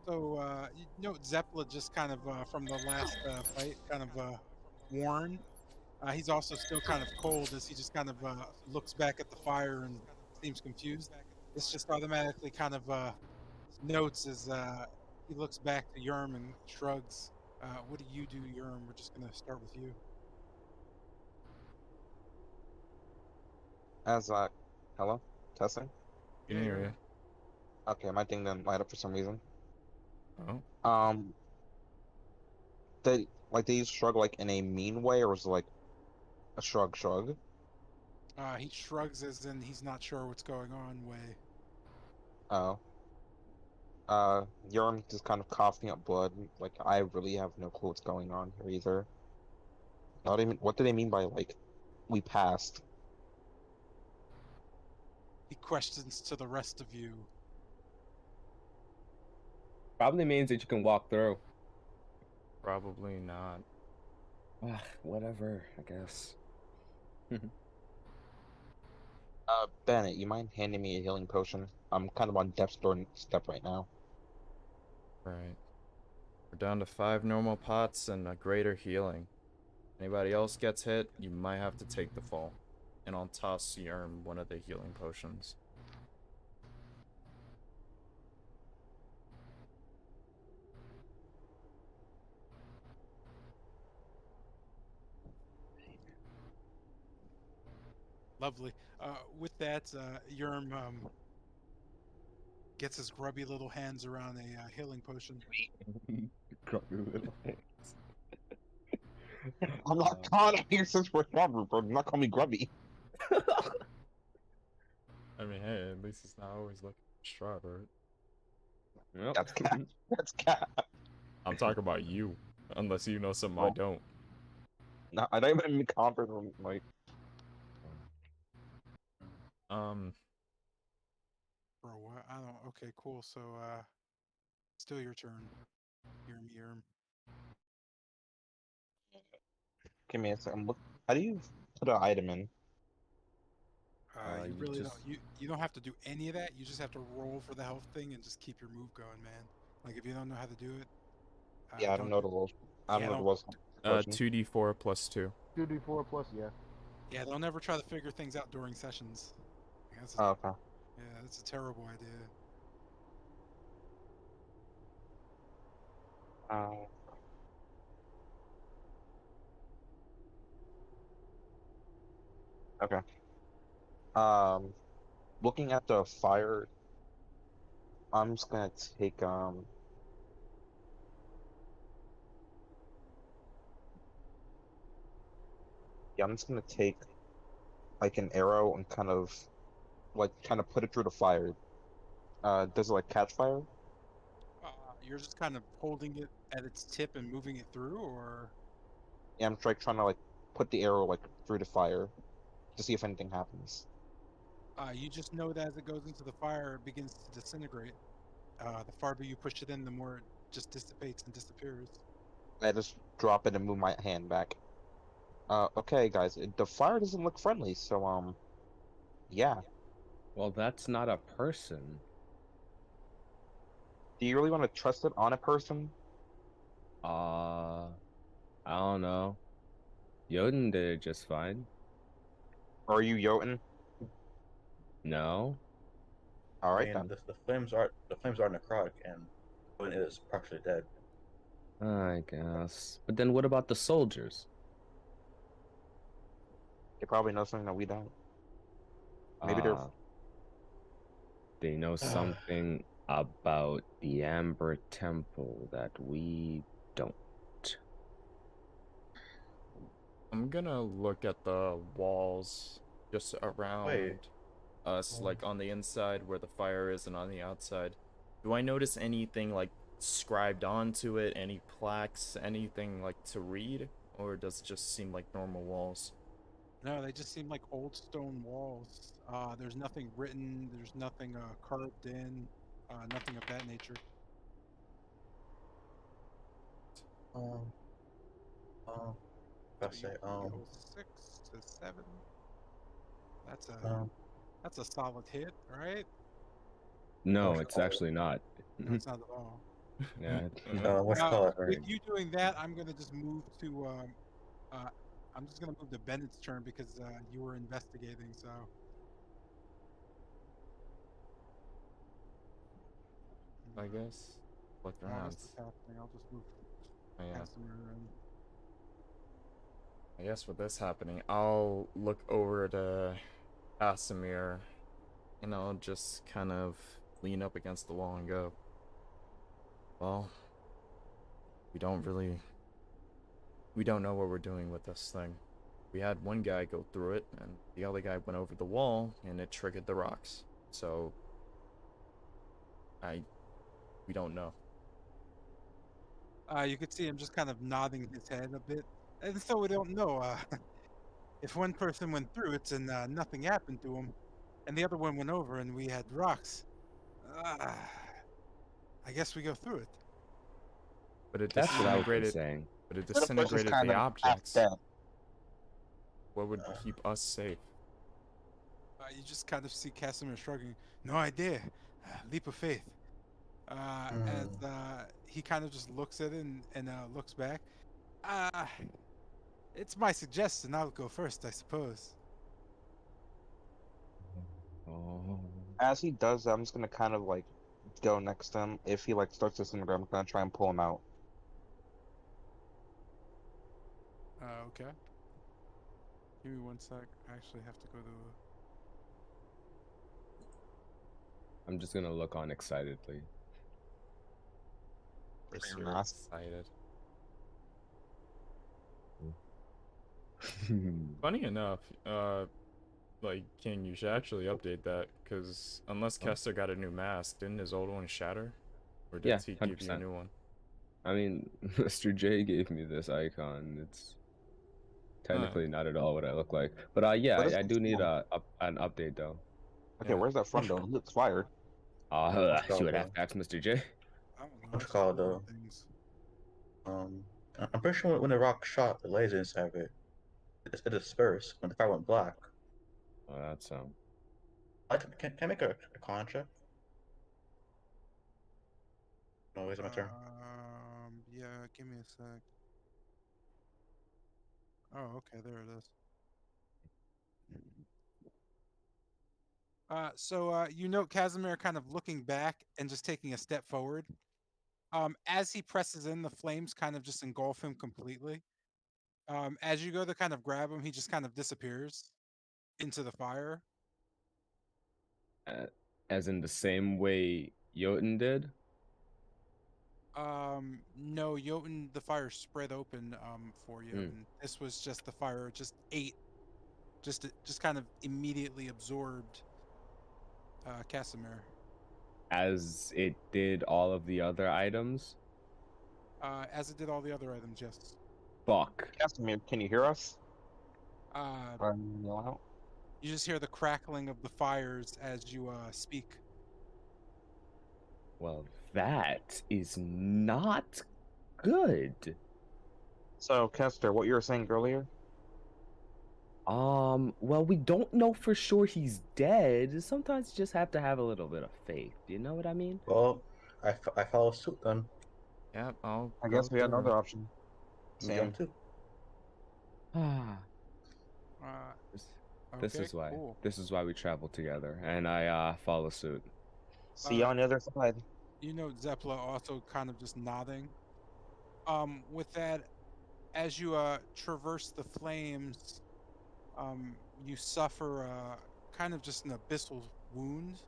So, you know, Zeppelin just kind of from the last fight, kind of worn. He's also still kind of cold as he just kind of looks back at the fire and seems confused. This just automatically kind of notes as he looks back to Yerm and shrugs. What do you do, Yerm? We're just gonna start with you. As hello, testing. Can Yeah, hear Yerm. you. Okay, my thing didn't light up for some reason. Oh, Um, they use shrug like in a mean way, or was it like a shrug? He shrugs as in he's not sure what's going on. Way. Oh, Urine just kind of coughing up blood. Like I really have no clue what's going on here either. Not even. What do they mean by like we passed? He questions to the rest of you. Probably means that you can walk through. probably not. Whatever, I guess. Bennett, you mind handing me a healing potion? I'm kind of on death's door step right now. Right. We're down to 5 normal pots and a greater healing. Anybody else gets hit, you might have to take the fall. And I'll toss Yerm one of the healing potions. Lovely. With that, Yerm gets his grubby little hands around a healing potion. Grubby little hands. I'm not calling here since we're bro. Do not call me grubby. I mean, hey, at least it's not always looking Strahd, right? Yep. That's cat. That's cat. I'm talking about you. Unless you know something I Well, don't. no, I don't even in the conference room. Like, Um, For a while. I don't. Okay, cool. So, still your turn. Yerm. give me a second. Look, how do you put an item in? You You really don't. just You don't have to do any of that. You just have to roll for the health thing and just keep your move going, man. Like if you don't know how to do it, Yeah, I don't don't know do. the rules. I don't Yeah, know the don't. rules. Question. 2d4 plus 2. 2d4 plus, yeah. Yeah, don't ever try to figure things out during sessions. Like, Oh, okay. yeah, that's a terrible idea. Uh, okay. Um, looking at the fire, I'm just gonna take yeah, I'm just gonna take like an arrow and kind of put it through the fire. Does it like catch fire? You're just kind of holding it at its tip and moving it through, or Yeah, I'm like trying to like put the arrow like through the fire to see if anything happens. you just know that as it goes into the fire, it begins to disintegrate. The farther you push it in, the more it just dissipates and disappears. I just drop it and move my hand back. Okay, guys, the fire doesn't look friendly, so yeah. well, that's not a person. Do you really want to trust it on a person? I don't know. Jotun did it just fine. Or are you Jotun? No. All I right mean, then. the flames are necrotic, and Owen is partially dead. I guess. But then what about the soldiers? They probably know something that we don't. Maybe they're. Uh, they know something about the Amber Temple that we don't. I'm gonna look at the walls just around Wait. us, like on the inside where the fire is and on the outside. Do I notice anything like scribed onto it? Any plaques? Anything like to read? Or does it just seem like normal walls? No, they just seem like old stone walls. There's nothing written. There's nothing carved in. Nothing of that nature. Um, So I you say, heal 6 to 7. That's a um, solid hit, right? No, oh, it's oh, actually not. No, it's not at all. Yeah. What's it Uh, called? with Right. you doing that, I'm gonna just move to uh, I'm just gonna move to Bennett's turn because you were investigating. So I guess. Look while around. this is happening, I'll just move Oh, yeah. Casimir and I guess with this happening, I'll look over to Asimir and I'll just kind of lean up against the wall and go, well, we don't really, we don't know what we're doing with this thing. We had one guy go through it, and the other guy went over the wall, and it triggered the rocks. So, we don't know. you could see him just kind of nodding his head a bit. And so we don't know if one person went through it and nothing happened to him, and the other one went over and we had rocks. Uh, I guess we go through it. But it That's what I was disintegrated, saying. but it The other person's disintegrated kind the of half objects. dead. What would Uh, keep us safe? You just kind of see Casimir shrugging. No idea. Leap of faith. As hmm. he kind of just looks at it and looks back. Uh, it's my suggestion. I'll go first, I suppose. Oh. As he does that, I'm just gonna kind of like go next to him. If he like starts disintegrating, I'm gonna try and pull him out. Okay. Give me one sec. I actually have to go to. I'm just gonna look on excitedly. First, You're you're not. excited. Funny enough, like, King, you should actually update that, because unless Oh. Kester got a new mask, didn't his old one shatter? Or did Yeah, he give you a 100%. new one? I mean, Mr. J gave me this icon. It's Huh, technically not at all what I look like. But yeah, Where does I this do need from? an update though. Okay, yeah. where's that from though? He expired. What's it You called would have though? to ask Mr. J. I don't know. I'm What's it just called reading though? things. Um, I'm pretty sure when the rock shot the laser inside of it, it dispersed when the fire went black. Oh, that's Can I make a con check? No, wait, my turn. Yeah. Give me a sec. Oh, okay. There it is. You note Casimir kind of looking back and just taking a step forward. As he presses in, the flames kind of just engulf him completely. As you go to kind of grab him, he just kind of disappears into the fire. uh, as in the same way Jotun did. No, Jotun, the fire spread open for Hmm. Jotun. This was just the fire just ate, just kind of immediately absorbed Casimir. As it did all of the other items. As it did all the other items, yes. Fuck. Casimir, can you hear us? Uh, Yell out. you just hear the crackling of the fires as you speak. Well, that is not good. So, Kester, what you were saying earlier? Well, we don't know for sure he's dead. Sometimes you just have to have a little bit of faith. You know what I mean? Well, I follow suit then. Yeah, I'll I go guess we had through. another option. I'm going Sam. too. Ah, Uh, this, this okay, is why. cool. This is why we travel together, and I follow suit. See you on the other side. You know Zeppela also kind of just nodding. With that, as you traverse the flames, you suffer kind of just an abyssal wound.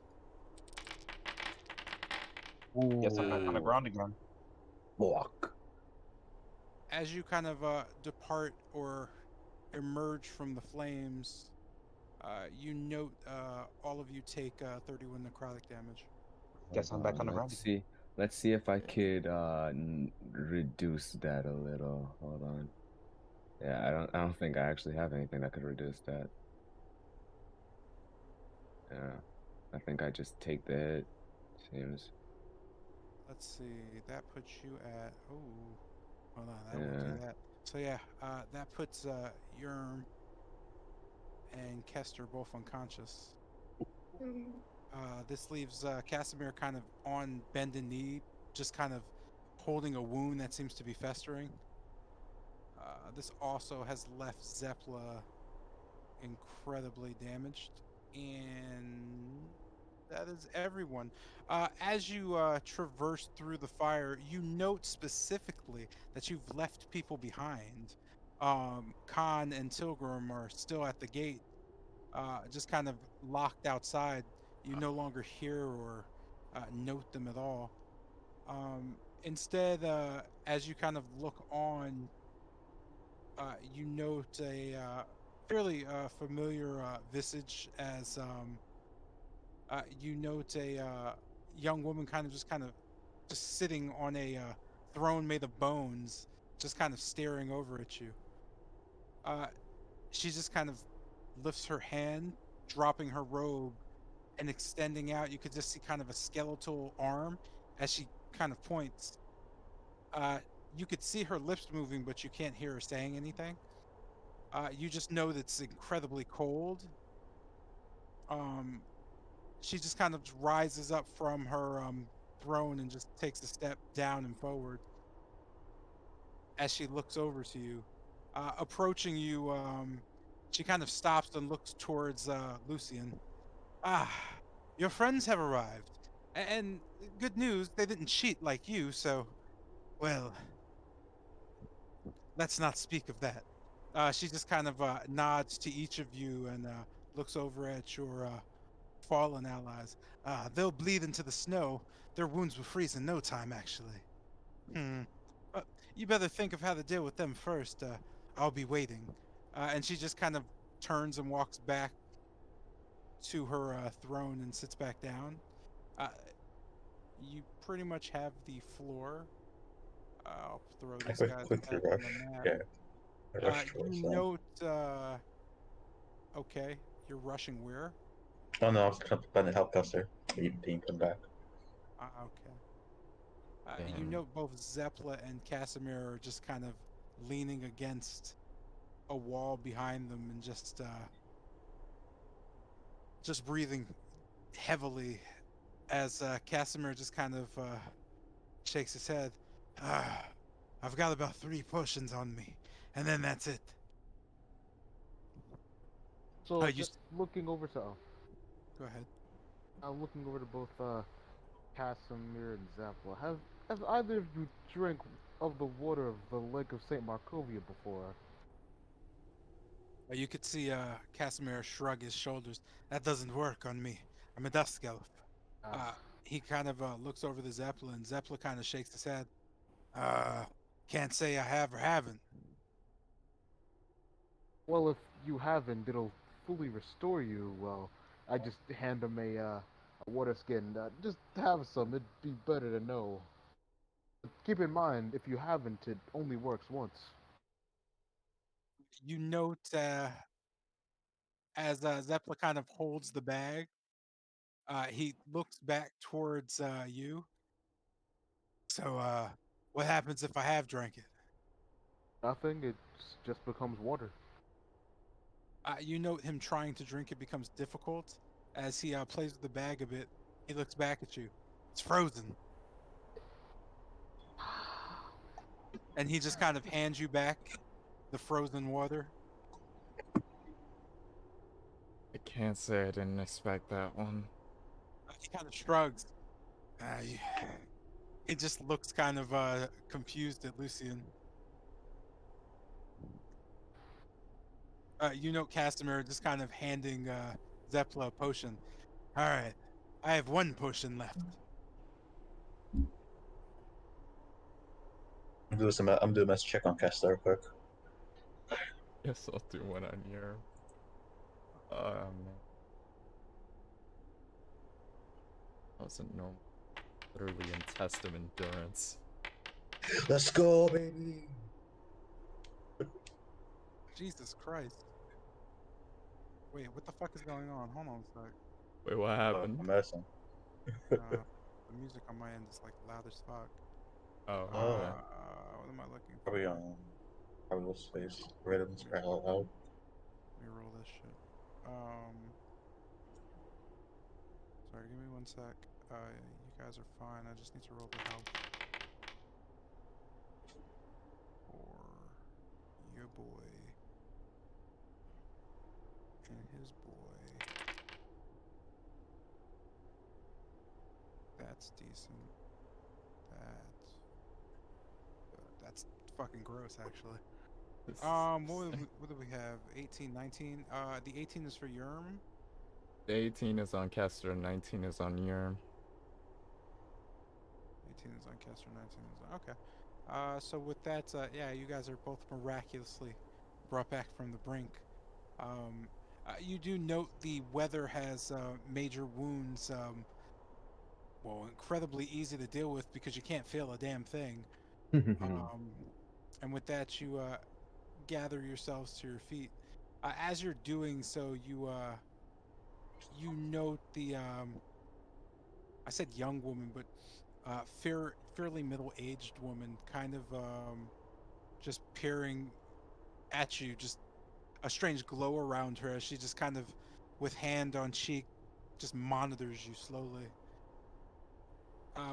Guess I'm back on the Ooh, ground again. fuck. As you kind of depart or emerge from the flames, you note all of you take 31 necrotic damage. Guess I'm Hold back on on, the ground let's again. see. Let's see if I could reduce that a little. Hold on. Yeah, I don't think I actually have anything that could reduce that. Yeah. I think I just take the hit. Seems. Let's see, that puts you at, oh, hold on, that won't do Yeah. that. So yeah, that puts Yerm and Kester both unconscious. This leaves Casimir kind of on bended knee, just kind of holding a wound that seems to be festering. This also has left Zepla incredibly damaged, and that is everyone. As you traverse through the fire, you note specifically that you've left people behind. Khan and Tilgrim are still at the gate, just kind of locked outside. You no longer hear or note them at all. Instead, as you kind of look on, you note a fairly familiar visage as you note a young woman just sitting on a throne made of bones, just kind of staring over at you. Uh, she just kind of lifts her hand, dropping her robe and extending out. You could just see kind of a skeletal arm as she kind of points. Uh, you could see her lips moving, but you can't hear her saying anything. You just know that it's incredibly cold. Um, she just kind of rises up from her throne and just takes a step down and forward as she looks over to you. Approaching you, she kind of stops and looks towards Lucian. Ah, your friends have arrived. And good news, they didn't cheat like you, so, well, let's not speak of that. She just kind of nods to each of you and looks over at your fallen allies. They'll bleed into the snow. Their wounds will freeze in no time, actually. Hmm. Uh, you better think of how to deal with them first. I'll be waiting. And she just kind of turns and walks back to her throne and sits back down. Uh, you pretty much have the floor. I'll throw I these guys quickly back on rush. the map. Yeah, I rush You towards them. note, okay, you're rushing where? Oh no, I was trying to help Custer. He didn't come back. Okay. You Damn. note both Zepla and Casimir are just kind of leaning against a wall behind them and just breathing heavily as Casimir just kind of shakes his head. Ah, I've got about 3 potions on me, and then that's it. So You just looking over to, go ahead. looking over to both Casimir and Zappa. Have either of you drank of the water of the Lake of Saint Markovia before? You could see Casimir shrug his shoulders. That doesn't work on me. I'm a dust elf. Ah, Uh, he kind of looks over to Zeppelin. Zeppelin kind of shakes his head. Uh, can't say I have or haven't. well, if you haven't, it'll fully restore you. Well, I just hand him a water skin. Just have some. It'd be better to know. But keep in mind, if you haven't, it only works once. You note as Zeppelin kind of holds the bag, he looks back towards you. So, what happens if I have drank it? Nothing. It just becomes water. You note him trying to drink it becomes difficult as he plays with the bag a bit. He looks back at you. It's frozen. And he just kind of hands you back the frozen water. I can't say I didn't expect that one. He kind of shrugs. Uh, he he just looks kind of confused at Lucian. You note Casimir just kind of handing Zepla a potion. All right, I have 1 potion left. I'm doing a mass check on Custer real quick. Guess I'll do one on your. Man. That wasn't normal. Literally in test of endurance. Let's go, baby. Jesus Christ. Wait, what the fuck is going on? Hold on a sec. Wait, what happened? I'm messing. The music on my end is like loud as fuck. Oh, okay. What am I looking for? Probably probably what's space. Rhythm scratch out loud. Let me roll this shit. Sorry, give me 1 sec. You guys are fine. I just need to roll the health. his boy. That's decent. That's fucking gross, actually. What do we have? 18, 19. The 18 is for Yerm. 18 is on Kester, 19 is on Yerm. 18 is on Kester, 19 is on. Okay. So with that, yeah, you guys are both miraculously brought back from the brink. You do note the weather has major wounds. Well, incredibly easy to deal with because you can't feel a damn thing. Um, and with that, you gather yourselves to your feet. As you're doing so, you note the I said young woman, but fairly middle-aged woman, kind of just peering at you, just a strange glow around her as she just kind of, with hand on cheek, just monitors you slowly.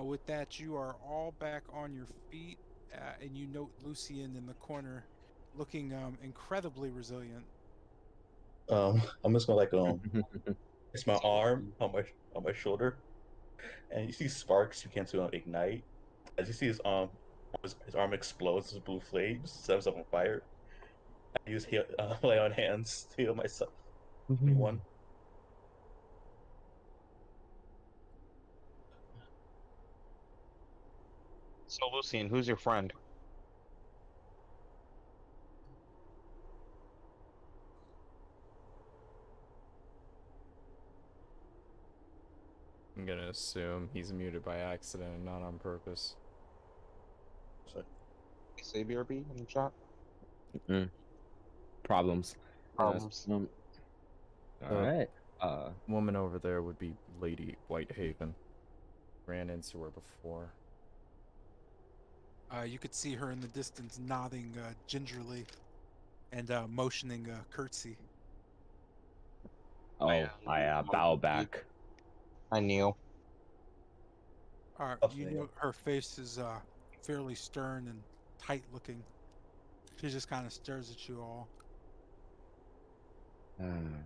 With that, you are all back on your feet, and you note Lucian in the corner, looking incredibly resilient. I'm just gonna it's my arm on my shoulder, and you see sparks you can't see ignite. As you see his arm explodes with blue flames, sets up on fire. I use lay on hands to heal myself. Anyone? So, Lucian, who's your friend? I'm gonna assume he's muted by accident and not on purpose. Say BRB in the chat. Problems. Problems. All The right. woman over there would be Lady Whitehaven. Ran into her before. You could see her in the distance nodding gingerly and motioning a curtsy. I bow back. I kneel. You know her face is fairly stern and tight looking. She just kind of stares at you all. I'm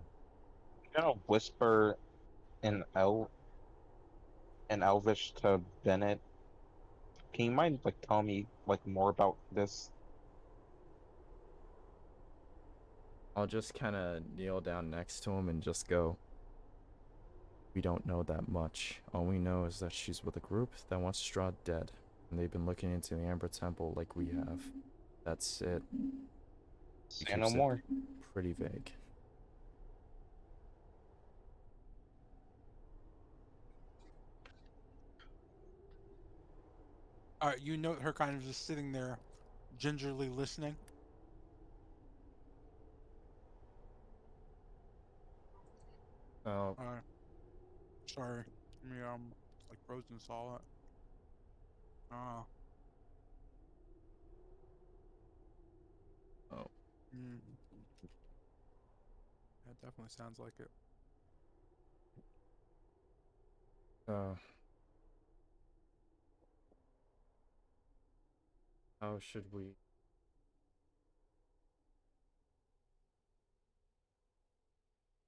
gonna whisper in Elvish to Bennett. Can you mind telling me more about this? I'll just kind of kneel down next to him and just go, we don't know that much. All we know is that she's with a group that wants Strahd dead. And they've been looking into the Amber Temple like we have. That's it. He Say no keeps it more. pretty vague. You note her kind of just sitting there, gingerly listening. Oh, Sorry, me it's like frozen solid. Ah. oh. That definitely sounds like it. How should we?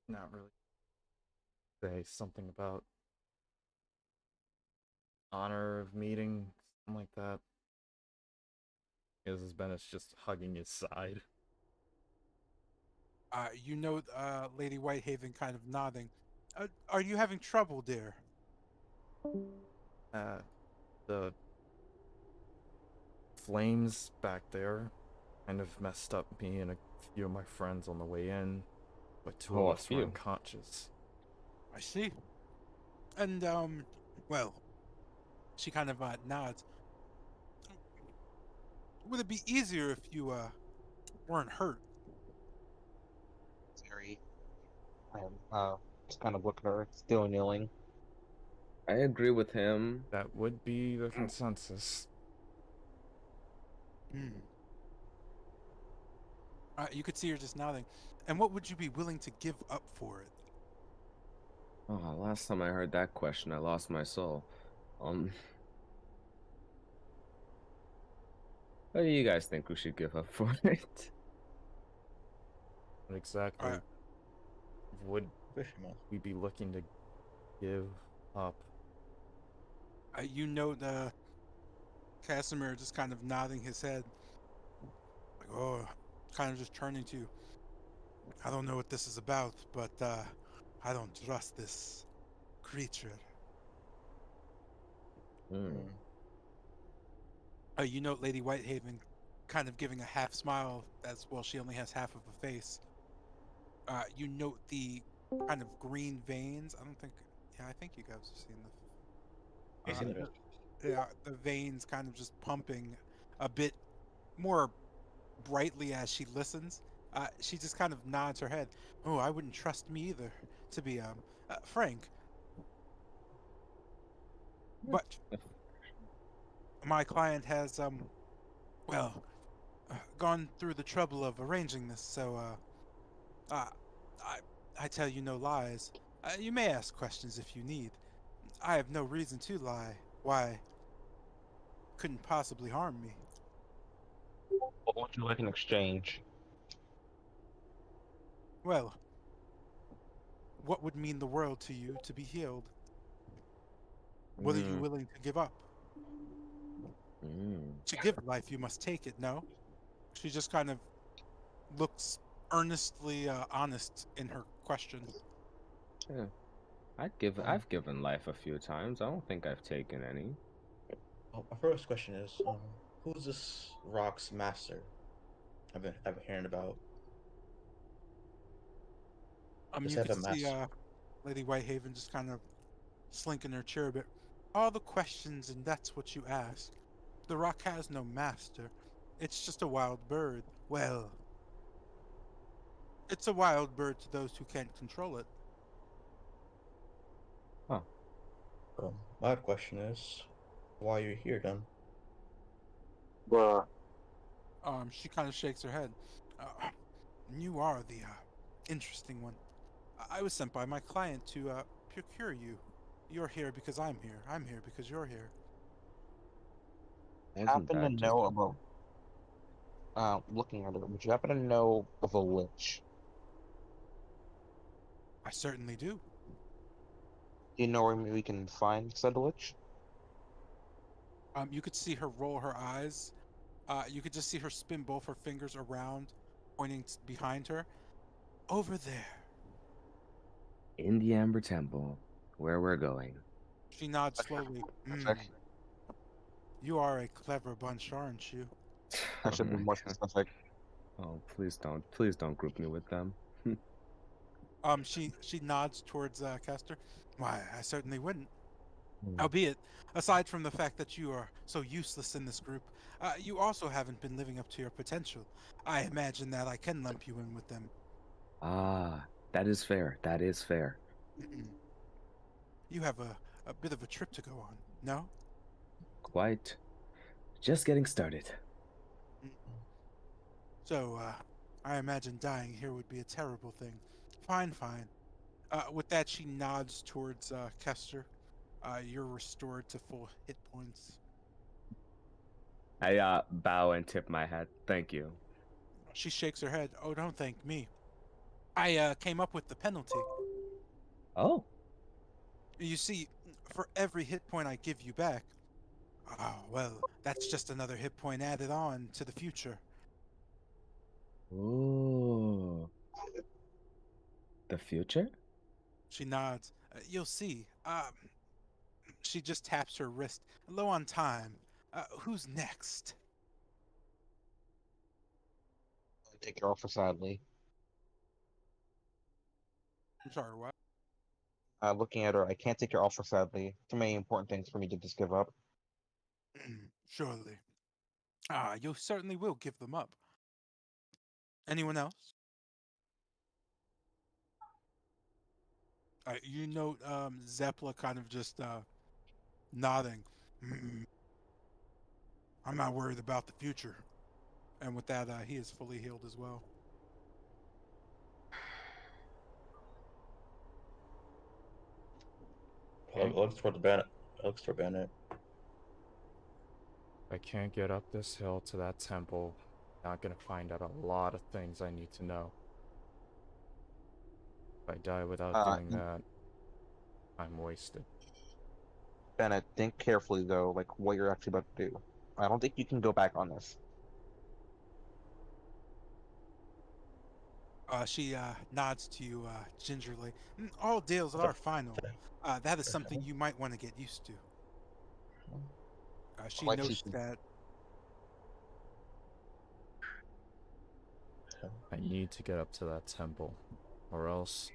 Not really. Say something about honor of meeting, something like that. Mrs. Bennett's just hugging his side. You note Lady Whitehaven kind of nodding. Are you having trouble, dear? The flames back there kind of messed up me and a few of my friends on the way in, but two of us were unconscious. I see. And well, she kind of nods. Would it be easier if you weren't hurt? Sorry. I am just kind of looking at her, still kneeling. I agree with him. That would be the consensus. You could see her just nodding. And what would you be willing to give up for it? Oh, last time I heard that question, I lost my soul. What do you guys think we should give up for it? What exactly would Fishing mouth. we be looking to give up? You note Casimir just kind of nodding his head, like, oh, kind of just turning to you. I don't know what this is about, but I don't trust this creature. Hmm. You note Lady Whitehaven kind of giving a half smile as well. She only has half of a face. You note the kind of green veins. I don't think. Yeah, I think you guys have seen I've seen it. yeah, the veins kind of just pumping a bit more brightly as she listens. She just kind of nods her head. Oh, I wouldn't trust me either, to be frank. But my client has well gone through the trouble of arranging this, so uh, I I tell you no lies. You may ask questions if you need. I have no reason to lie. Why? Couldn't possibly harm me. What would you like in exchange? Well, what would mean the world to you to be healed? What are you Mm. willing to give up? Mm. To give life, you must take it, no? She just kind of looks earnestly honest in her question. Yeah. Um, I've given life a few times. I don't think I've taken any. my first question is, who's this rock's master? I've been hearing about. Does You he have could a see master? Lady Whitehaven just kind of slink in her chair a bit. All the questions, and that's what you ask. The rock has no master. It's just a wild bird. Well, it's a wild bird to those who can't control it. Huh. My question is, why are you here then? Bruh. She kind of shakes her head. Uh, you are the interesting one. I was sent by my client to procure you. You're here because I'm here. I'm here because you're here. Wasn't Happen to that just know about looking at it, would you happen to know of a lich? I certainly do. Do you know where we can find said lich? You could see her roll her eyes. You could just see her spin both her fingers around, pointing behind her. Over there. in the Amber Temple, where we're going? She nods That should be slowly. more specific. You are a clever bunch, aren't you? That Oh should be my more god. specific. Oh, please don't group me with them. She nods towards Kester. Why, I certainly wouldn't. Hmm. Albeit, aside from the fact that you are so useless in this group, you also haven't been living up to your potential. I imagine that I can lump you in with them. Ah, that is fair. That is fair. You have a bit of a trip to go on, no? Quite. Just getting started. Mm. So, I imagine dying here would be a terrible thing. Fine, fine. With that, she nods towards Kester. You're restored to full hit points. I bow and tip my hat. Thank you. She shakes her head. Oh, don't thank me. I came up with the penalty. Oh. You see, for every hit point I give you back, well, that's just another hit point added on to the future. Ooh. The future? She nods. You'll see. She just taps her wrist. Low on time. Who's next? I take your offer sadly. I'm sorry, what? Looking at her, I can't take your offer sadly. Too many important things for me to just give up. Surely. You certainly will give them up. Anyone else? You note Zeppela kind of just nodding. "Mm, I'm not worried about the future." And with that, he is fully healed as well. Okay. Looks toward the Bennett. Looks toward Bennett. I can't get up this hill to that temple. Not gonna find out a lot of things I need to know. If If I die without Uh, doing that, I'm wasted. Bennett, think carefully though, like what you're actually about to do. I don't think you can go back on this. She nods to you gingerly. All deals are final. That is something you might want to get used to. She Like she notes that. I need to get up to that temple, or else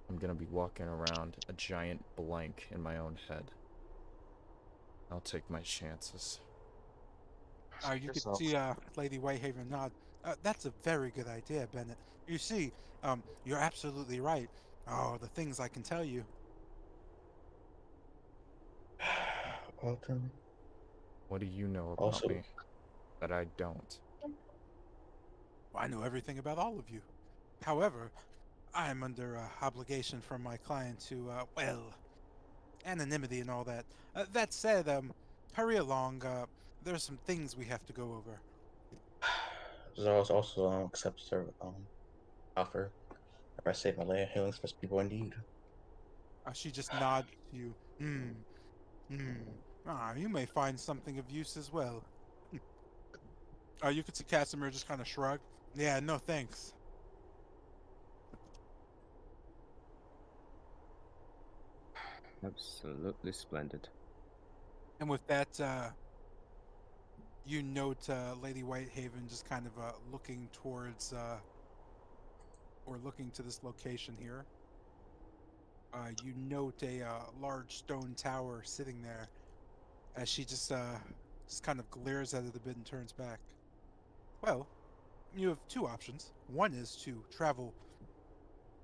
I'm gonna be walking around a giant blank in my own head. I'll take my chances. You could yourself. see Lady Whitehaven nod. That's a very good idea, Bennett. You see, you're absolutely right. Oh, the things I can tell you. Alton. What do you know about Also, me that I don't? I know everything about all of you. However, I am under obligation from my client to, well, anonymity and all that. That said, hurry along. There's some things we have to go over. Zara's also accepts her offer. I save my land healings for people in need. She just nods to you. Hmm. You may find something of use as well. You could see Casimir just kind of shrug. Yeah, no thanks. Absolutely splendid. And with that, you note Lady Whitehaven just kind of looking towards or looking to this location here. You note a large stone tower sitting there as she just kind of glares at it a bit and turns back. Well, you have two options. One is to travel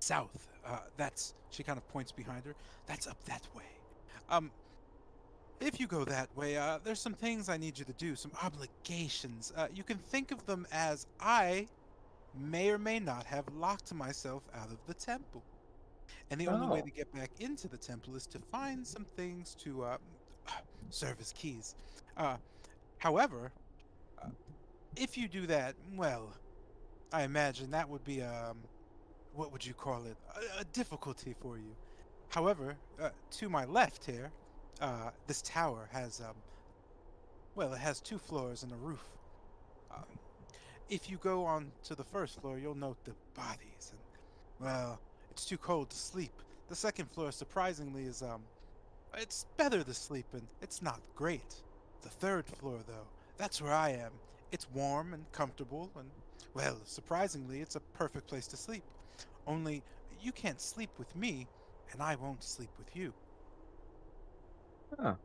south. That's she kind of points behind her. That's up that way. Um, if you go that way, there's some things I need you to do, some obligations. You can think of them as I may or may not have locked myself out of the temple. And the only way Oh. to get back into the temple is to find some things to serve as keys. Uh, however, uh, if you do that, well, I imagine that would be what would you call it? A difficulty for you. However, to my left here, this tower has well, it has two floors and a roof. Um, if you go on to the first floor, you'll note the bodies, and well, it's too cold to sleep. The second floor, surprisingly, is it's better to sleep in. It's not great. The third floor, though, that's where I am. It's warm and comfortable, and well, surprisingly, it's a perfect place to sleep. Only you can't sleep with me, and I won't sleep with you. Oh.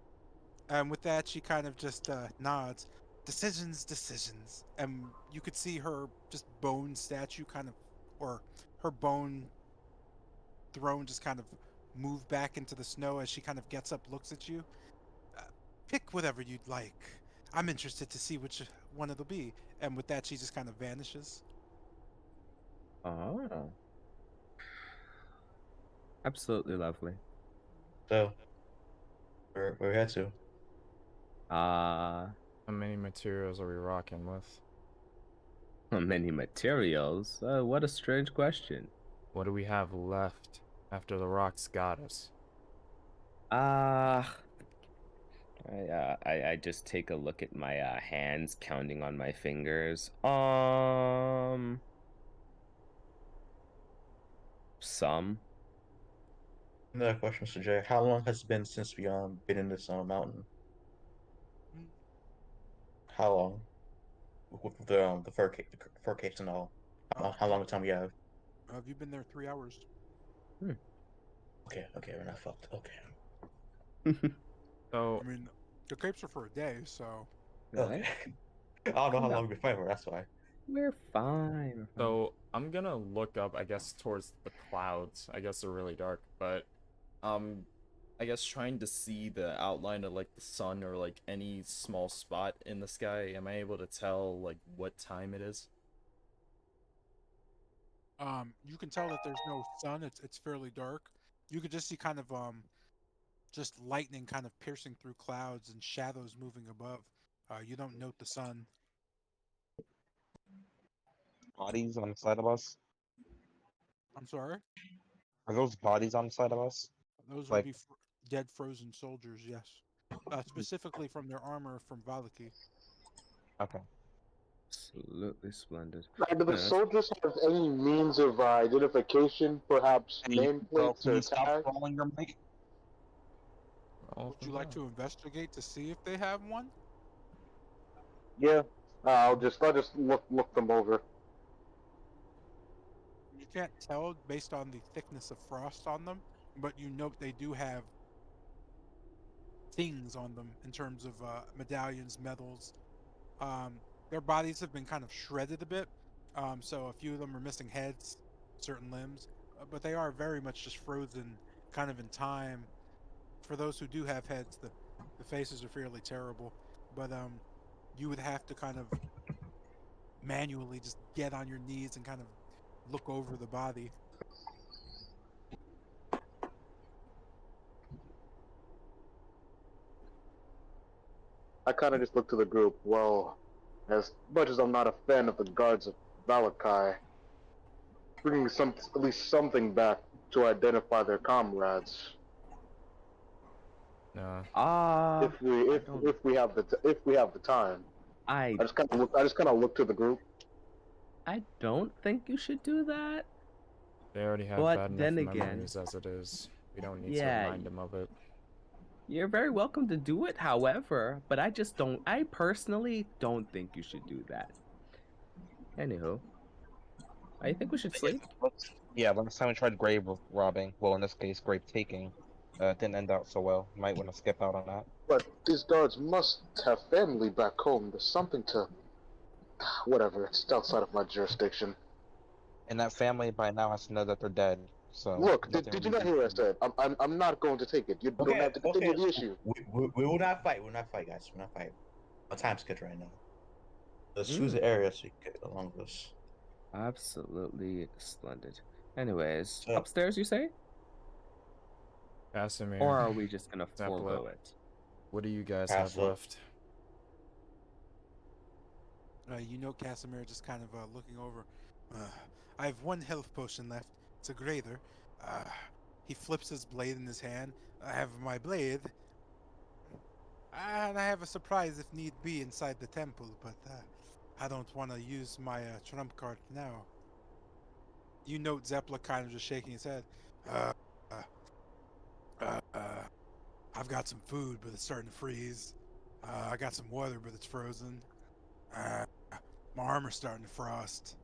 And with that, she kind of just nods. Decisions, decisions. And you could see her just bone statue kind of, or her bone throne just kind of move back into the snow as she kind of gets up, looks at you. Uh, Pick whatever you'd like. I'm interested to see which one it'll be. And with that, she just kind of vanishes. Oh. Absolutely lovely. So, where we head to? Uh, How many materials are we rocking with? many materials. What a strange question. What do we have left after the rocks got us? Uh, I just take a look at my hands, counting on my fingers. Some. Another question, Mr. J. How long has it been since we been in this mountain? Mm, How long? With the the fur capes and all. How long a time we have? Have you been there 3 hours? Hmm. Okay, we're not fucked. Okay. So, I mean, the capes are for a day, so Okay. Right? I don't know how No, long we've been fighting for. That's why. we're fine. We're fine. so I'm gonna look up, I guess, towards the clouds. I guess they're really dark, but um, I guess trying to see the outline of like the sun or like any small spot in the sky. Am I able to tell like what time it is? you can tell that there's no sun. It's fairly dark. You could just see kind of just lightning kind of piercing through clouds and shadows moving above. You don't note the sun. Bodies on the side of us. I'm sorry. Are those bodies on the side of us? Those would Like, be dead frozen soldiers, yes. Specifically from their armor from Valaki. okay. Absolutely splendid. Do the Yeah, that's- soldiers have any means of identification, perhaps Hey, bro, nameplates can or you stop tags? scrolling your mic? All Would for you like that. to investigate to see if they have one? Yeah, I'll just look them over. You can't tell based on the thickness of frost on them, but you note they do have things on them in terms of medallions, medals. Their bodies have been kind of shredded a bit, so a few of them are missing heads, certain limbs, but they are very much just frozen, kind of in time. For those who do have heads, the faces are fairly terrible, but you would have to kind of manually just get on your knees and kind of look over the body. I kind of just look to the group. Well, as much as I'm not a fan of the guards of Valakai, bringing at least something back to identify their comrades. Nah. If we have the time, I I just kind of look to the group. I don't think you should do that. They already have But bad enough then again- memories as it is. We don't need to Yeah, remind them of it. You're very welcome to do it, however, but I personally don't think you should do that. Anywho, I think we should sleep. Yeah, last time we tried grave robbing, well, in this case, grave taking, didn't end out so well. Might want to skip out on that. But these guards must have family back home. There's something to. Whatever, it's outside of my jurisdiction. And that family by now has to know that they're dead. So Look, nothing did you really not hear what I said? I'm not going to take it. You don't have to continue the issue. We will not fight. We'll not fight, guys. We'll not fight. Our time's good right now. Let's choose Mm. an area so you can get along with us. Absolutely splendid. Anyways, So- upstairs you say? Casimir, Or are we just gonna Zeppelin. forego it? what do you guys Pass have up. left? You know Casimir just kind of looking over. I have one health potion left. It's a greater. He flips his blade in his hand. I have my blade. And I have a surprise if need be inside the temple, but I don't want to use my trump card now. You note Zeppela kind of just shaking his head. I've got some food, but it's starting to freeze. I got some water, but it's frozen. My armor's starting to frost.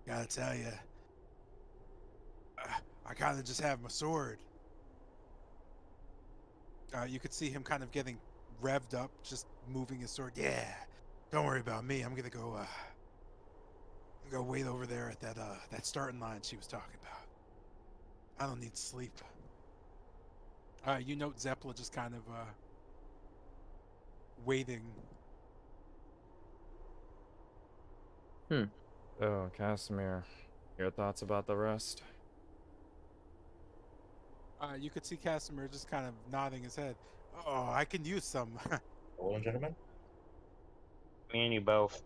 Gotta tell you, I kind of just have my sword. You could see him kind of getting revved up, just moving his sword. Yeah, don't worry about me. I'm gonna go wait over there at that starting line she was talking about. I don't need sleep. You note Zeppela just kind of waiting. Oh, Casimir, your thoughts about the rest? You could see Casimir just kind of nodding his head. Oh, I can use some. Hold on, gentlemen. Me and you both.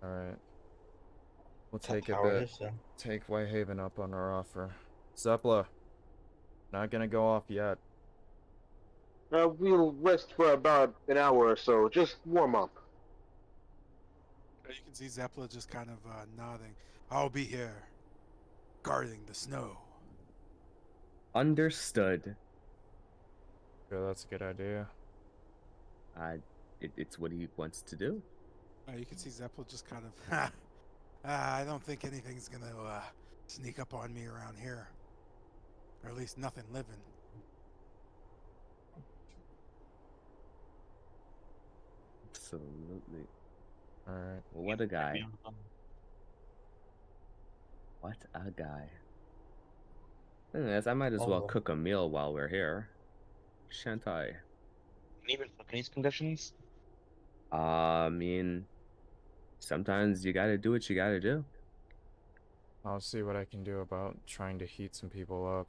All right. We'll take a How it bit. is, then. Take Whitehaven up on our offer. Zeppela, not gonna go off yet. We'll rest for about an hour or so. Just warm up. You can see Zeppela just kind of nodding. I'll be here, guarding the snow. Understood. Sure, that's a good idea. It's what he wants to do. You can see Zeppela just kind of. I don't think anything's gonna sneak up on me around here, or at least nothing living. Absolutely. All right. Well, what a guy. What a guy. Anyways, I might as well Oh. cook a meal while we're here. Shan't I? And even in these conditions, I mean, sometimes you gotta do what you gotta do. I'll see what I can do about trying to heat some people up.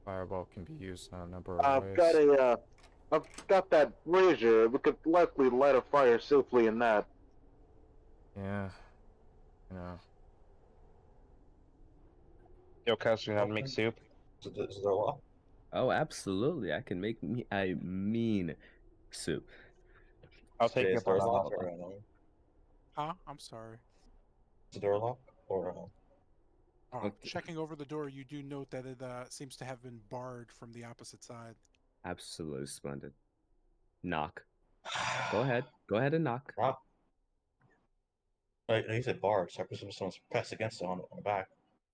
Fireball can be used in a number of ways. I've got that brazier. We could likely light a fire safely in that. Yeah. You know. Yo, Kaz, you know how to make soup? Is there a law? Oh, absolutely. I can make I mean soup. I'll take Is it there on a that lock level. or Huh? I'm sorry. is there a lock or Okay. Checking over the door, you do note that it seems to have been barred from the opposite side. Absolutely splendid. Knock. Go ahead. Go ahead and knock. Rock. Like you said, bars. So I presume someone's pressed against it on the back.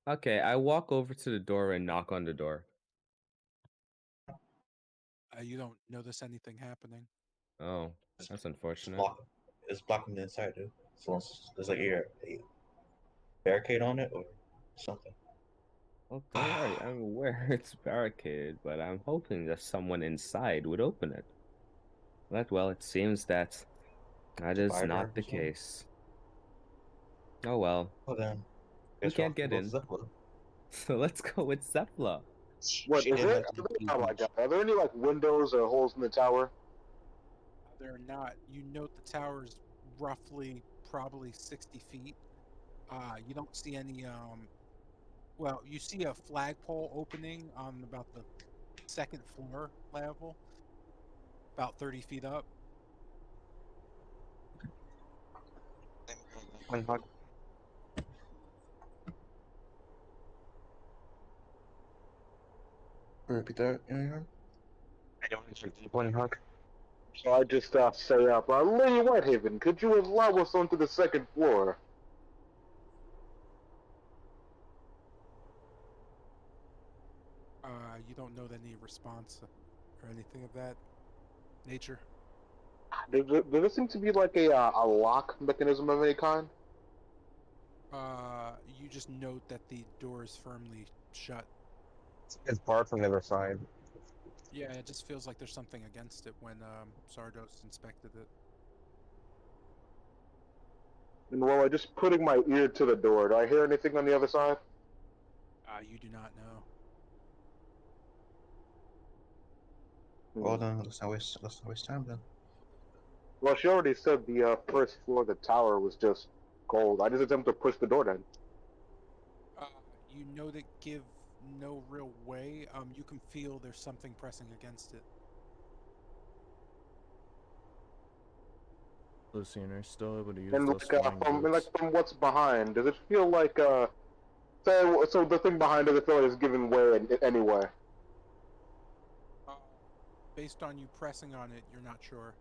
Okay, I walk over to the door and knock on the door. You don't notice anything happening. Oh, It's, that's it's unfortunate. block. It's blocking the inside, dude. So there's like either a barricade on it or something. Well, don't worry. I'm aware it's barricaded, but I'm hoping that someone inside would open it. But, well, it seems that that is Spider not or the something. case. Oh well, Well then, we guess we'll can't have to get go to in. Zephyr. So let's go with Zephyr. What She is did it? mention Oh my god! Are there any like windows or holes in the tower? They're not. You note the tower's roughly probably 60 feet. You don't see any. Well, you see a flagpole opening on about the second floor level, about 30 feet up. Grappling hook. Repeat that, anyone? Anyone use your grappling hook? So I just say up, Lady Whitehaven, could you allow us onto the second floor? You don't note any response or anything of that nature. There seem to be like a lock mechanism of any kind? You just note that the door is firmly shut. It's barred from the other side. Yeah, it just feels like there's something against it when Zardos inspected it. And well, I just putting my ear to the door. Do I hear anything on the other side? You do not know. Well then, let's not waste time then. Well, she already said the first floor of the tower was just cold. I just attempt to push the door then. You know that give no real way. You can feel there's something pressing against it. Lucian, are you still able to use And those like, flying from boots? what's behind, does it feel like so the thing behind does it feel like it's giving way anyway? Uh, Based on you pressing on it, you're not sure.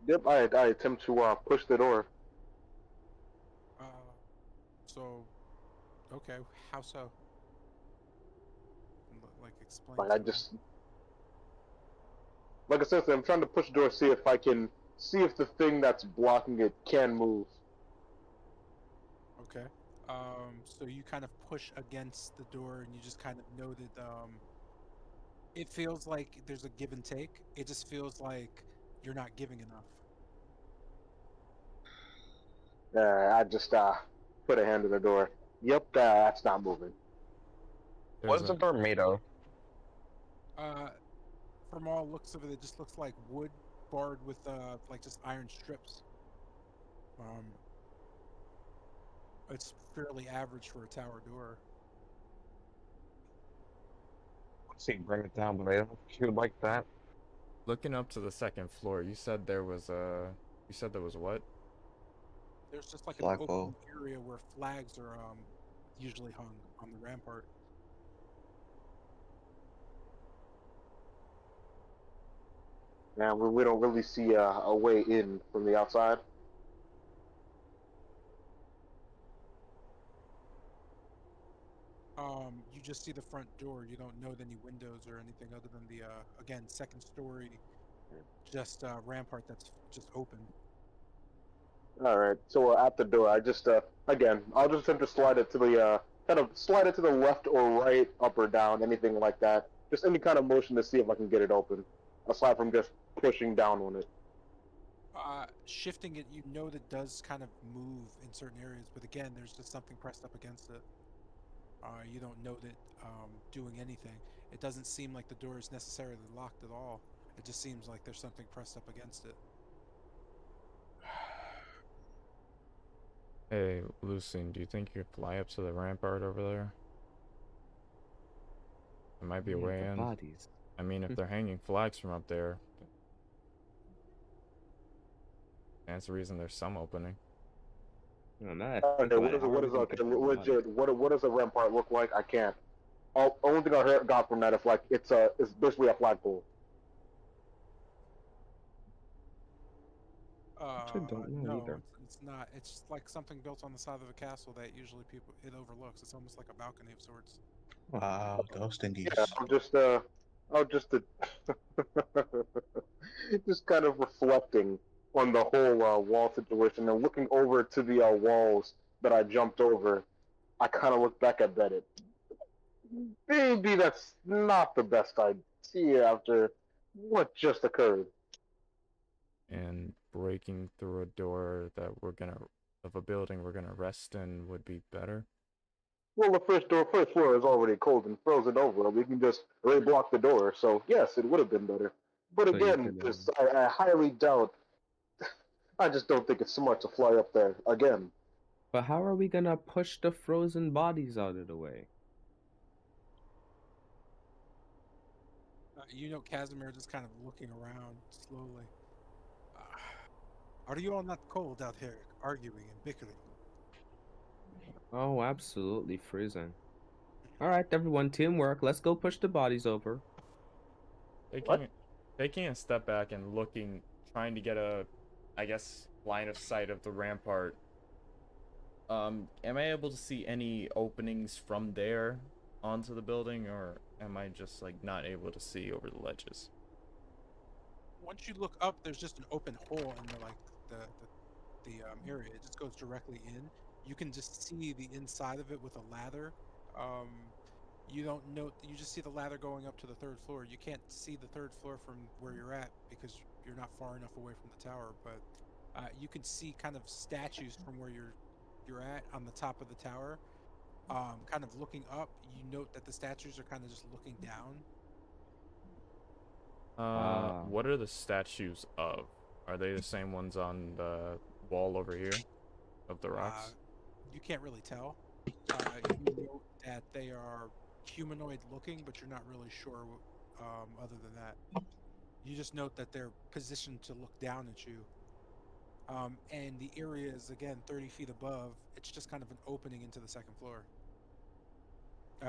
Yep, I attempt to push the door. Uh, so, okay, how so? Like, explain Like to I me. just like I said, I'm trying to push the door, see if I can see if the thing that's blocking it can move. Okay. So you kind of push against the door, and you just kind of noted. It feels like there's a give and take. It just feels like you're not giving enough. I just put a hand on the door. Yep, that's not moving. There's What's the an door made of? Uh, from all looks of it, it just looks like wood barred with like just iron strips. Um, it's fairly average for a tower door. Let's see, bring it down, but I don't think you would like that. looking up to the second floor. You said there was a. You said there was what? There's just like an Flagpole. open area where flags are usually hung on the rampart. And we don't really see a way in from the outside. You just see the front door. You don't note any windows or anything other than the again second story, just rampart that's just open. All right, so at the door, I just again, I'll just attempt to slide it to the kind of slide it to the left or right, up or down, anything like that. Just any kind of motion to see if I can get it open, aside from just pushing down on it. Shifting it, you know that does kind of move in certain areas, but again, there's just something pressed up against it. You don't know that doing anything. It doesn't seem like the door is necessarily locked at all. It just seems like there's something pressed up against it. Hey, Lucine, do you think you could fly up to the rampart over there? There might be a Yeah, way the in. bodies. I mean, if they're hanging flags from up there, that's the reason there's some opening. No, now that I think Okay, about it, how are we gonna push those bodies? what does a rampart look like? I can't. Only thing got from that is like it's basically a flagpole. Actually, don't know No, either. it's not. It's just like something built on the side of a castle that usually it overlooks. It's almost like a balcony of sorts. Wow, those Yeah, thingies. I'm just just kind of reflecting on the whole wall situation and looking over to the walls that I jumped over. I kind of look back at Bennett. Maybe that's not the best idea after what just occurred. And breaking through a door that of a building we're gonna rest in would be better. Well, the first floor is already cold and frozen over. We can just re-block the door. So yes, it would have been better. But So you're again, gonna. just I highly doubt. I just don't think it's smart to fly up there again. But how are we gonna push the frozen bodies out of the way? You know, Casimir just kind of looking around slowly. Uh, are you all not cold out here, arguing and bickering? Oh, absolutely freezing. All right, everyone, teamwork. Let's go push the bodies over. Taking taking a step back and trying to get a, I guess, line of sight of the rampart. Am I able to see any openings from there onto the building, or am I just like not able to see over the ledges? Once you look up, there's just an open hole in the area. It just goes directly in. You can just see the inside of it with a lather. Um, you don't note. You just see the ladder going up to the third floor. You can't see the third floor from where you're at because you're not far enough away from the tower. But you can see kind of statues from where you're at on the top of the tower. Kind of looking up, you note that the statues are kind of just looking down. Ah, What are the statues of? Are they the same ones on the wall over here of the Uh, rocks? you can't really tell. You note that they are humanoid looking, but you're not really sure other than that. You just note that they're positioned to look down at you. And the area is, again, 30 feet above. It's just kind of an opening into the second floor.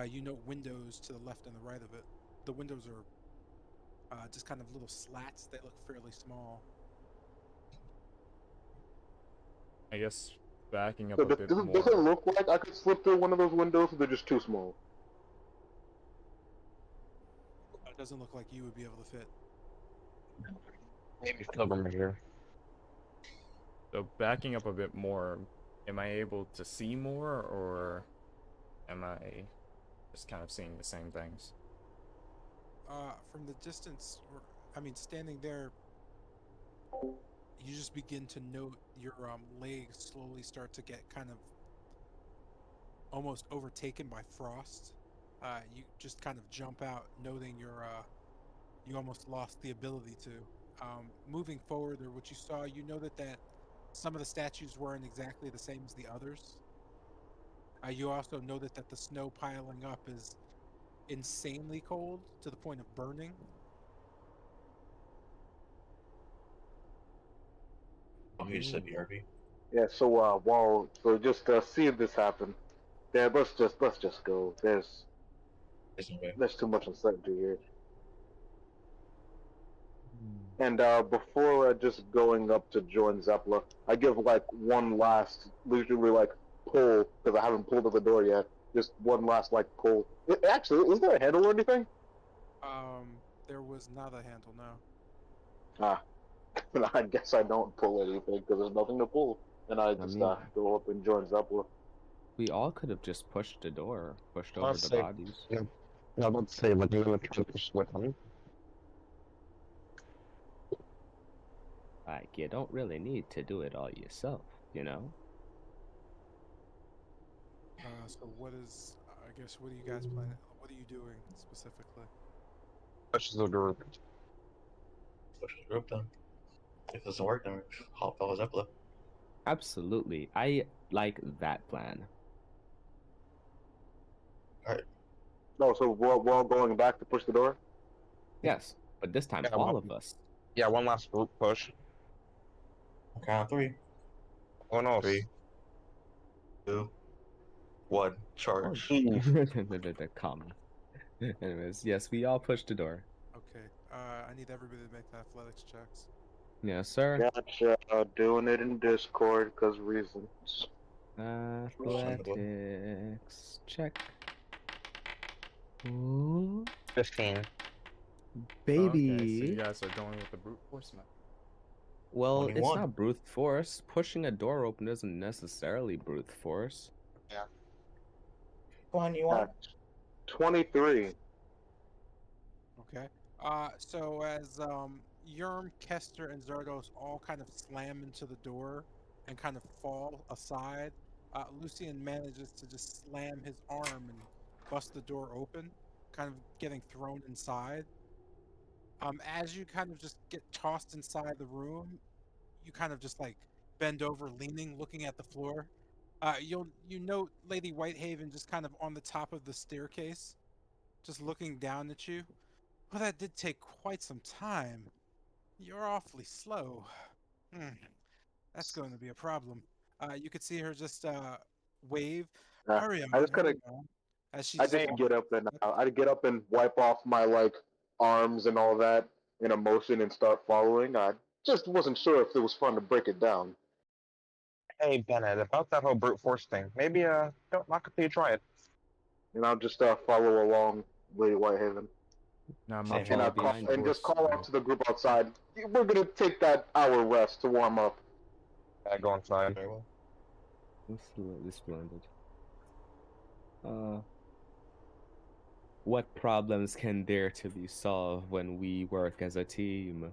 You note windows to the left and the right of it. The windows are just kind of little slats. They look fairly small. I guess backing up So a bit does it more. look like I could slip through one of those windows, or they're just too small? It doesn't look like you would be able to fit. Maybe cover me here. So backing up a bit more, am I able to see more, or am I just kind of seeing the same things? From the distance, or I mean, standing there, you just begin to note your legs slowly start to get kind of almost overtaken by frost. You just kind of jump out, noting you almost lost the ability to. Moving forward, or what you saw, you noted that some of the statues weren't exactly the same as the others. You also noted that the snow piling up is insanely cold to the point of burning. Oh, you just said BRB. Yeah. So while so just seeing this happen, yeah, let's just go. There's no way. There's too much uncertainty here. hmm. And before just going up to join Zeppela, I give like one last, literally like pull because I haven't pulled at the door yet. Just one last like pull. Actually, is there a handle or anything? There was not a handle, no. Ah, I guess I don't pull anything because there's nothing to pull, and I I just mean, go up and join Zeppela. we all could have just pushed the door, pushed I'll over the say, bodies. yeah, I would say, like, I'm gonna try to push with him. Like, you don't really need to do it all yourself, you know? So what is, I guess, what are you guys planning? What are you doing specifically? Pushes the door. Push the rope down. If it doesn't work, then we hop off Zeppela. Absolutely. I like that plan. No, so we're all going back to push the door. Yes, but this time Yeah, all of us. yeah, one last group push. On count of three. Who knows? 3, 2, 1. Oh, Charge. Come. Anyways, yes, we all push the door. Okay. I need everybody to make the athletics checks. Yes, sir. Gotcha. Doing it in Discord because reasons. Athletics check. Ooh, 15. baby. Okay, so you guys are going with the brute force method. Well, it's 21. not brute force. Pushing a door open isn't necessarily brute force. 21. 23. Okay. So as Yerm, Kester, and Zardos all kind of slam into the door and kind of fall aside, Lucian manages to just slam his arm and bust the door open, kind of getting thrown inside. As you kind of just get tossed inside the room, you kind of just like bend over, leaning, looking at the floor. You note Lady Whitehaven just kind of on the top of the staircase, just looking down at you. Well, that did take quite some time. You're awfully slow. Hmm, that's going to be a problem. You could see her just wave. Hurry I on, just kind of, hurry on. As she I just did get up and I'd get up and wipe off my like arms and all that in a motion and start following. I just wasn't sure if it was fun to break it down. Hey Bennett, about that whole brute force thing. Maybe don't knock it till you try it. And I'll just follow along Lady Whitehaven. Now, Same And here. I call behind and just call right? out to the group outside. We're gonna take that hour rest to warm up. Go inside. Very well. Absolutely splendid. What problems can there to be solved when we work as a team?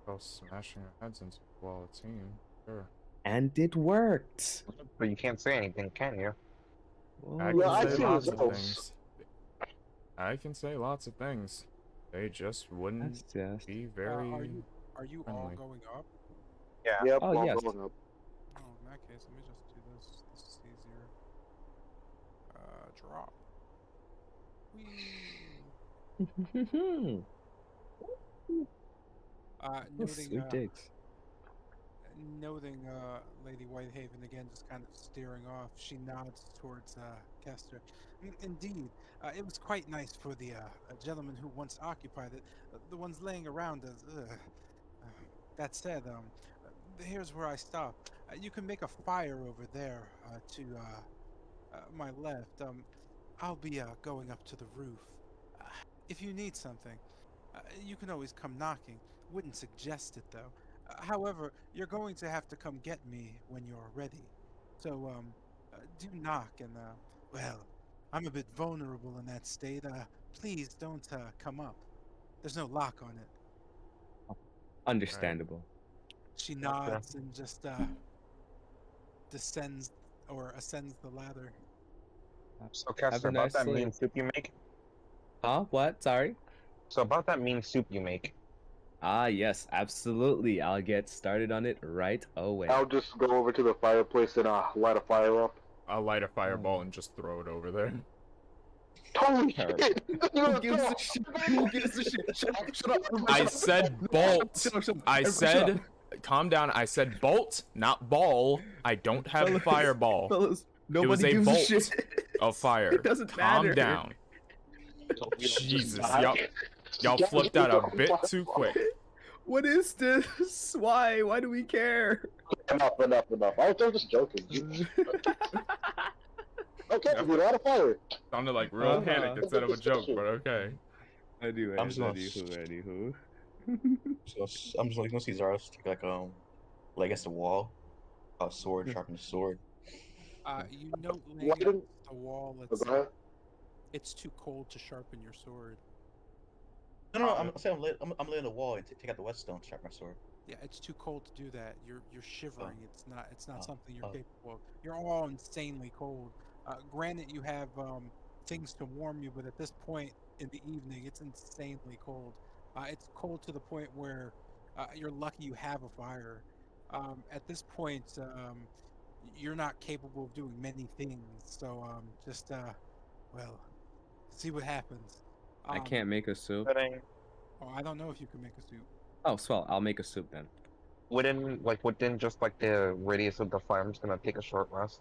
Well, smashing our heads into the wall, a team. Sure. And it worked. But you can't say anything, can you? I Yeah, can I say see lots of results. things. I can say lots of things. They just wouldn't That's just. be very are you all friendly. going up? Yeah. Yep, Oh, all yes. going up. Oh, in that case, let me just do this. This is easier. Drop. Whee! Noting Sweet digs. noting Lady Whitehaven again, just kind of staring off. She nods towards Kester. Indeed, it was quite nice for the gentleman who once occupied it. The ones laying around us. That said, here's where I stop. You can make a fire over there to my left. I'll be going up to the roof. Uh, if you need something, you can always come knocking. Wouldn't suggest it though. However, you're going to have to come get me when you're ready. So, do knock and, well, I'm a bit vulnerable in that state. Please don't come up. There's no lock on it. Understandable. She nods and just descends or ascends the ladder. So Kester, Have a about nice that sleep. mean soup you make. Huh? What? Sorry? So about that mean soup you make. Ah, yes, absolutely. I'll get started on it right away. I'll just go over to the fireplace and light a fire up. I'll light a fireball and just throw it over there. Holy Terrible. shit! Who gives a shit? Who gives a shit? Shut up, shut up. I said bolt. Shut up, shut up. I Shut said, up. calm down. I said bolt, not ball. I don't have Fellas, fireball. Fellas, It was nobody a gives bolt a shit. of fire. It doesn't Calm matter. down. Jesus, y'all Yeah, flipped out a bit too quick. What is this? Why? Why do we care? Enough. I was just joking. Okay, we light a fire. Sounded like real panic instead of a joke, but okay. Anyways, I'm just gonna- anywho. So I'm just like gonna see Zaros take like against the wall, sword, sharpen the sword. You note laying Why against didn't- the wall, Okay. it's too cold to sharpen your sword. No, I'm saying I'm laying the wall and take out the whetstone to sharpen my sword. Yeah, it's too cold to do that. You're shivering. It's not Oh. something you're Oh. capable of. You're all insanely cold. Granted, you have things to warm you, but at this point in the evening, it's insanely cold. It's cold to the point where you're lucky you have a fire. At this point, you're not capable of doing many things. So just well, see what happens. I Um, can't make a soup. Fitting. oh, I don't know if you can make a soup. Oh, swell. I'll make a soup then. Within just like the radius of the fire, I'm just gonna take a short rest.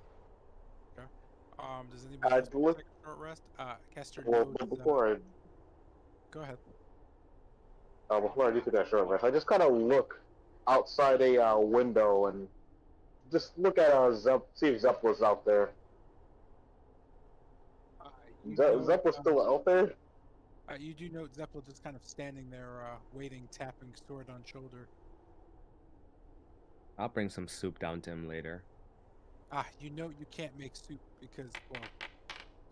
Okay. Does anybody else want to Look. take a short rest? Kester Well, nodes. Go ahead. Before I do take that short rest, I just kind of look outside a window and just look at Zep, see if Zep was out there. Uh, you know, Zep was still out there. you do note Zeppel just kind of standing there, waiting, tapping sword on shoulder. I'll bring some soup down to him later. You know you can't make soup because, well,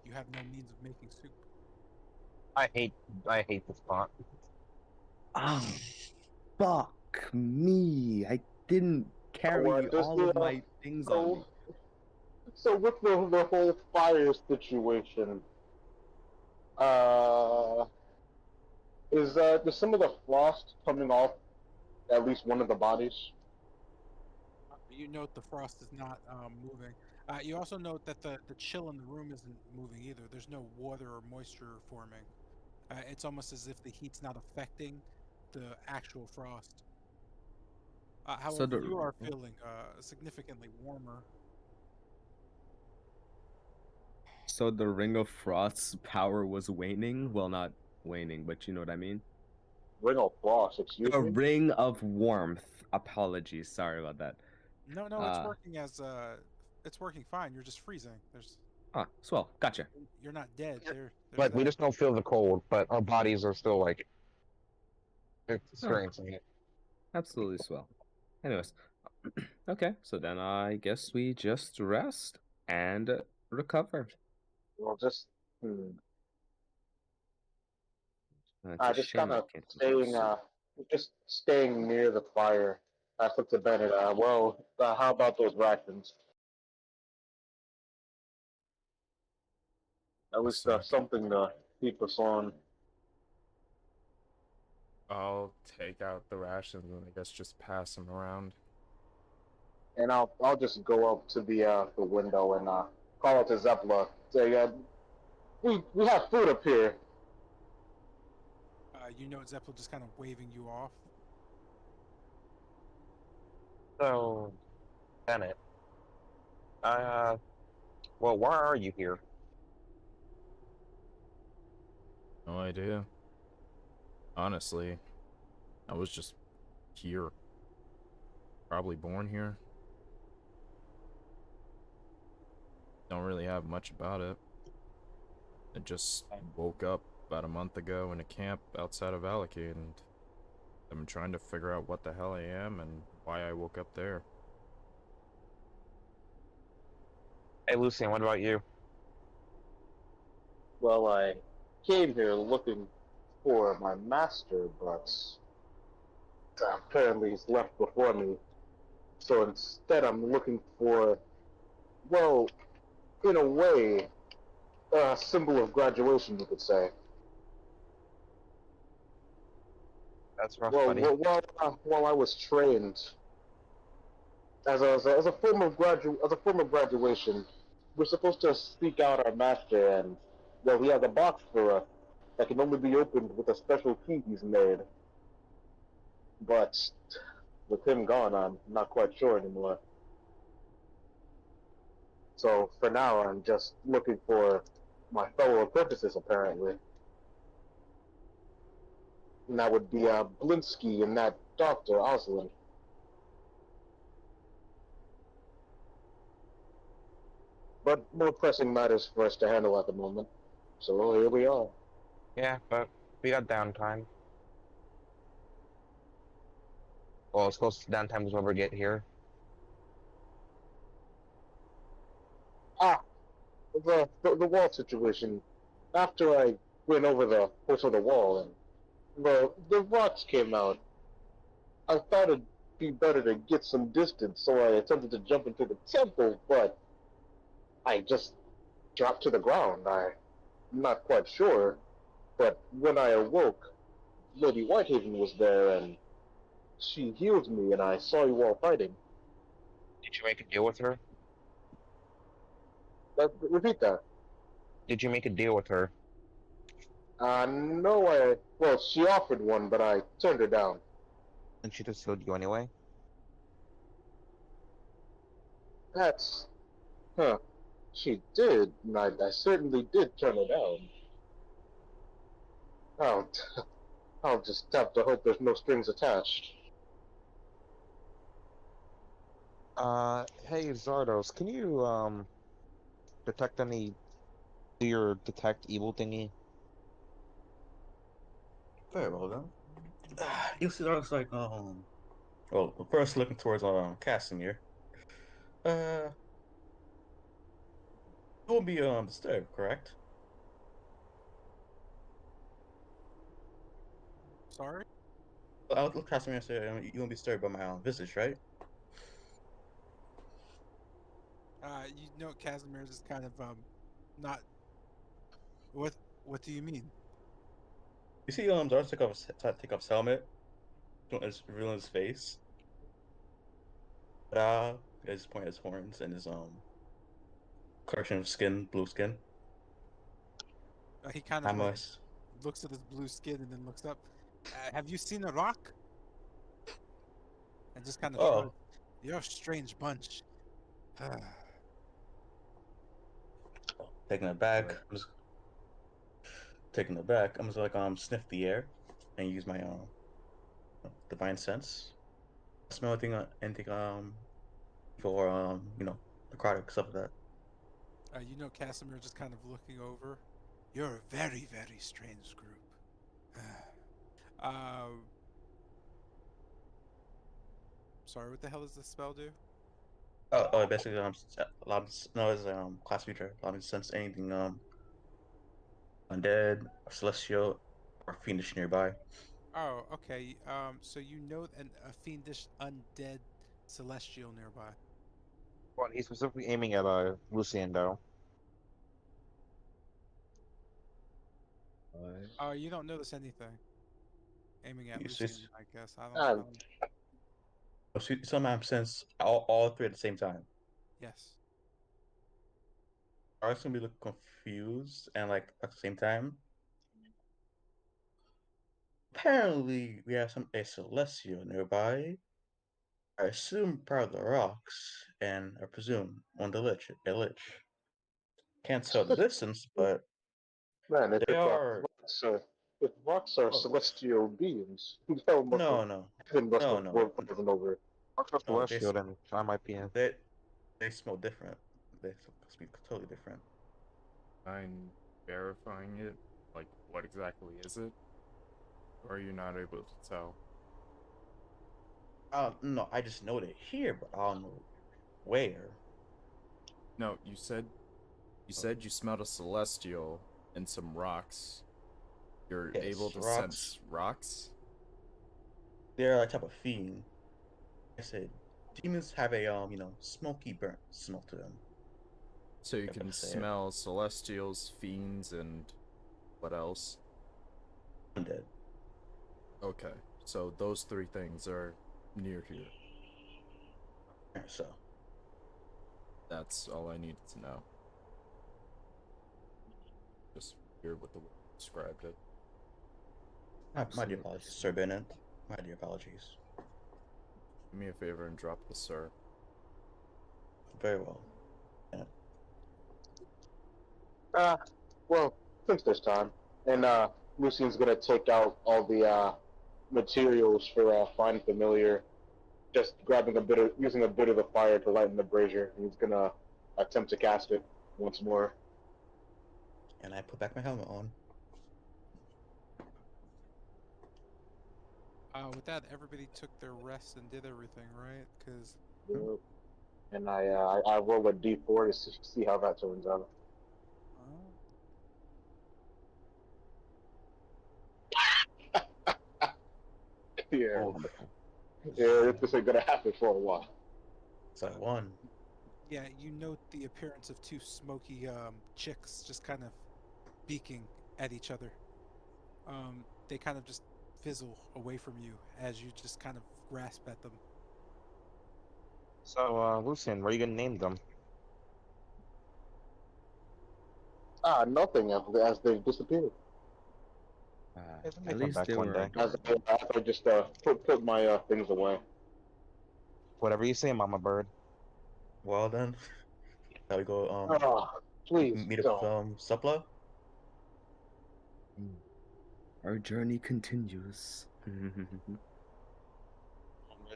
you have no means of making soup. I hate this spot. Oh, fuck me. I didn't carry Does all the of my things on me. so with the whole fire situation, uh, is some of the frost coming off at least one of the bodies? You note the frost is not moving. You also note that the chill in the room isn't moving either. There's no water or moisture forming. It's almost as if the heat's not affecting the actual frost. So However, you are feeling significantly warmer. the Ring of Frost's power was waning? Well, not waning, but you know what I mean? Ring of frost, excuse The me. Ring of Warmth. Apologies. Sorry about that. No, it's working as it's working fine. You're just freezing. Swell. Gotcha. You're not dead. Yeah. There's Like we that. just don't feel the cold, but our bodies are still like Oh, experiencing it. absolutely swell. Anyways, okay. So then I guess we just rest and recover. Well, just hmm. It's a Just shame kind I of can't make staying, soup. just staying near the fire. I looked to Bennett. How about those rations? At A least sec. something to keep us on. I'll take out the rations and I guess just pass them around. And I'll just go up to the window and call out to Zepla. Say, we have food up here. You know Zeppel just kind of waving you off. So, Bennett, well, why are you here? No idea. Honestly, I was just here. Probably born here. Don't really have much about it. I just woke up about a month ago in a camp outside of Alaki, and I'm trying to figure out what the hell I am and why I woke up there. Hey, Lucian, what about you? Well, I came here looking for my master, but apparently he's left before me. So instead, I'm looking for, well, in a way, a symbol of graduation, you could say. That's rough, Well, buddy. while I was trained as a form of graduation, we're supposed to seek out our master, and well, he has a box for us that can only be opened with a special key he's made. But with him gone, I'm not quite sure anymore. So for now, I'm just looking for my fellow apprentices, apparently. And that would be Blinsky and that Dr. Osland. But more pressing matters for us to handle at the moment. So here we are. Yeah, but we got downtime. Well, as close to downtime as we'll ever get here. Ah, the wall situation. After I went over the course of the wall and the rocks came out, I thought it'd be better to get some distance, so I attempted to jump into the temple, but I just dropped to the ground. I'm not quite sure, but when I awoke, Lady Whitehaven was there, and she healed me, and I saw you all fighting. Did you make a deal with her? Repeat that. Did you make a deal with her? No, well, she offered one, but I turned her down. And she just killed you anyway? That's, huh. She did, and I certainly did turn her down. I'll, I'll just have to hope there's no strings attached. Hey Zardos, can you detect any? Do your detect evil thingy? Very well then. You see, I was like, well, first looking towards Casimir. You won't be disturbed, correct? Sorry. I'll look Casimir and say, you won't be disturbed by my visage, right? You know, Casimir's is kind of not. What What do you mean? You see, Zardos take off his helmet, it's revealing his face. He's pointing his horns and his collection of skin, blue skin. He kind How of like much? looks at his blue skin and then looks up. Have you seen a rock? And just kind of shrugs. Oh, You're a strange bunch. taking it back. Right. I'm just taking it back. I'm just like sniff the air and use my divine sense. Smell anything for necrotic stuff like that. You know, Casimir just kind of looking over. You're a very, very strange group. um, sorry, what the hell does this spell do? Basically allow me no as class feature allow me to sense anything undead or celestial or fiendish nearby. Oh, okay. So you know a fiendish undead celestial nearby. Well, he's specifically aiming at Lucian though. What? You don't notice anything. Aiming at You see, Lucian, I guess. Uh, I don't. somehow sense all three at the same time. Yes. I was gonna be look confused and like at the same time. Apparently, we have a celestial nearby. I assume part of the rocks, and I presume on the lich. Can't tell the distance, but Man, they are. if rocks are Oh, celestial beings, hell must have, no, no, heaven must no, have no, frozen over. What's the no. They celestial then? I might be in. they they smell different. They speak totally different. I'm verifying it. Like, what exactly is it? Or are you not able to tell? No, I just know they're here, but I don't know where. No, you said you smelled a celestial and some rocks. You're able Yes, to rocks. sense rocks? They're a type of fiend. I said demons have a smoky burnt smell to them. So you If I can could say it. smell celestials, fiends, and what else? Undead. Okay, so those three things are near here. So That's all I needed to know. Just weird with the way you described it. my dear Absolutely. apologies, Sir Bennett. My dear apologies. Do me a favor and drop the sir. Very well. Uh, well, since there's time, and Lucian's gonna take out all the materials for Find Familiar, just grabbing using a bit of the fire to lighten the brazier, and he's gonna attempt to cast it once more. And I put back my helmet on. With that, everybody took their rest and did everything, right? Because And I roll a d4 to see how that turns out. Yeah, Oh, yeah, this ain't gonna happen for a while. So I won. yeah, you note the appearance of two smoky chicks just kind of beaking at each other. They kind of just fizzle away from you as you just kind of grasp at them. So, Lucian, what are you gonna name them? Nothing as they've disappeared. Yeah, they may At come least back they one were day. As I just put my things away. Whatever you say, Mama Bird. Well then, now we go Oh, please meet up with don't. Supla. Our journey continues. Ready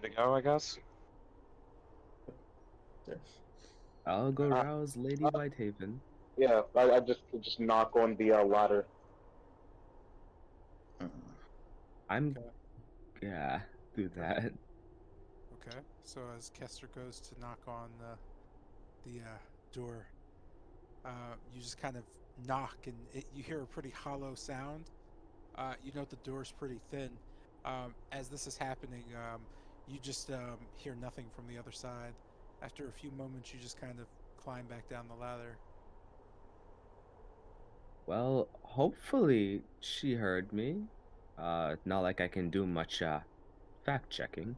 to go, I guess. Yes. I'll go Uh, rouse Lady uh, Whitehaven. yeah, I just knock on the ladder. Mm. I'm Okay. yeah, do that. Okay. So as Kester goes to knock on the door, you just kind of knock, and you hear a pretty hollow sound. You note the door's pretty thin. As this is happening, you just hear nothing from the other side. After a few moments, you just kind of climb back down the ladder. Well, hopefully she heard me. Not like I can do much fact checking.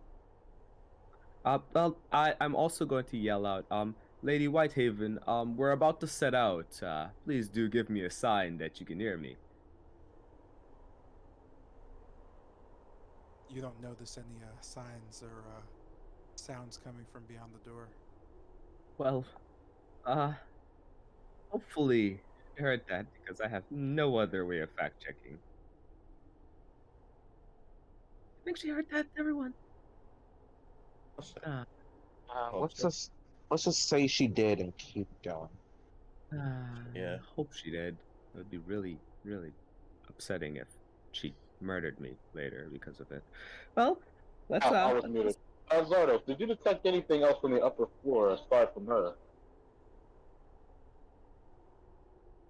Well, I'm also going to yell out, Lady Whitehaven, we're about to set out. Please do give me a sign that you can hear me. You don't notice any signs or sounds coming from beyond the door. Well, uh, hopefully she heard that because I have no other way of fact checking. I think she heard that, everyone. What's that? Uh, Oh, Let's so- just say she did and keep going. Yeah. hope she did. It would be really, really upsetting if she murdered me later because of it. Well, I was muted. Zardos, did you detect anything else from the upper floor aside from her?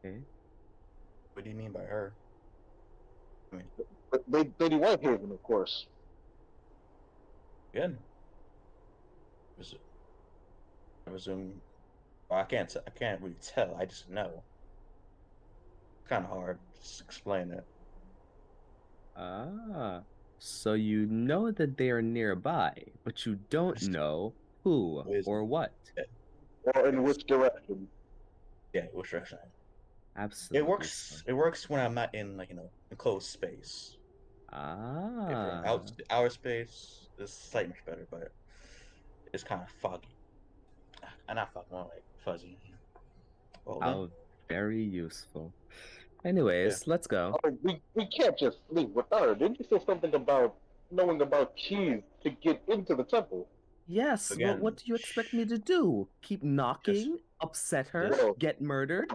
okay. What do you mean by her? I mean, Lady Whitehaven, of course. again, was I presume. Well, I can't really tell. I just know. It's kind of hard to just explain it. Ah, so you know that they are nearby, but you don't know who Is or what. Or in yes. which direction? Yeah, which direction? Absolutely so. It works when I'm not in enclosed space. If we're in Ah, outer space, it's slightly much better, but it's kind of foggy. Not foggy, more like fuzzy. Well then, how very useful. yeah. Anyways, let's go. Oh, we can't just leave without her. Didn't you say something about knowing about keys to get into the temple? Yes, well, Again, what do you expect me to do? Keep just knocking, upset her, just Well, get murdered?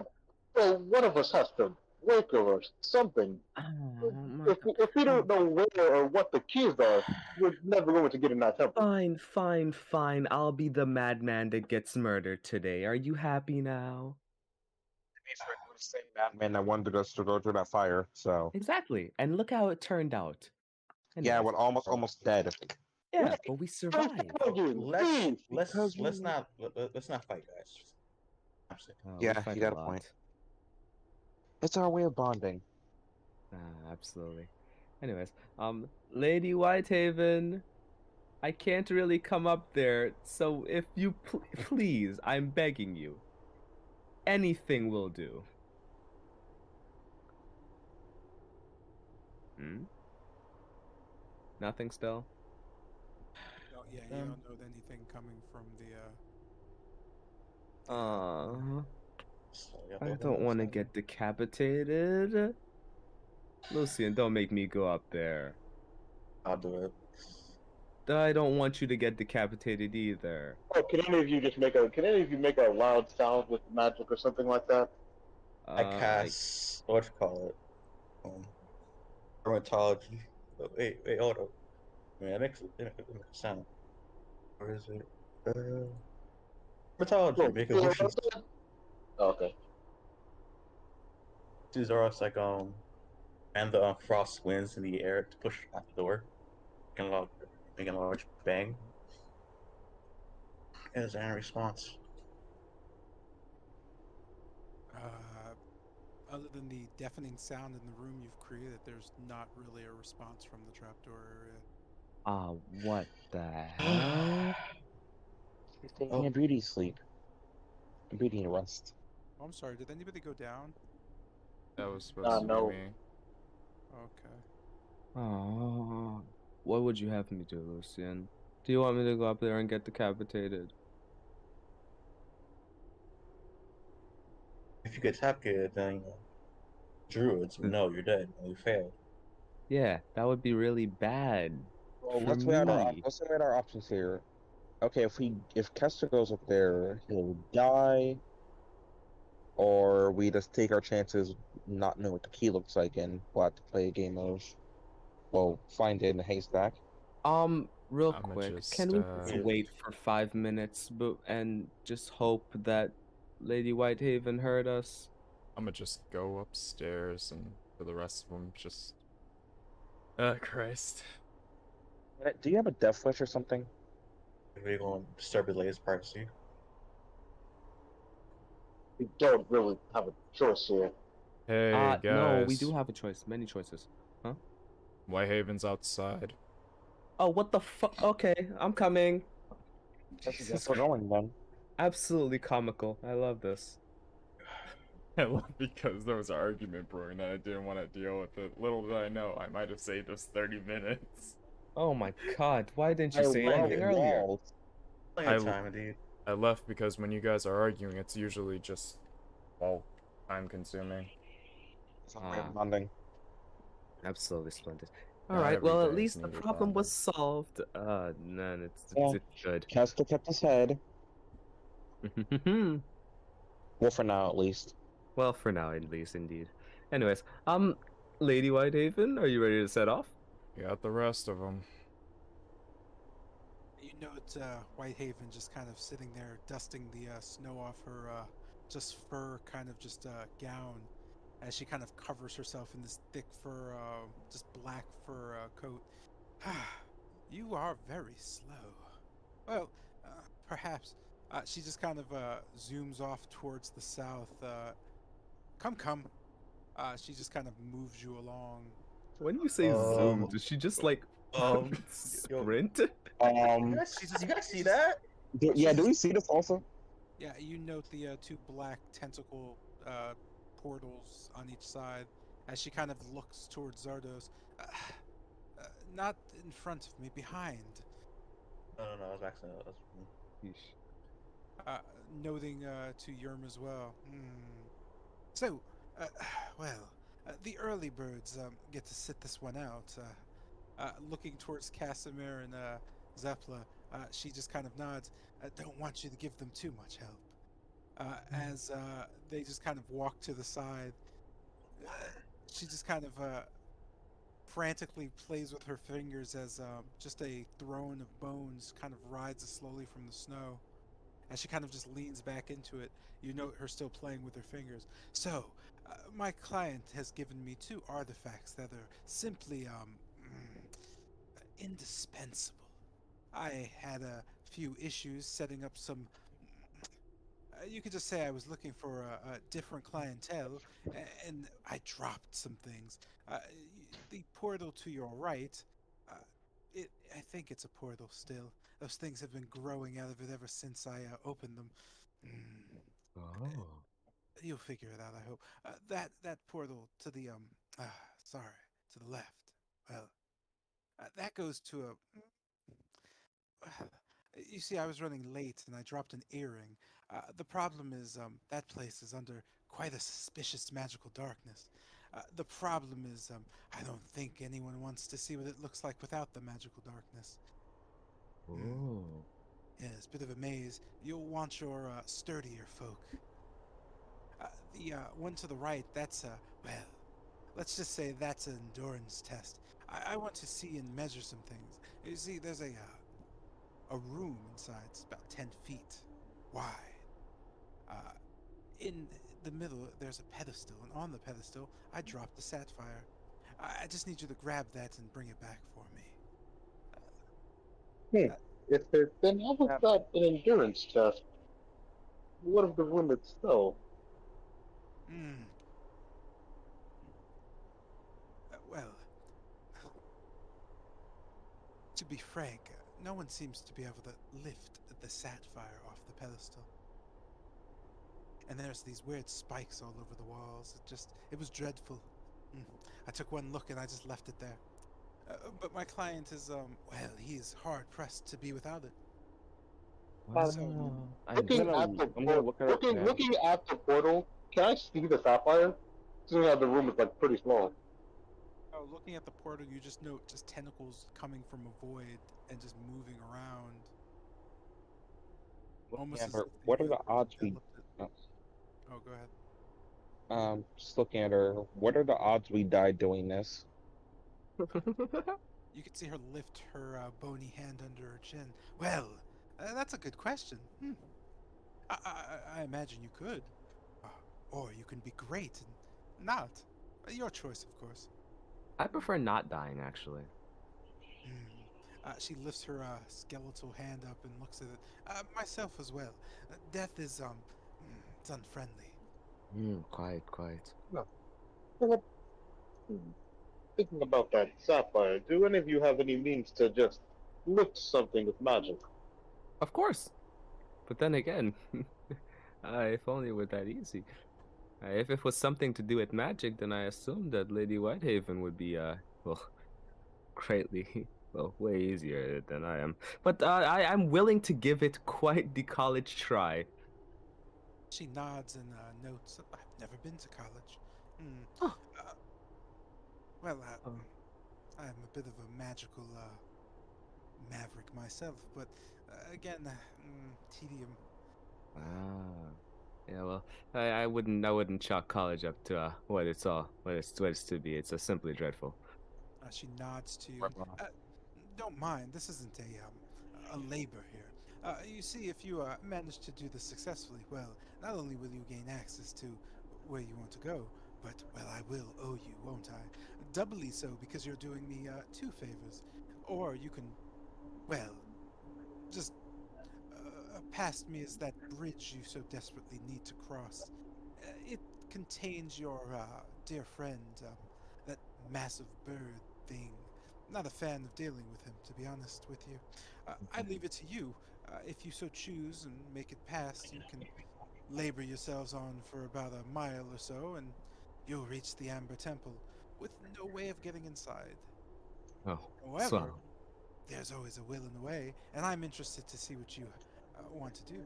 well, one of us has to wake her or something. Oh my god. If we don't know where or what the keys are, we're never going to get in that temple. Fine, fine, fine. I'll be the madman that gets murdered today. Are you happy now? To be fair, it was the same madman that wanted us to go through that fire. So Exactly. And look how it turned out. yeah, Anyways, we're almost dead. yeah, but we survived. let's not fight, guys. I'm sick. We Yeah, fight you a got a point. lot. It's our way of bonding. Absolutely. Anyways, Lady Whitehaven, I can't really come up there, so if you please, I'm begging you, anything will do. Hmm? Nothing still? No, yeah, you don't know anything coming from the So, yeah, I hold don't on, want to so- get decapitated. Lucian, don't make me go up there. I'll do it. I don't want you to get decapitated either. Oh, can any of you make a loud sound with magic or something like that? I cast what you call it? Dermatology. Oh, wait, hold up. I mean, it makes a sound. Where is it? Dermatology. Oh, Make a yeah, motion. okay. These are us and the frost winds in the air to push out the door, making a large bang. As a response. other than the deafening sound in the room you've created, there's not really a response from the trapdoor area. What the hell? He's taking Oh. a beauty sleep. A beauty rest. Oh, I'm sorry. Did anybody go down? That was supposed to be No. me. Okay. Oh, what would you have me do, Lucian? Do you want me to go up there and get decapitated? If you get decapitated, then druids would know you're dead and you failed. Yeah, that would be really bad Well, for let's weigh out me. our options here. Okay, if Kester goes up there, he'll die, or we just take our chances, not know what the key looks like, and we'll have to play a game of, well, find it in a haystack. Real I'ma quick, just, can we just Yeah. wait for 5 minutes, and just hope that Lady Whitehaven heard us? I'ma just go upstairs, and for the rest of them, just. Christ. Do you have a death wish or something? We're going to disturb the latest privacy. We don't really have a choice here. Hey, No, we guys. do have a choice. Many choices. Huh? Whitehaven's outside. Oh, what the fuck? Okay, I'm coming. Guess we're going then. Absolutely comical. I love this. I love because there was an argument brewing and I didn't want to deal with it. Little did I know, I might have saved us 30 minutes. Oh my god, why didn't you I say love anything earlier? walls. Plenty of I- time, indeed. I left because when you guys are arguing, it's usually just, well, time consuming. It's a way of bonding. Absolutely splendid. Not Alright, every well, day at is least the needed problem was bonding. solved. None, Yeah. it's good. Kester kept his head. Well, for now, at least. Well, for now, at least, indeed. Anyways, Lady Whitehaven, are you ready to set off? Got the rest of them. You note Whitehaven just kind of sitting there, dusting the snow off her just fur kind of just gown, as she kind of covers herself in this thick fur, just black fur coat. You are very slow. Well, perhaps. She just kind of zooms off towards the south. Come. She just kind of moves you along. When you say zoom, does she just like Yo, sprint? Um, you guys see that? do we see this also? Yeah, you note the two black tentacle portals on each side as she kind of looks towards Zardos. Not in front of me, behind. No, I was actually. Noting to Yerm as well. So, uh, well, the early birds get to sit this one out. Looking towards Casimir and Zepla, she just kind of nods. Don't want you to give them too much help. As they just kind of walk to the side, she just kind of frantically plays with her fingers as just a throne of bones kind of rises slowly from the snow. As she kind of just leans back into it, you note her still playing with her fingers. So, my client has given me two artifacts that are simply indispensable. I had a few issues setting up some. You could just say I was looking for a different clientele, and I dropped some things. The portal to your right, I think it's a portal still. Those things have been growing out of it ever since I opened them. Oh. You'll figure it out, I hope. That portal to the sorry, to the left. Well, that goes to a. You see, I was running late and I dropped an earring. The problem is, that place is under quite a suspicious magical darkness. The problem is, I don't think anyone wants to see what it looks like without the magical darkness. Oh. Yeah, it's a bit of a maze. You'll want your sturdier folk. The one to the right, that's well, let's just say that's an endurance test. I want to see and measure some things. You see, there's a room inside. It's about 10 feet wide. In the middle, there's a pedestal, and on the pedestal, I dropped a sapphire. I just need you to grab that and bring it back for me. If it then how was that an endurance test? What of the room itself? Well, to be frank, no one seems to be able to lift the sapphire off the pedestal. And there's these weird spikes all over the walls. It was dreadful. Mm. I took one look and I just left it there. But my client is, well, he is hard pressed to be without it. So, Looking at the looking at the portal, can I see the sapphire? Seeing how the room is like pretty small. looking at the portal, you just note just tentacles coming from a void and just moving around. Almost as if What they, are the odds we? developed it. Oh, go ahead. Just looking at her. What are the odds we die doing this? You could see her lift her bony hand under her chin. Well, that's a good question. I imagine you could. Or you can be great and not. Your choice, of course. I prefer not dying, actually. She lifts her skeletal hand up and looks at it. Myself as well. Death is, it's unfriendly. Quiet, quiet. No. Thinking about that sapphire, do any of you have any means to just lift something with magic? Of course. But then again, if only it were that easy. If it was something to do with magic, then I assumed that Lady Whitehaven would be, well, greatly, well, way easier than I am. But I'm willing to give it quite the college try. She nods and notes, I've never been to college. Oh. Well, I'm a bit of a magical maverick myself, but again, tedium. Yeah, well, I wouldn't chalk college up to what it's to be. It's simply dreadful. She nods to you. Don't mind. This isn't a labor here. You see, if you manage to do this successfully, well, not only will you gain access to where you want to go, but well, I will owe you, won't I? Doubly so because you're doing me two favors. Or you can, well, just past me is that bridge you so desperately need to cross. It contains your dear friend, that massive bird thing. Not a fan of dealing with him, to be honest with you. I leave it to you. If you so choose and make it past, you can labor yourselves on for about a mile or so, and you'll reach the Amber Temple with no way of getting inside. Oh, However, swell. there's always a will and a way, and I'm interested to see what you want to do.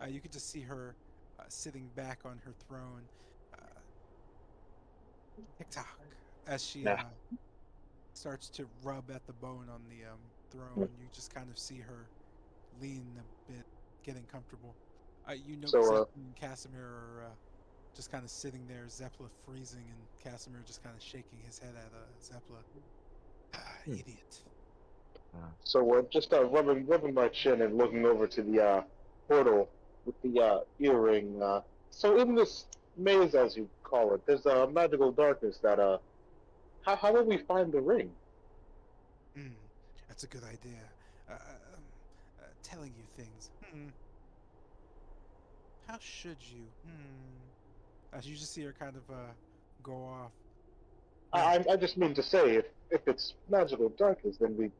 You could just see her sitting back on her throne, tick-tock, as she starts to rub at the bone on the throne. You just kind of see her lean a bit, getting comfortable. You note So, Zeppelin and Casimir are just kind of sitting there, Zeppela freezing, and Casimir just kind of shaking his head at Zeppela. Idiot. So just rubbing my chin and looking over to the portal with the earring. So in this maze, as you call it, there's a magical darkness that how will we find the ring? That's a good idea. Telling you things. How should you? As you just see her kind of go off. I just mean to say, if it's magical darkness, then we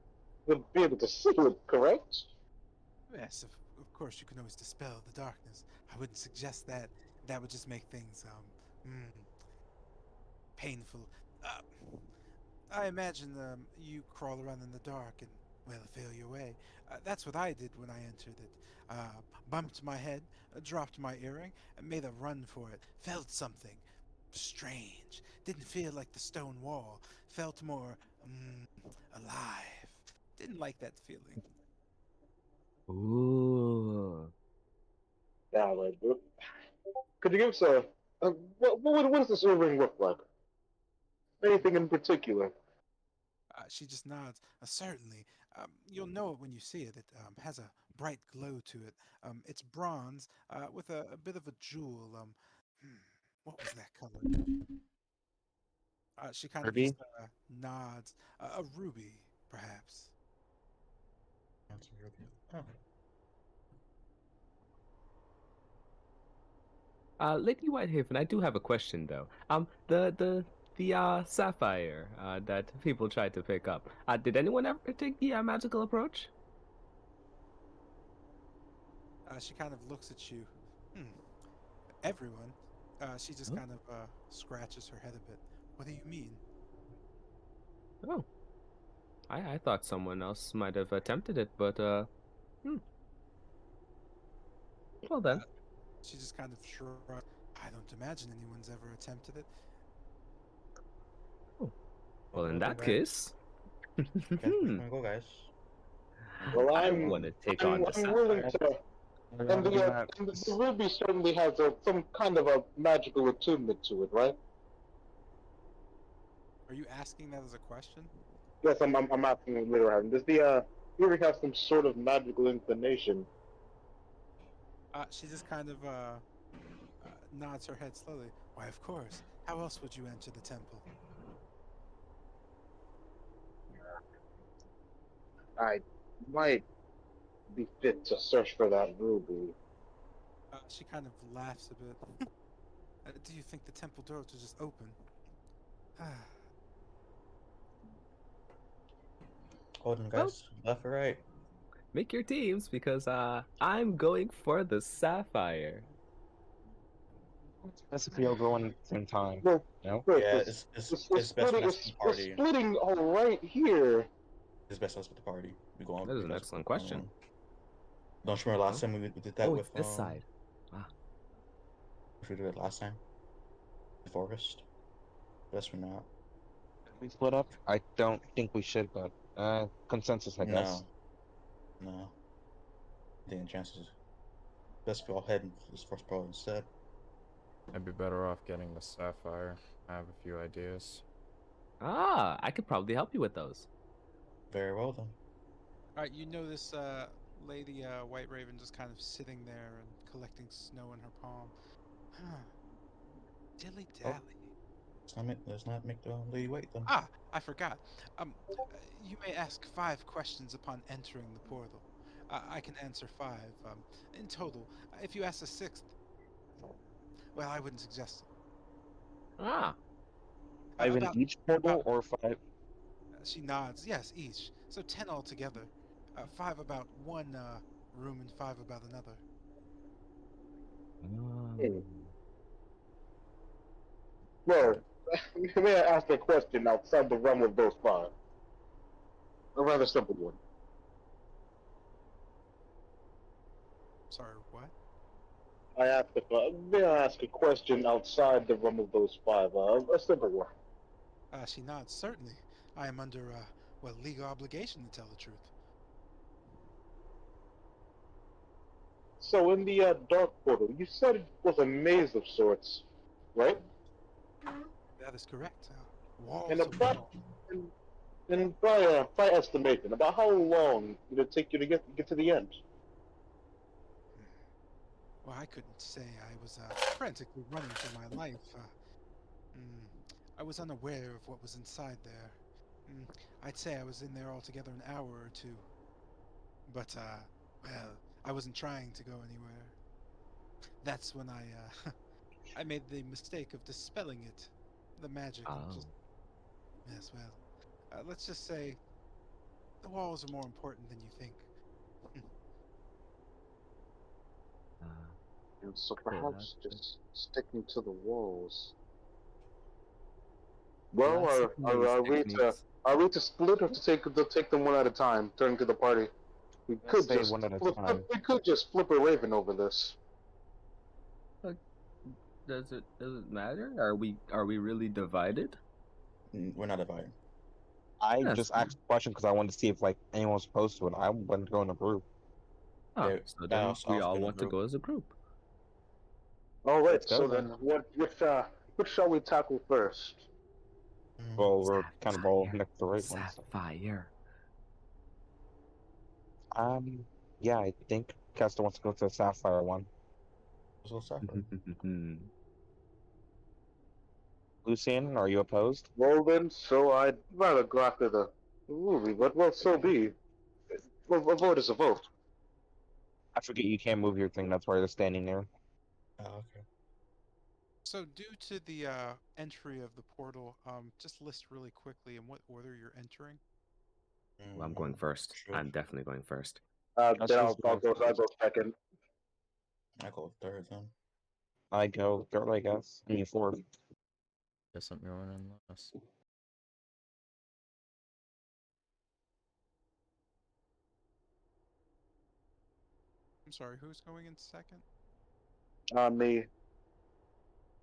would be able to see it, correct? Yes, of course you can always dispel the darkness. I wouldn't suggest that. That would just make things painful. I imagine you crawl around in the dark and, well, feel your way. That's what I did when I entered it. Bumped my head, dropped my earring, and made a run for it. Felt something strange. Didn't feel like the stone wall. Felt more alive. Didn't like that feeling. Ooh. Yeah, like, could you give us what does this ring look like? Anything in particular? She just nods. Certainly. You'll know it when you see it. It has a bright glow to it. It's bronze with a bit of a jewel. What was that color? She kind of Ruby? just nods. A ruby, perhaps. Lady Whitehaven, I do have a question though. The sapphire that people tried to pick up. Did anyone ever take the magical approach? She kind of looks at you. Hmm. Everyone. She just Huh? kind of scratches her head a bit. What do you mean? Oh, I thought someone else might have attempted it, but hmm. Well then. She just kind of shrugs. I don't imagine anyone's ever attempted it. Oh, well, in Well then, that guys. case, Guys, where you wanna go, guys? Well, I want to take on the I'm willing sapphire. to. And the ruby certainly has some kind of a magical attunement to it, right? Are you asking that as a question? Yes, I'm asking what we're having. Does the ruby have some sort of magical inclination? She just kind of nods her head slowly. Why, of course. How else would you enter the temple? I might be fit to search for that ruby. She kind of laughs a bit. Do you think the temple doors will just open? Hold on, Well, guys. Left or right? make your teams because I'm going for the sapphire. Best if we all go in at the same time. Well, No? wait, Yeah, this it's best for us with the we're party. splitting all right here. It's best for us with the party. We go on. That is You an guys excellent go on question. alone. Don't you remember last time we did that Oh, with it's this side. Ah, we did it last time? The forest. Best for not. We split up? I don't think we should, but consensus, I guess. No. Taking chances. Best if we all head for this first part instead. I'd be better off getting the sapphire. I have a few ideas. I could probably help you with those. Very well then. All right, you know this lady, White Raven, just kind of sitting there and collecting snow in her palm. Huh. Dilly Oh. dally. Let's not make the lady wait then. Ah, I forgot. You may ask 5 questions upon entering the portal. I can answer 5 in total. If you ask a 6th, well, I wouldn't suggest it. Ah, Five in About each portal about or five? she nods. Yes, each. So 10 altogether. 5 about one room and 5 about another. Hmm. Well, may I ask a question outside the realm of those five? A rather simple one. Sorry, what? May I ask a question outside the realm of those five? A simple one. She nods. Certainly. I am under, well, legal obligation to tell the truth. So in the dark portal, you said it was a maze of sorts, right? That is correct. And Walls of about wall. and, and by estimation, about how long did it take you to get to the end? Well, I couldn't say. I was frantically running for my life. I was unaware of what was inside there. I'd say I was in there altogether an hour or two. But, well, I wasn't trying to go anywhere. That's when I made the mistake of dispelling it. The magic and oh. just, yes, well, let's just say the walls are more important than you think. Uh, And so okay, perhaps that's it. just sticking to the walls. Well, Classically techniques. are we to split or to take them one at a time? Turning to the party, Let's say one at a time. we could just flip a raven over this. Like, does it matter? Are we really divided? We're not dividing. I That's just fine. asked a question because I wanted to see if like anyone was supposed to it. I wouldn't go in a group. Oh, Yeah, so then we all want to go as a group. All right. Let's go So then. then, which shall we tackle first? Well, we're kind of all Sapphire. next to the right ones. Sapphire. Yeah, I think Kester wants to go to the Sapphire one. So sorry. Lucian, are you opposed? Well then, so I'd rather go after the movie, but well, so be. Well, a vote is a vote. I forget you can't move your thing. That's why you're standing there. Oh, okay. So, due to the entry of the portal, just list really quickly in what order you're entering. Well, I'm going first. Sure. I'm definitely going first. Then Kester's I'll going go first. second. I go third then. I go third, I guess. I mean fourth. Guess I'm going in last. I'm sorry, who's going in second? Me.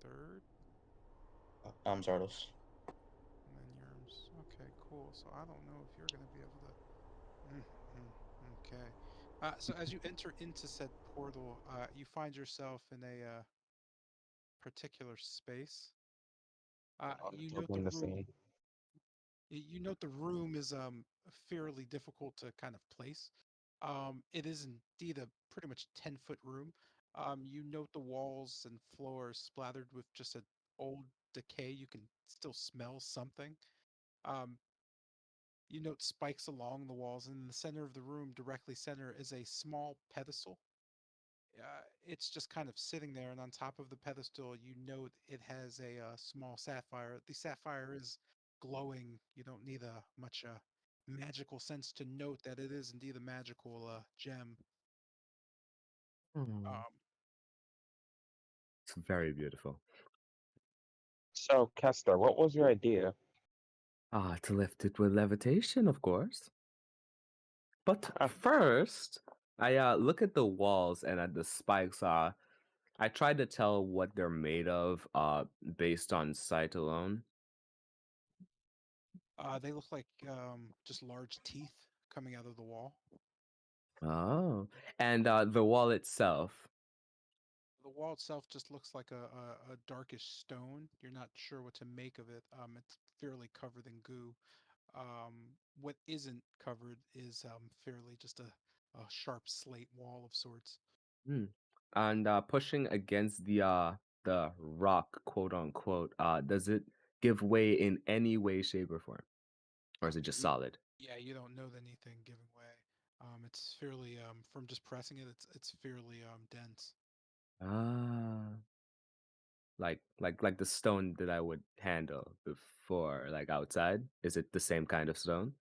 Third? I'm Zardos. And then yours. Okay, cool. So I don't know if you're going to be able to. Okay. So as you enter into said portal, you find yourself in a particular space. You note the Doubling the room. scene. You note the room is fairly difficult to kind of place. It is indeed a pretty much 10-foot room. You note the walls and floors splattered with just an old decay. You can still smell something. Um, you note spikes along the walls, and in the center of the room, directly center, is a small pedestal. It's just kind of sitting there, and on top of the pedestal, you note it has a small sapphire. The sapphire is glowing. You don't need a much magical sense to note that it is indeed a magical gem. Hmm. Um, It's very beautiful. So, Kester, what was your idea? To lift it with levitation, of course. But Ah, first, I look at the walls and at the spikes. I try to tell what they're made of based on sight alone. they look like just large teeth coming out of the wall. Oh, and the wall itself. The wall itself just looks like a darkish stone. You're not sure what to make of it. It's fairly covered in goo. What isn't covered is fairly just a sharp slate wall of sorts. Hmm. And pushing against the rock, quote unquote, does it give way in any way, shape, or form, or is it just You, solid? yeah, you don't know anything giving way. It's fairly from just pressing it. It's fairly dense. Ah, like the stone that I would handle before, like outside. Is it the same kind of stone?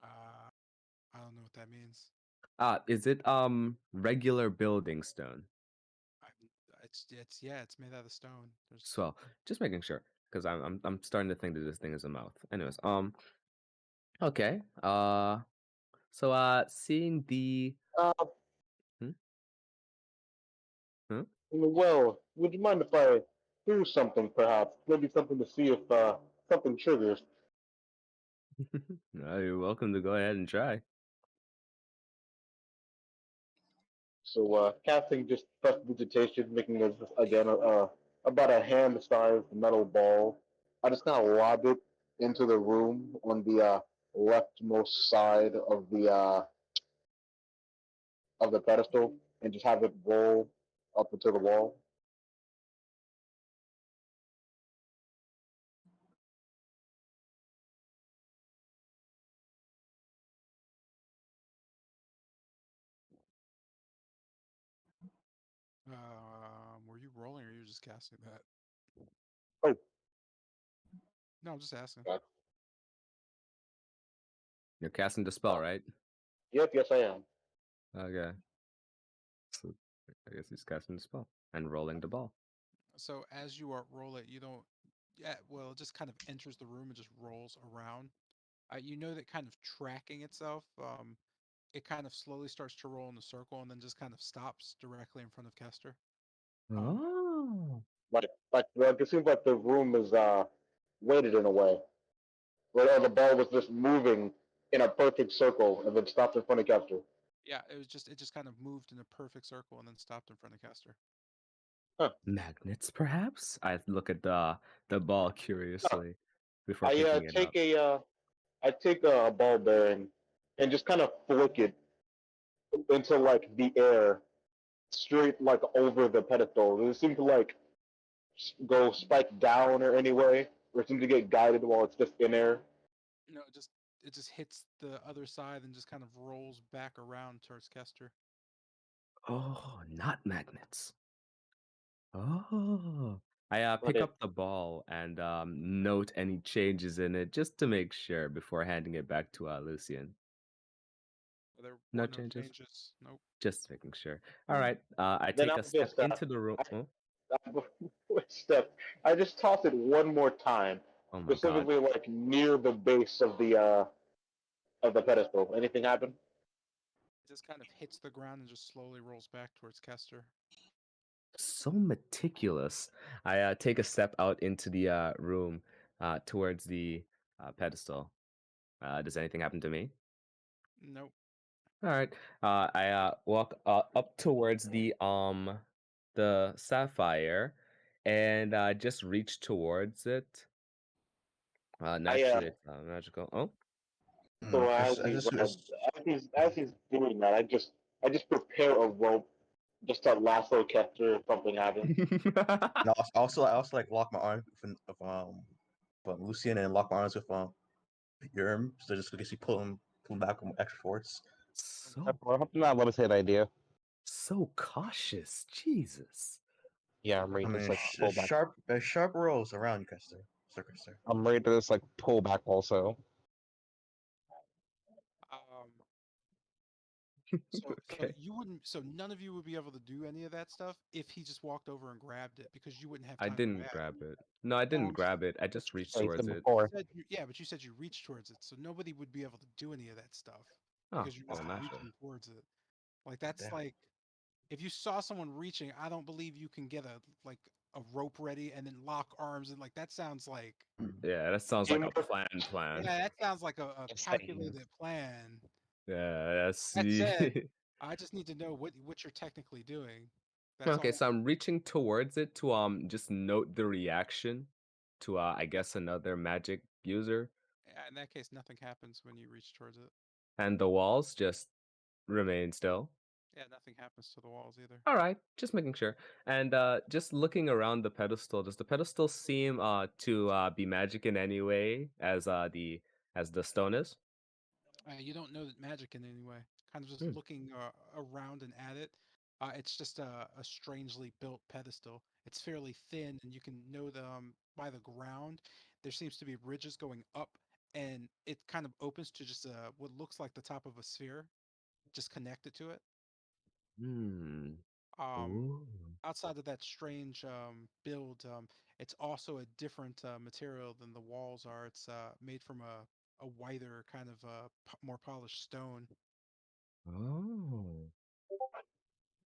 Uh, I don't know what that means. Is it regular building stone? I, it's yeah, it's made out of stone. There's So just making sure, because I'm starting to think that this thing is a mouth. Anyways, okay. So seeing the Uh, hmm? Huh? well, would you mind if I do something, perhaps? Maybe something to see if something triggers. No, you're welcome to go ahead and try. So, casting just prestidigitation, making this again about a hand-sized metal ball. I just kind of lob it into the room on the leftmost side of the pedestal, and just have it roll up into the wall. were you rolling or you just casting that? Oh, No, I'm just asking. God. You're casting the spell, right? Yep, yes, I am. Okay. So I guess he's casting the spell and rolling the ball. So as you roll it, you don't. Yeah, well, it just kind of enters the room and just rolls around. You know that kind of tracking itself. It kind of slowly starts to roll in a circle and then just kind of stops directly in front of Kester. Um, Oh. Like it seems like the room is weighted in a way, where the ball was just moving in a perfect circle and then stopped in front of Kester. yeah, it just kind of moved in a perfect circle and then stopped in front of Kester. Huh. Magnets, perhaps? I look at the ball curiously before I picking it up. I take a ball bearing and just kind of flick it into like the air, straight like over the pedestal. It seemed to like go spike down or anyway, or seem to get guided while it's just in air. No, it just hits the other side and just kind of rolls back around towards Kester. Oh, not magnets. Oh. I pick Right. up the ball and note any changes in it just to make sure before handing it back to Lucian. There No were no changes. changes. Nope. Just making sure. All right. I Then take a step into the room. Oh, step. I just toss it one more time, oh my god. specifically like near the base of the pedestal. Anything happen? It just kind of hits the ground and just slowly rolls back towards Kester. So meticulous. I take a step out into the room towards the pedestal. Does anything happen to me? Nope. All right. I walk up towards the sapphire and just reach towards it. I Naturally, it's magical. Oh, Hmm, so as I he's just as he's doing that, I just prepare a rope just to lasso Kester if something happens. no, I also like lock my arms from Lucian and lock my arms with Yerm, so just in case you pull him back with extra force. so I hope not let me say the idea. so cautious. Jesus. Yeah, I'm ready I to mean, just like pull back. there's sharp rolls around you, Kester. Sir Kester. I'm ready to just like pull back also. Um, so Okay. you wouldn't. So none of you would be able to do any of that stuff if he just walked over and grabbed it because you wouldn't have I time to didn't react. grab it. No, I No, didn't grab it. I but just reached Yeah, you towards said it. before. yeah, but you said you reached towards it, so nobody would be able to do any of that stuff Oh, because you're well, just naturally. reaching towards it. Like that's Damn. like if you saw someone reaching, I don't believe you can get a rope ready and then lock arms and like that sounds like Yeah, that sounds like a Teamwork. plan. yeah, that sounds like a Insane. calculated plan. Yeah, let's That said, see. I just need to know what you're technically doing. That's Okay, all. so I'm reaching towards it to just note the reaction to I guess another magic user, In that case, nothing happens when you reach towards it. and the walls just remain still. Yeah, nothing happens to the walls either. All right, just making sure. And just looking around the pedestal, does the pedestal seem to be magic in any way as the stone is? You don't know that magic in any way. Kind of just Hmm. looking around and at it. It's just a strangely built pedestal. It's fairly thin, and you can know by the ground. There seems to be ridges going up, and it kind of opens to just what looks like the top of a sphere, just connected to it. Hmm. Um, Ooh. outside of that strange build, it's also a different material than the walls are. It's made from a whiter kind of more polished stone. Oh.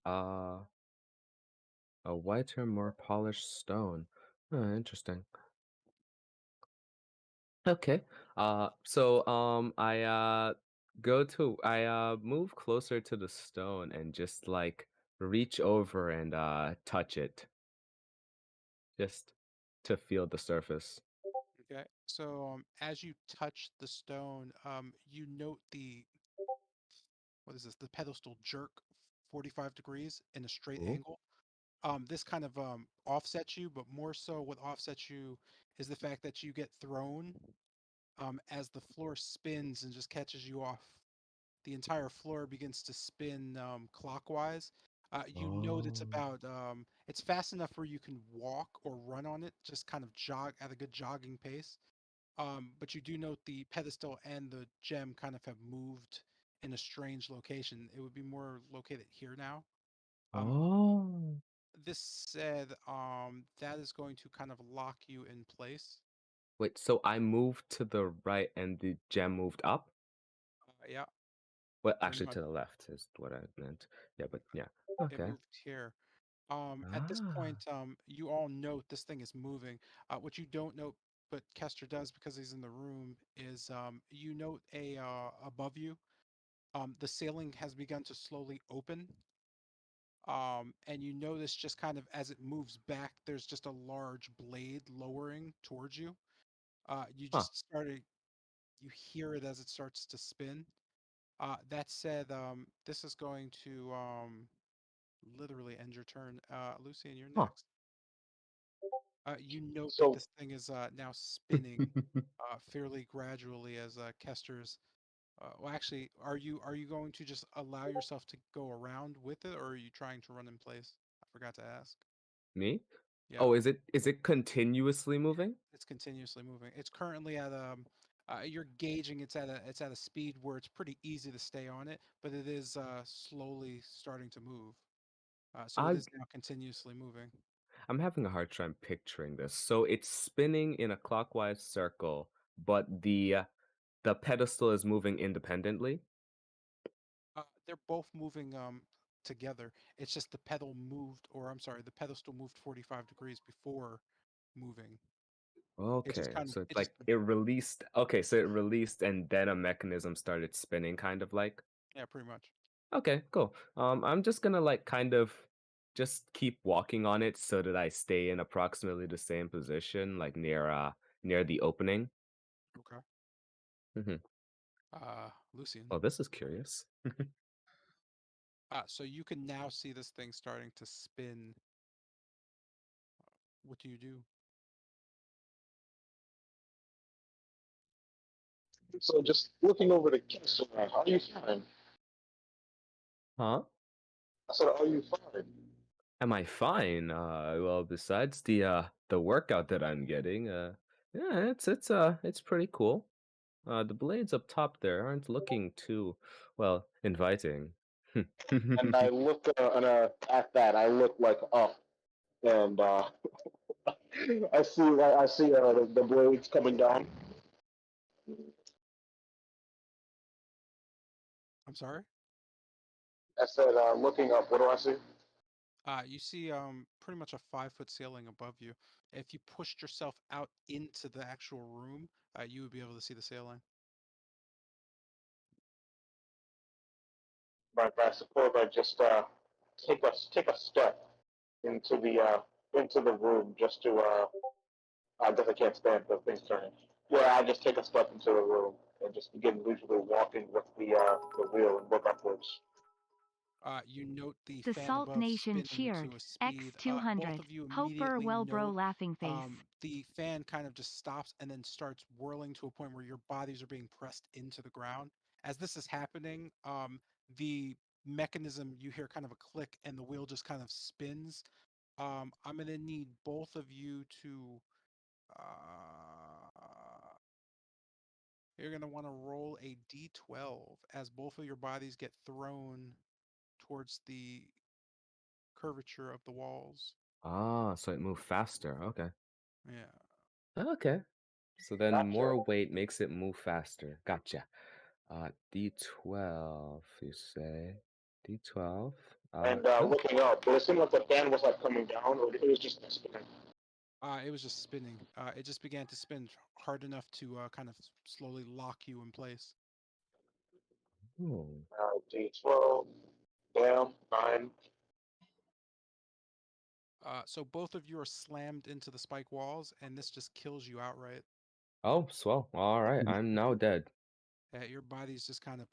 Uh, a whiter, more polished stone. Interesting. Okay. I move closer to the stone and just like reach over and touch it just to feel the surface. Okay. So as you touch the stone, you note the what is this? The pedestal jerk 45 degrees in a straight Ooh. angle. This kind of offsets you, but more so what offsets you is the fact that you get thrown as the floor spins and just catches you off. The entire floor begins to spin clockwise. You note Oh. it's fast enough where you can walk or run on it, just kind of jog at a good jogging pace. But you do note the pedestal and the gem kind of have moved in a strange location. It would be more located here now. Um, Oh. this said, that is going to kind of lock you in place. Wait, so I moved to the right and the gem moved up? Yeah, Well, pretty actually much. to the left is what I meant. Yeah, but yeah. It Okay. moved here. At this point, Ah. you all note this thing is moving. What you don't note, but Kester does because he's in the room, is you note above you, the ceiling has begun to slowly open. And you notice just kind of as it moves back, there's just a large blade lowering towards you. You Huh. just started, you hear it as it starts to spin. That said, this is going to literally end your turn. Lucian, you're Huh. next. You note that So this thing is now spinning fairly gradually as Kester's. Well, actually, are you going to just allow yourself to go around with it, or are you trying to run in place? I forgot to ask. Me? Yeah, Oh, is it continuously moving? it's continuously moving. It's currently at You're gauging it's at a speed where it's pretty easy to stay on it, but it is slowly starting to move. So it I is now continuously moving. I'm having a hard time picturing this. So it's spinning in a clockwise circle, but the pedestal is moving independently. They're both moving together. It's just the pedal moved, or I'm sorry, the pedestal moved 45 degrees before moving. It just Okay, kind of so it's it just like it released. Okay, so it released and then a mechanism started spinning, kind of like. yeah, pretty much. Okay, cool. I'm just gonna like kind of just keep walking on it so that I stay in approximately the same position, like near the opening. Okay. Hmm. Lucian. Oh, this is curious. So you can now see this thing starting to spin. What do you do? So just looking over the case, how are you fine? Huh? I said, are you fine? Am I fine? Well, besides the workout that I'm getting, yeah, it's pretty cool. The blades up top there aren't looking too, well, inviting. And I look at that. I look like up, and I see the blades coming down. I'm sorry. I said, looking up. What do I see? You see pretty much a 5 foot ceiling above you. If you pushed yourself out into the actual room, you would be able to see the ceiling. But I suppose I just take a step into the room just to I guess I can't stand the things turning. Yeah, I just take a step into the room and just begin leisurely walking with the wheel and look upwards. You note the The fan Salt above Nation spinning to cheered. a speed. Both X200. of you Hoper immediately Wellbro note laughing face. the fan kind of just stops and then starts whirling to a point where your bodies are being pressed into the ground. As this is happening, the mechanism, you hear kind of a click and the wheel just kind of spins. I'm going to need both of you to. You're going to want to roll a d12 as both of your bodies get thrown towards the curvature of the walls. Ah, so it moved faster. Okay. Yeah. Okay. So then Gotcha. more weight makes it move faster. Gotcha. D12, you say? D12. And No. looking up, but it seemed like the fan was like coming down, or it was just spinning. It was just spinning. It just began to spin hard enough to kind of slowly lock you in place. Oh. D12, damn, 9. So both of you are slammed into the spike walls, and this just kills you outright. Oh, swell. All right. I'm now dead. Your bodies just kind of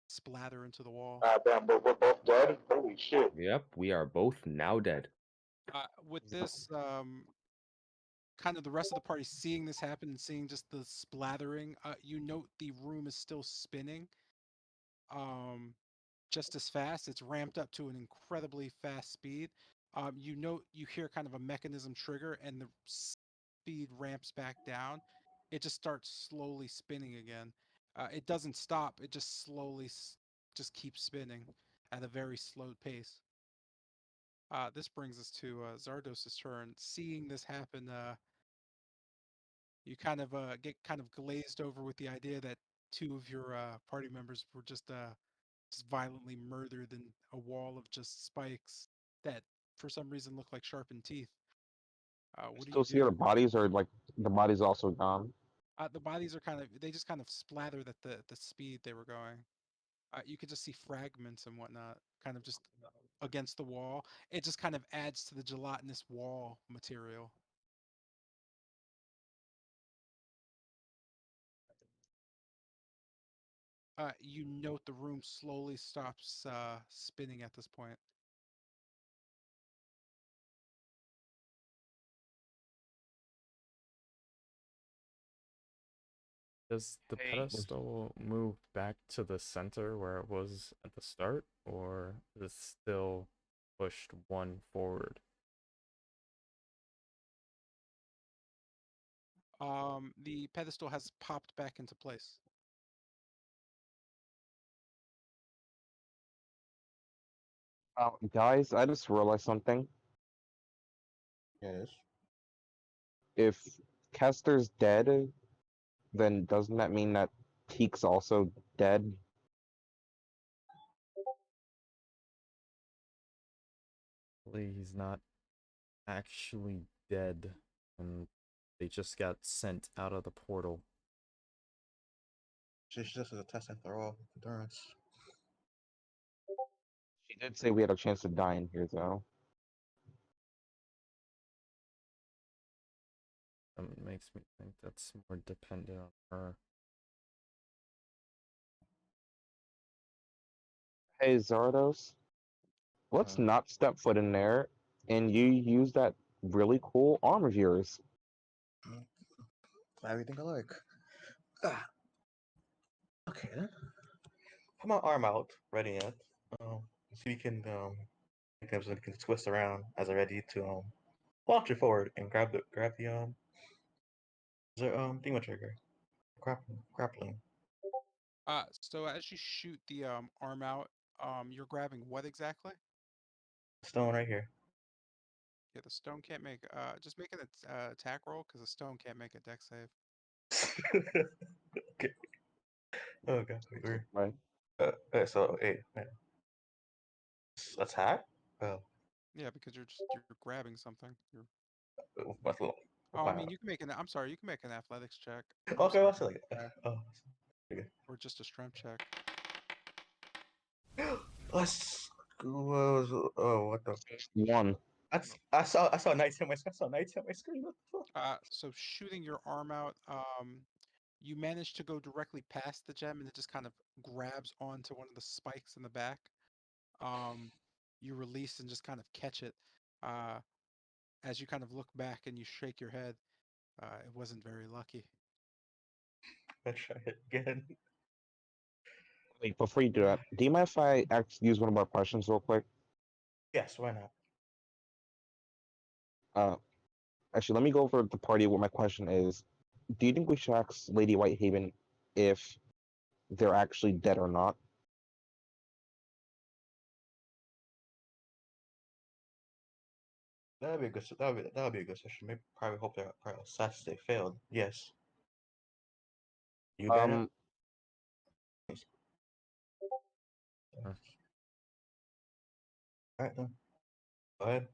splatter into the wall. Damn, but we're both dead. Holy shit! Yep, we are both now dead. With this, kind of the rest of the party seeing this happen and seeing just the splattering, you note the room is still spinning. Um, just as fast. It's ramped up to an incredibly fast speed. You hear kind of a mechanism trigger, and the speed ramps back down. It just starts slowly spinning again. It doesn't stop. It just slowly just keeps spinning at a very slow pace. This brings us to Zardos' turn. Seeing this happen, you kind of get kind of glazed over with the idea that two of your party members were just violently murdered in a wall of just spikes that for some reason look like sharpened teeth. What do you Still see their do? bodies, or like the body's also gone. The bodies are they just kind of splattered at the speed they were going. You could just see fragments and whatnot, kind of just against the wall. It just kind of adds to the gelatinous wall material. You note the room slowly stops spinning at this point. Does the Hey, pedestal move back to the center where it was at the start, or is it still pushed one forward? The pedestal has popped back into place. Guys, I just realized something. Yes. If Kester's dead, then doesn't that mean that Teek's also dead? Hopefully he's not actually dead, and they just got sent out of the portal. Just as a test after all. Endurance. She did say we had a chance to die in here, though. Makes me think that's more dependent on her. Hey, Zardos, let's Uh, not step foot in there, and you use that really cool arm of yours. everything alike. Ah, okay then. Put my arm out, ready it. So you can can twist around as I'm ready to launch it forward and grab the demon trigger. Grappling. So as you shoot the arm out, you're grabbing what exactly? Stone right here. Yeah, the stone can't make. Just make an attack roll because the stone can't make a deck save. Okay. Oh god. Weird. Right. So attack. Oh, Yeah, because you're grabbing something. You're. what's little. Oh, I Wow. mean, you can make an. I'm sorry, you can make an athletics check. I'm Okay, sorry, what's it like? Oh, okay. or just a strength check. Let's go. Oh, what the? One. I saw knights on my screen. What the fuck? So shooting your arm out, you manage to go directly past the gem, and it just kind of grabs onto one of the spikes in the back. Um, you release and just kind of catch it. Uh, as you kind of look back and you shake your head, it wasn't very lucky. Let's try it again. Wait, before you do that, do you mind if I use one of our questions real quick? Yes, why not? Uh, Actually, let me go over the party. What my question is: do you think we should ask Lady Whitehaven if they're actually dead or not? That'd be a good. That'd be a good session. Maybe probably hope they probably assess they failed. Yes. You bet it. Um, Huh. All right then. Go ahead.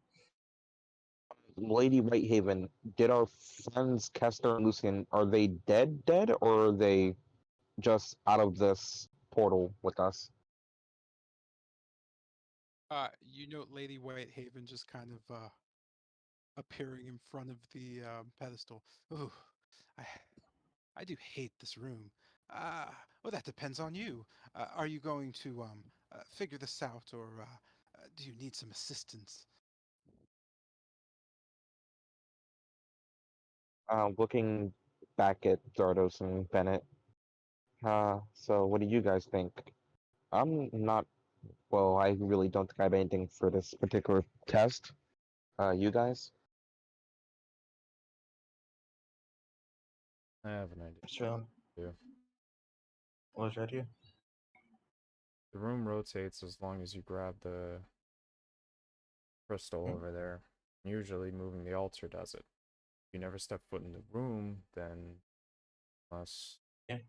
Lady Whitehaven, did our friends Kester and Lucian, are they dead, or are they just out of this portal with us? You note Lady Whitehaven just kind of appearing in front of the pedestal. Ooh, I I do hate this room. Well, that depends on you. Are you going to figure this out, or do you need some assistance? Looking back at Zardos and Bennett. So what do you guys think? I'm not. Well, I really don't think I have anything for this particular test. You guys? I have an idea. So, Yeah. what was your idea? The room rotates as long as you grab the crystal Hmm? over there. Usually moving the altar does it. If you never step foot in the room, then unless Yeah.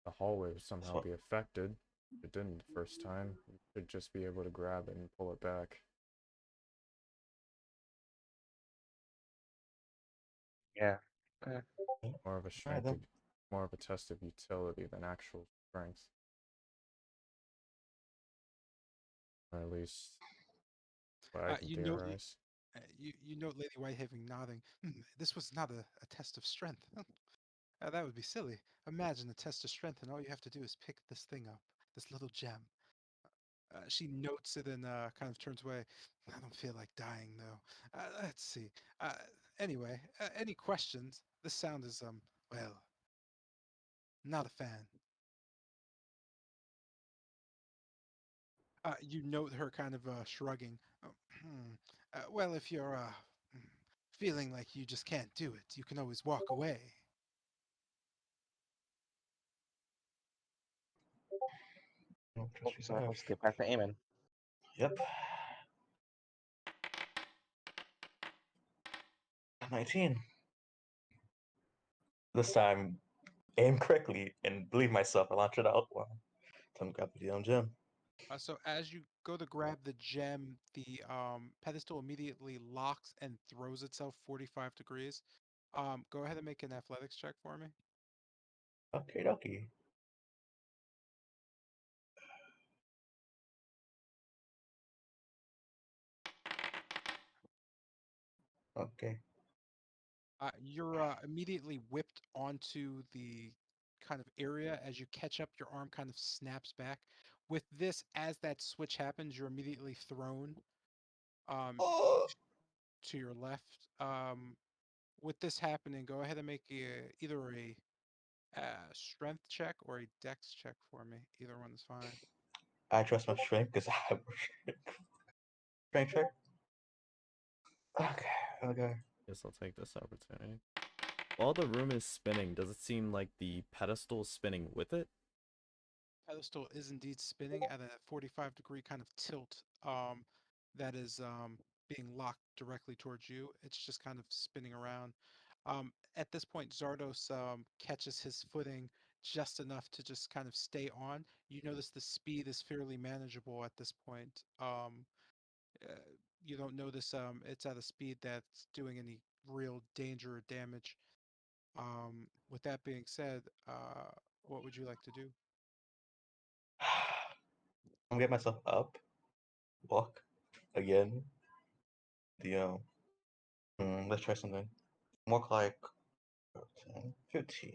the hallway would That's somehow what. be affected, if it didn't the first time, you should just be able to grab it and pull it back. Yeah. Okay. Yeah. More of a All right strength then. of, more of a test of utility than actual strength. Or at least what I can You note theorize. you note Lady Whitehaven nodding. This was not a test of strength. That would be silly. Imagine a test of strength, and all you have to do is pick this thing up, this little gem. She notes it and kind of turns away. I don't feel like dying though. Let's see. Uh, anyway, any questions? This sound is well, not a fan. You note her kind of shrugging. Oh, well, if you're feeling like you just can't do it, you can always walk away. Oh, Oh, just so reset. let's get back to aiming. Yep. 19. This time, aim correctly and believe myself. I launch it out. Well, time to grab the gem. So as you go to grab the gem, the pedestal immediately locks and throws itself 45 degrees. Go ahead and make an athletics check for me. Okay, dokie. Okay. You're immediately whipped onto the kind of area. As you catch up, your arm kind of snaps back. With this, as that switch happens, you're immediately thrown um, Oh! to your left. With this happening, go ahead and make either a strength check or a dex check for me. Either one is fine. I trust my strength because I have strength check. Okay, okay. Guess I'll take this opportunity. While the room is spinning, does it seem like the pedestal is spinning with it? Pedestal is indeed spinning at a 45-degree kind of tilt that is being locked directly towards you. It's just kind of spinning around. At this point, Zardos catches his footing just enough to just kind of stay on. You notice the speed is fairly manageable at this point. Uh, you don't notice it's at a speed that's doing any real danger or damage. With that being said, what would you like to do? I'm gonna get myself up, walk again. The let's try something. Walk like 10, 15.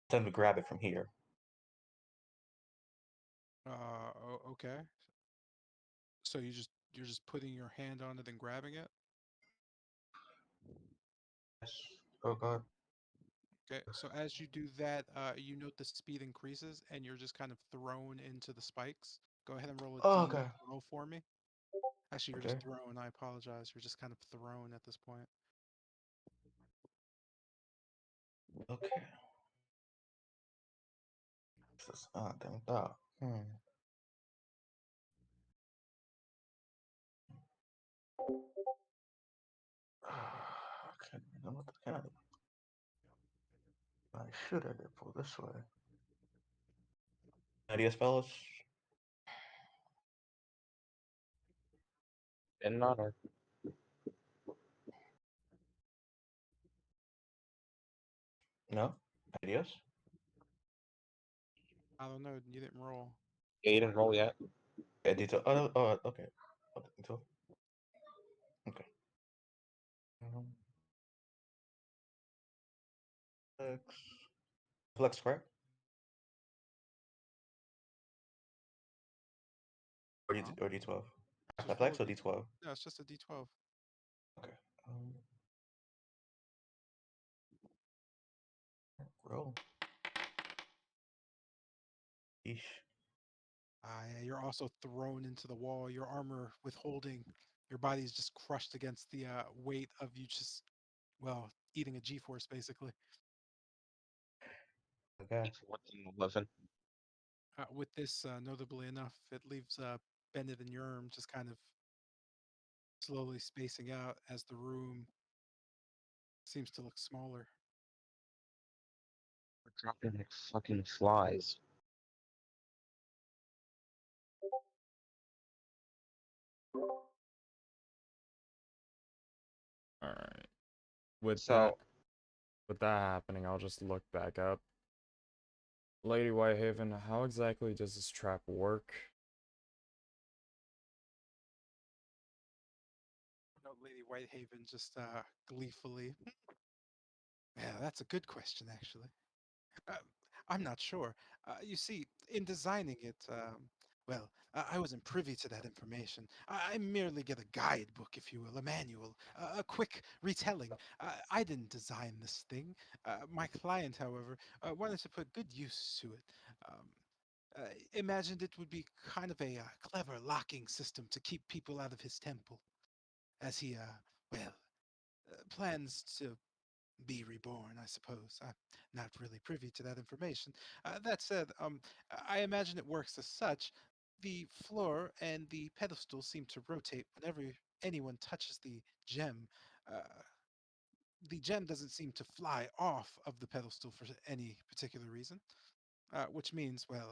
Time to grab it from here. Okay. So you're just putting your hand on it and grabbing it. Yes. Oh god. Okay. So as you do that, you note the speed increases and you're just kind of thrown into the spikes. Go ahead and roll a Oh, okay. D12 for me. Actually, you're Okay. just thrown. I apologize. You're just kind of thrown at this point. Okay. This is damn that. Okay. What can I should have it pull this way. Ideas, fellas? In honor. No? Ideas? I don't know. You didn't roll. Yeah, you didn't roll yet. Yeah, detail. Oh, okay. Oh, detail. Okay. Um, Flex. Flex, correct? Or, Huh? or D12? Just roll a Flex or D. D12? No, it's just a D12. Okay. Um, roll. Eesh. Yeah, you're also thrown into the wall. Your armor withholding. Your body is just crushed against the weight of you just, well, eating a G-force basically. Okay. It's 111. With this, notably enough, it leaves Bennett and Yerm just kind of slowly spacing out as the room seems to look smaller. We're dropping like fucking flies. All right. With that, So, with that happening, I'll just look back up. Lady Whitehaven, how exactly does this trap work? No, Lady Whitehaven just gleefully. Yeah, that's a good question, actually. Uh, I'm not sure. You see, in designing it, well, I wasn't privy to that information. I merely get a guidebook, if you will, a manual, a quick retelling. I didn't design this thing. My client, however, wanted to put good use to it. Um, Imagined it would be kind of a clever locking system to keep people out of his temple, as he, well, plans to be reborn, I suppose. I'm not really privy to that information. That said, I imagine it works as such. The floor and the pedestal seem to rotate whenever anyone touches the gem. Uh, the gem doesn't seem to fly off of the pedestal for any particular reason, which means, well,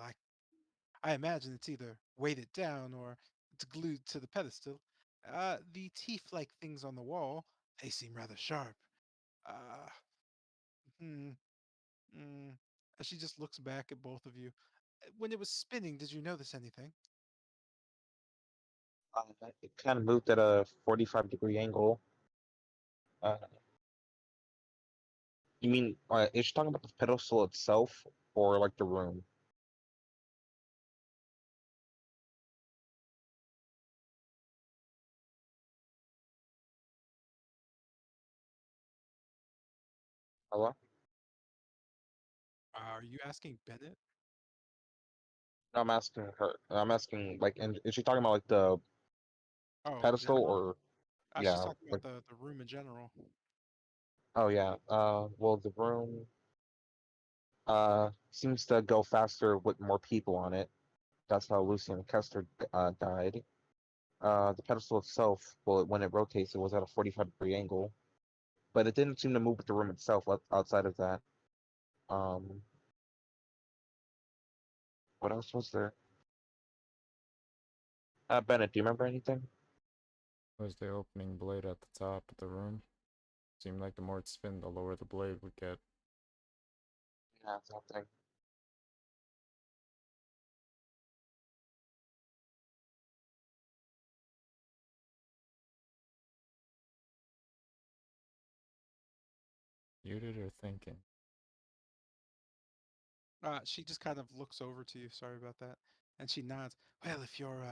I imagine it's either weighted down or it's glued to the pedestal. The teeth-like things on the wall, they seem rather sharp. Uh, hmm, mm. She just looks back at both of you. When it was spinning, did you notice anything? It kind of moved at a 45-degree angle. Uh, you mean, is she talking about the pedestal itself or like the room? Hello? Are you asking Bennett? No, I'm asking her. I'm asking, like, is she talking about like the Oh, in pedestal general? or She's yeah, talking like, about the room in general. oh yeah. Well, the room seems to go faster with more people on it. That's how Lucian Kester died. The pedestal itself, well, when it rotates, it was at a 45-degree angle, but it didn't seem to move with the room itself outside of that. Um, what else was there? Bennett, do you remember anything? Was the opening blade at the top of the room? Seemed like the more it spin, the lower the blade would get. Yeah, something. Muted or thinking? She just kind of looks over to you. Sorry about that. And she nods. Well, if you're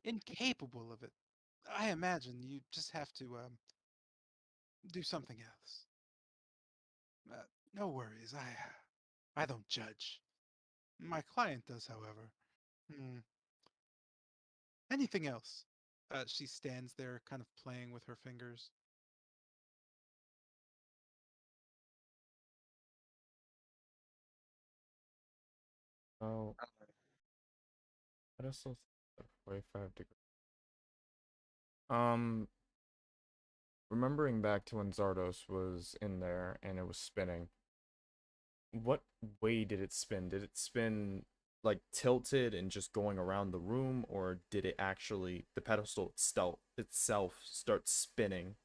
incapable of it, I imagine you just have to do something else. No worries. I don't judge. My client does, however. Hmm. Anything else? She stands there, kind of playing with her fingers. Oh, pedestal 45 degrees. Remembering back to when Zardos was in there and it was spinning, what way did it spin? Did it spin like tilted and just going around the room, or did it actually the pedestal itself start spinning?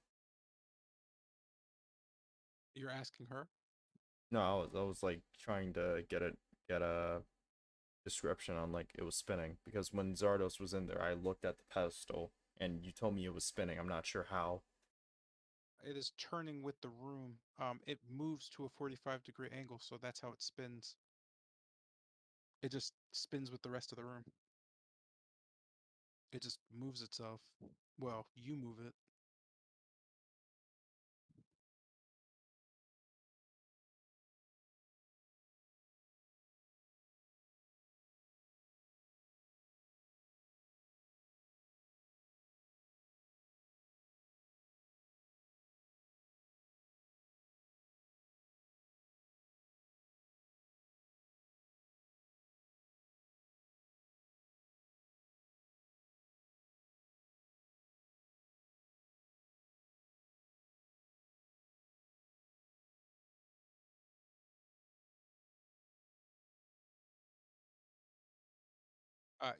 You're asking her? No, I was like trying to get a description on like it was spinning because when Zardos was in there, I looked at the pedestal and you told me it was spinning. I'm not sure how. It is turning with the room. It moves to a 45-degree angle, so that's how it spins. It just spins with the rest of the room. It just moves itself. Well, you move it.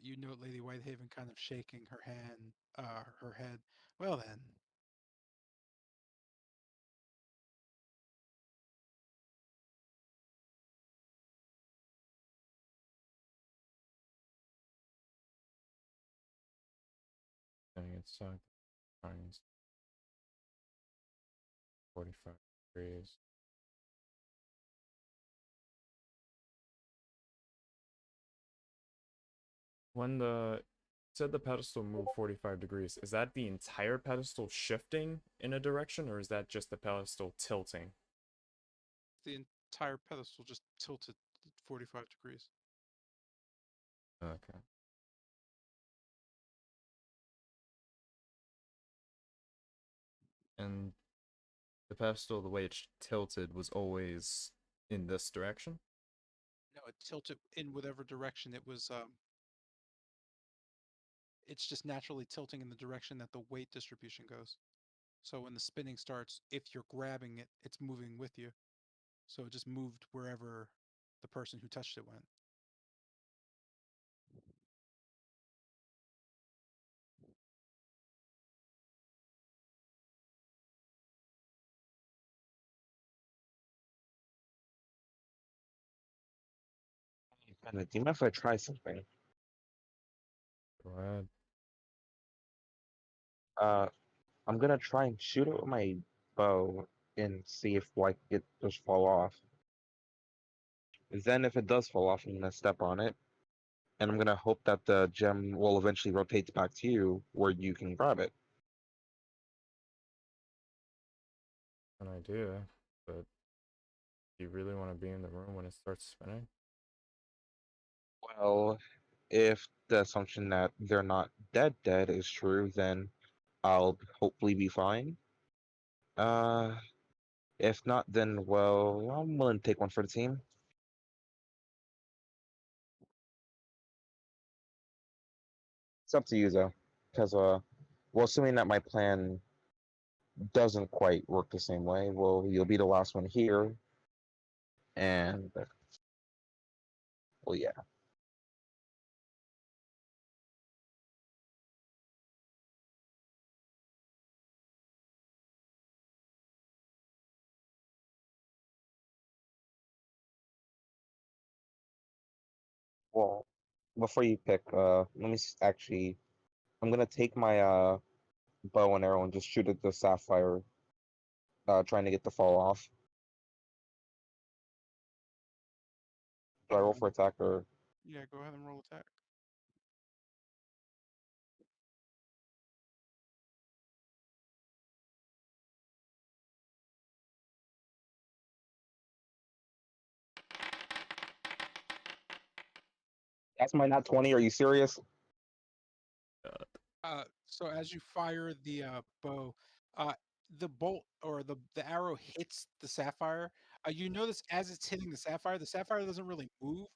You note Lady Whitehaven kind of shaking her hand, her head. Well then, Spinning inside the lines, 45 degrees. When the said the pedestal moved 45 degrees, is that the entire pedestal shifting in a direction, or is that just the pedestal tilting? the entire pedestal just tilted 45 degrees. Okay. And the pedestal, the way it's tilted, was always in this direction? No, it tilted in whatever direction it was. It's just naturally tilting in the direction that the weight distribution goes. So when the spinning starts, if you're grabbing it, it's moving with you. So it just moved wherever the person who touched it went. Do you mind if I try something? Go ahead. Uh, I'm gonna try and shoot it with my bow and see if like it just fall off. Then if it does fall off, I'm gonna step on it, and I'm gonna hope that the gem will eventually rotate back to you where you can grab it. An idea, but do you really want to be in the room when it starts spinning? Well, if the assumption that they're not dead is true, then I'll hopefully be fine. Uh, if not, then well, I'm willing to take one for the team. It's up to you though, because well, assuming that my plan doesn't quite work the same way, well, you'll be the last one here, and well, yeah. Well, before you pick, let me actually, I'm gonna take my bow and arrow and just shoot at the sapphire, trying to get the fall off. Do I roll for attack or? Yeah, go ahead and roll attack. That's my not 20. Are you serious? So as you fire the bow, uh, the bolt or the arrow hits the sapphire. You notice as it's hitting the sapphire doesn't really move.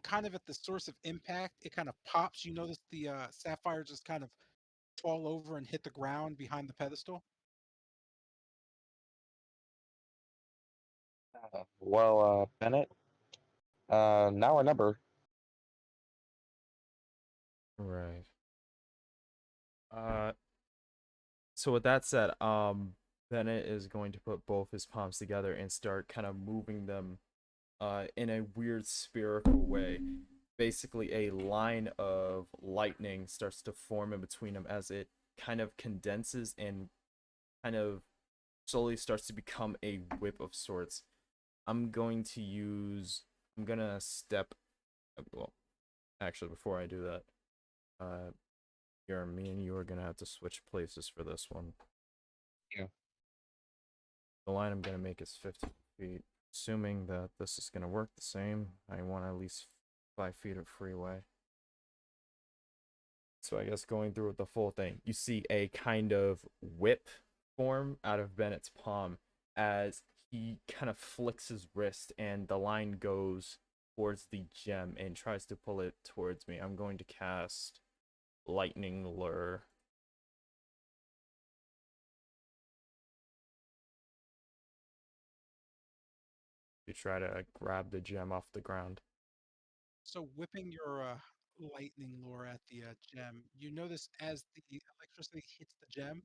Kind of at the source of impact, it kind of pops. You notice the sapphire just kind of fall over and hit the ground behind the pedestal. Well, Bennett, now remember, Right. So with that said, Bennett is going to put both his palms together and start kind of moving them in a weird spherical way. Basically, a line of lightning starts to form in between them as it kind of condenses and kind of slowly starts to become a whip of sorts. I'm going to use. I'm gonna step. Well, actually, before I do that, me and you are gonna have to switch places for this one. Yeah. The line I'm gonna make is 15 feet. Assuming that this is gonna work the same, I want at least 5 feet of freeway. So I guess going through with the full thing, you see a kind of whip form out of Bennett's palm as he kind of flicks his wrist and the line goes towards the gem and tries to pull it towards me. I'm going to cast Lightning Lure. To try to grab the gem off the ground. So whipping your lightning lure at the gem, you notice as the electricity hits the gem,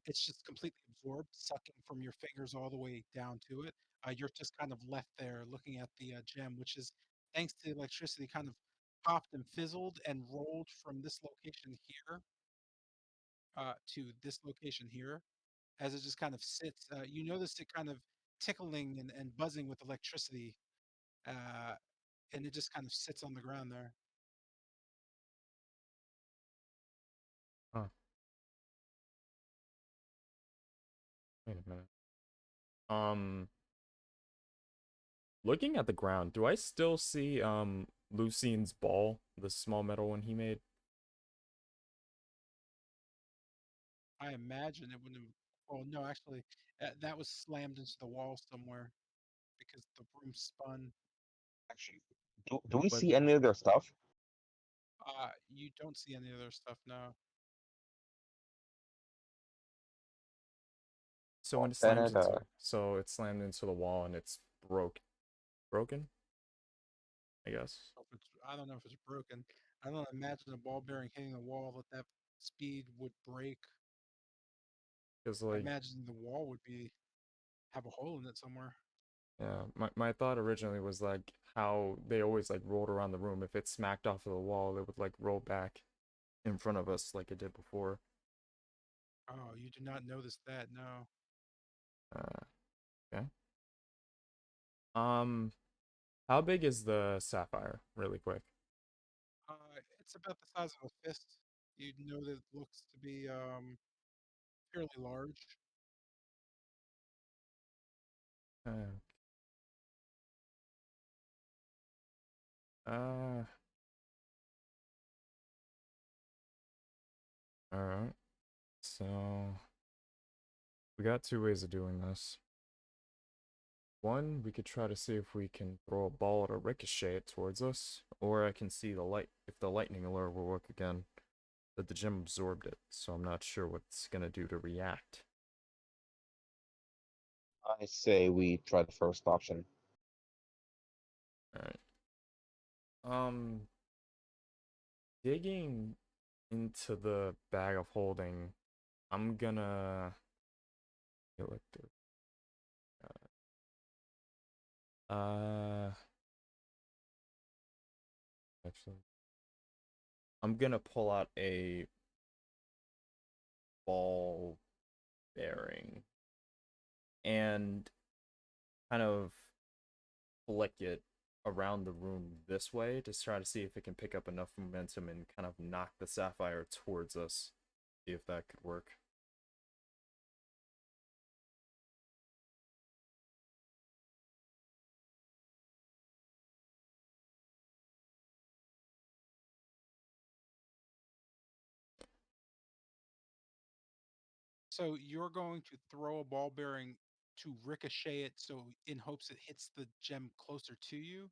it's just completely absorbed, sucking from your fingers all the way down to it. You're just kind of left there looking at the gem, which is thanks to the electricity, kind of popped and fizzled and rolled from this location here to this location here. As it just kind of sits, you notice it kind of tickling and buzzing with electricity, uh, and it just kind of sits on the ground there. Huh. Wait a minute. Looking at the ground, do I still see Lucien's ball, the small metal one he made? I imagine it wouldn't have Well, no, actually, that was slammed into the wall somewhere because the room spun. Actually, do we But see any of their stuff? You don't see any other stuff now. so when it Then slams into, so it's slammed into the wall and it's broken, I guess. I don't know if it's broken. I don't imagine a ball bearing hitting a wall at that speed would break. Because I like, imagine the wall would have a hole in it somewhere. yeah, my thought originally was like how they always like rolled around the room. If it smacked off of the wall, it would like roll back in front of us like it did before. Oh, you do not notice that, no. Okay. Um, how big is the sapphire, really quick? It's about the size of a fist. You know that it looks to be fairly large. Uh, uh all right. So we got two ways of doing this. One, we could try to see if we can throw a ball at a ricochet it towards us, or I can see the light if the lightning alert will work again. But the gem absorbed it, so I'm not sure what it's gonna do to react. I say we try the first option. Alright. Digging into the bag of holding, I'm gonna actually, I'm gonna pull out a ball bearing and kind of flick it around the room this way to try to see if it can pick up enough momentum and kind of knock the sapphire towards us. See if that could work. So you're going to throw a ball bearing to ricochet it so in hopes it hits the gem closer to you?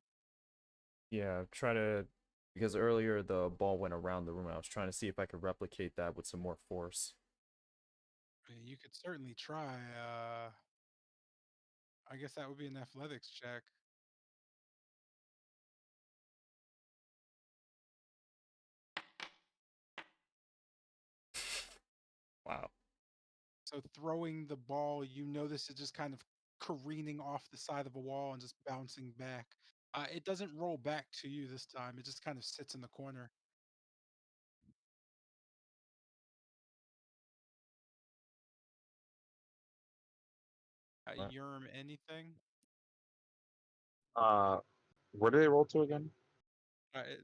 Yeah, try to, because earlier the ball went around the room. I was trying to see if I could replicate that with some more force. You could certainly try. I guess that would be an athletics check. Wow. So throwing the ball, you notice it just kind of careening off the side of a wall and just bouncing back. It doesn't roll back to you this time. It just kind of sits in the corner. Right. Yerm, anything? Uh, where do they roll to again? Uh, it,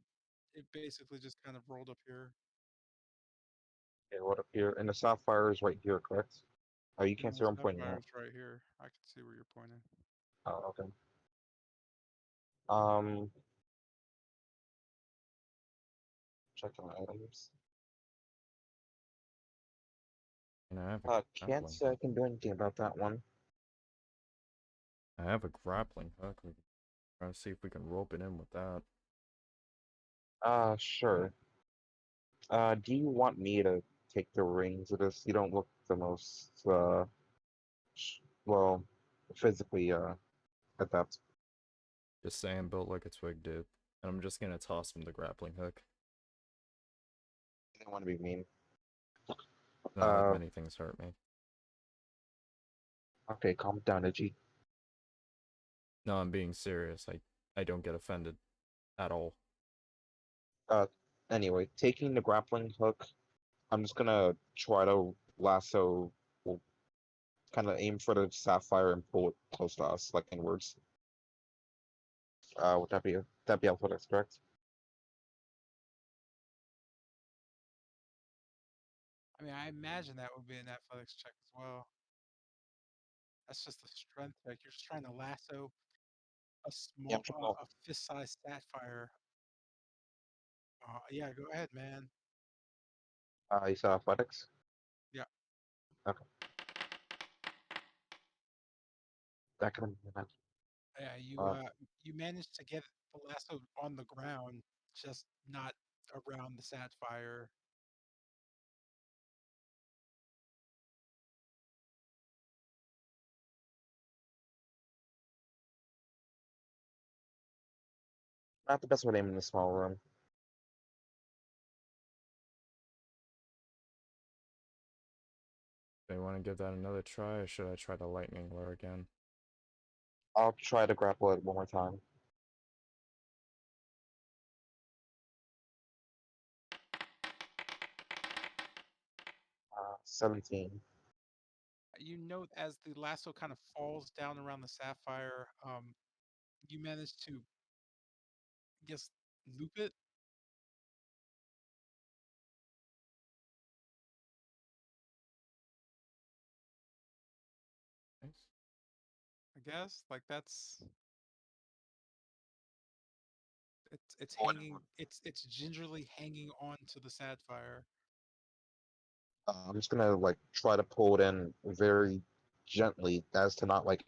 it basically just kind of rolled up here. Okay, what up here? And the sapphire is right here, correct? Oh, you can't And see the where I'm pointing at. sapphire's right here. I can see where you're pointing. Oh, okay. Um, checking my items. And I have a Can't grappling say I hook. can do anything about that one. I have a grappling hook. We can try to see if we can rope it in with that. Sure. Do you want me to take the reins of this? You don't look the most, well, physically, adept. Just saying, built like a twig dude. And I'm just gonna toss him the grappling hook. I didn't want to be mean. No, that Uh, many things hurt me. okay, calm down, Edgy. No, I'm being serious. I don't get offended at all. Uh, anyway, taking the grappling hook, I'm just gonna try to lasso, well, kind of aim for the sapphire and pull it close to us, like inwards. Would that be athletics, correct? I mean, I imagine that would be an athletics check as well. That's just a strength check. You're just trying to lasso Yeah, I'm trying to. a fist-sized sapphire. Yeah, go ahead, man. You said athletics? Yeah. Okay. that kind of. Yeah, Uh, you managed to get the lasso on the ground, just not around the sapphire. not the best way to aim in a small room. Do you want to give that another try, or should I try the lightning lure again? I'll try to grapple it one more time. 17. You note as the lasso kind of falls down around the sapphire, you manage to, I guess, loop it. Nice. I guess like it's What? hanging. It's gingerly hanging on to the sapphire. I'm just gonna like try to pull it in very gently as to not like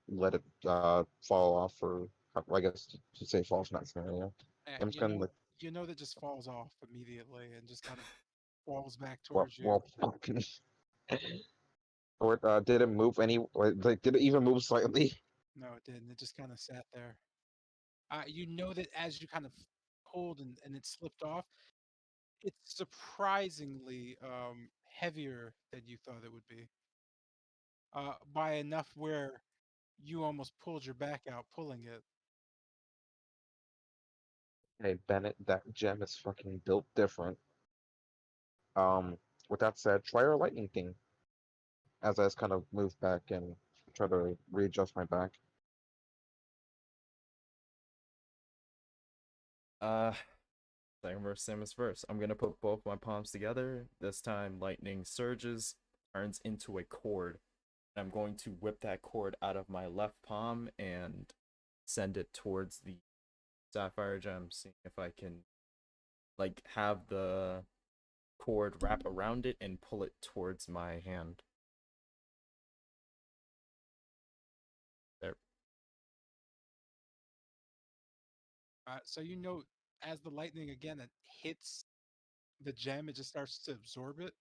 let it fall off, or I guess to say fall from that scenario. And I'm just gonna like you know that just falls off immediately and just kind of falls back well, towards you. well or did it move any like did it even move slightly? No, it didn't. It just kind of sat there. You know that as you kind of pulled and it slipped off, it's surprisingly heavier than you thought it would be. By enough where you almost pulled your back out pulling it. Hey Bennett, that gem is fucking built different. Um, with that said, try our lightning thing as I just kind of move back and try to readjust my back. Uh, Second verse, same as first. I'm gonna put both my palms together. This time, lightning surges, turns into a cord. I'm going to whip that cord out of my left palm and send it towards the sapphire gem, seeing if I can like have the cord wrap around it and pull it towards my hand. There. So you know as the lightning again it hits the gem, it just starts to absorb it.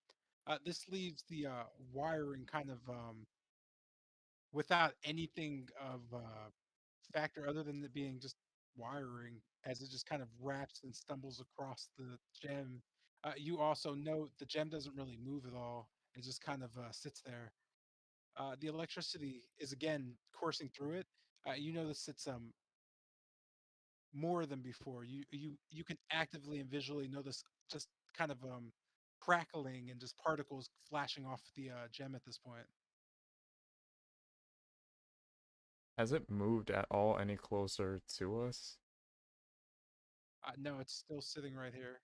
This leaves the wiring kind of without anything of factor other than it being just wiring as it just kind of wraps and stumbles across the gem. You also note the gem doesn't really move at all. It just kind of sits there. The electricity is again coursing through it. You notice it's more than before. You can actively and visually notice just kind of crackling and just particles flashing off the gem at this point. Has it moved at all any closer to us? No, it's still sitting right here.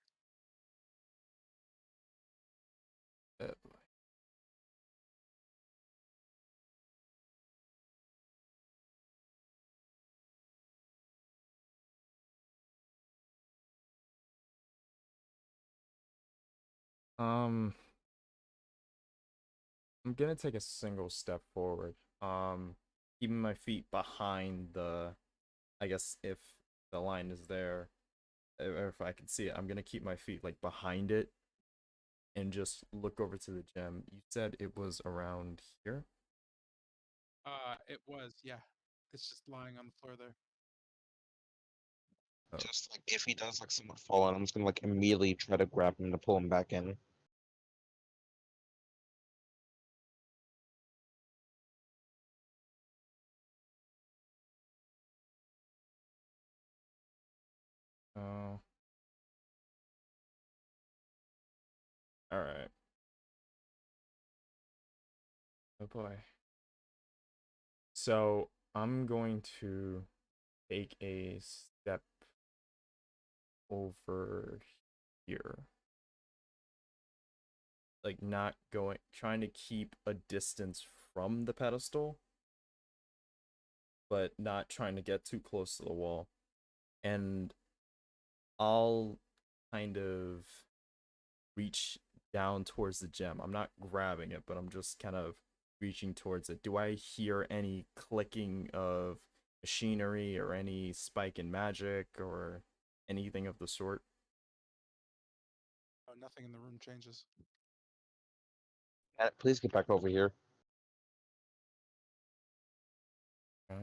Uh, Um, I'm gonna take a single step forward. Keeping my feet behind the, I guess if the line is there, or if I can see it, I'm gonna keep my feet like behind it and just look over to the gem. You said it was around here? It was, yeah. It's just lying on the floor there. Oh, Just like if he does like somewhat fall on, I'm just gonna like immediately try to grab him to pull him back in. oh, all right. Oh boy. So I'm going to take a step over here. Like not going, trying to keep a distance from the pedestal, but not trying to get too close to the wall. And I'll kind of reach down towards the gem. I'm not grabbing it, but I'm just kind of reaching towards it, do I hear any clicking of machinery or any spike in magic or anything of the sort? Oh, nothing in the room changes. Please get back over here. If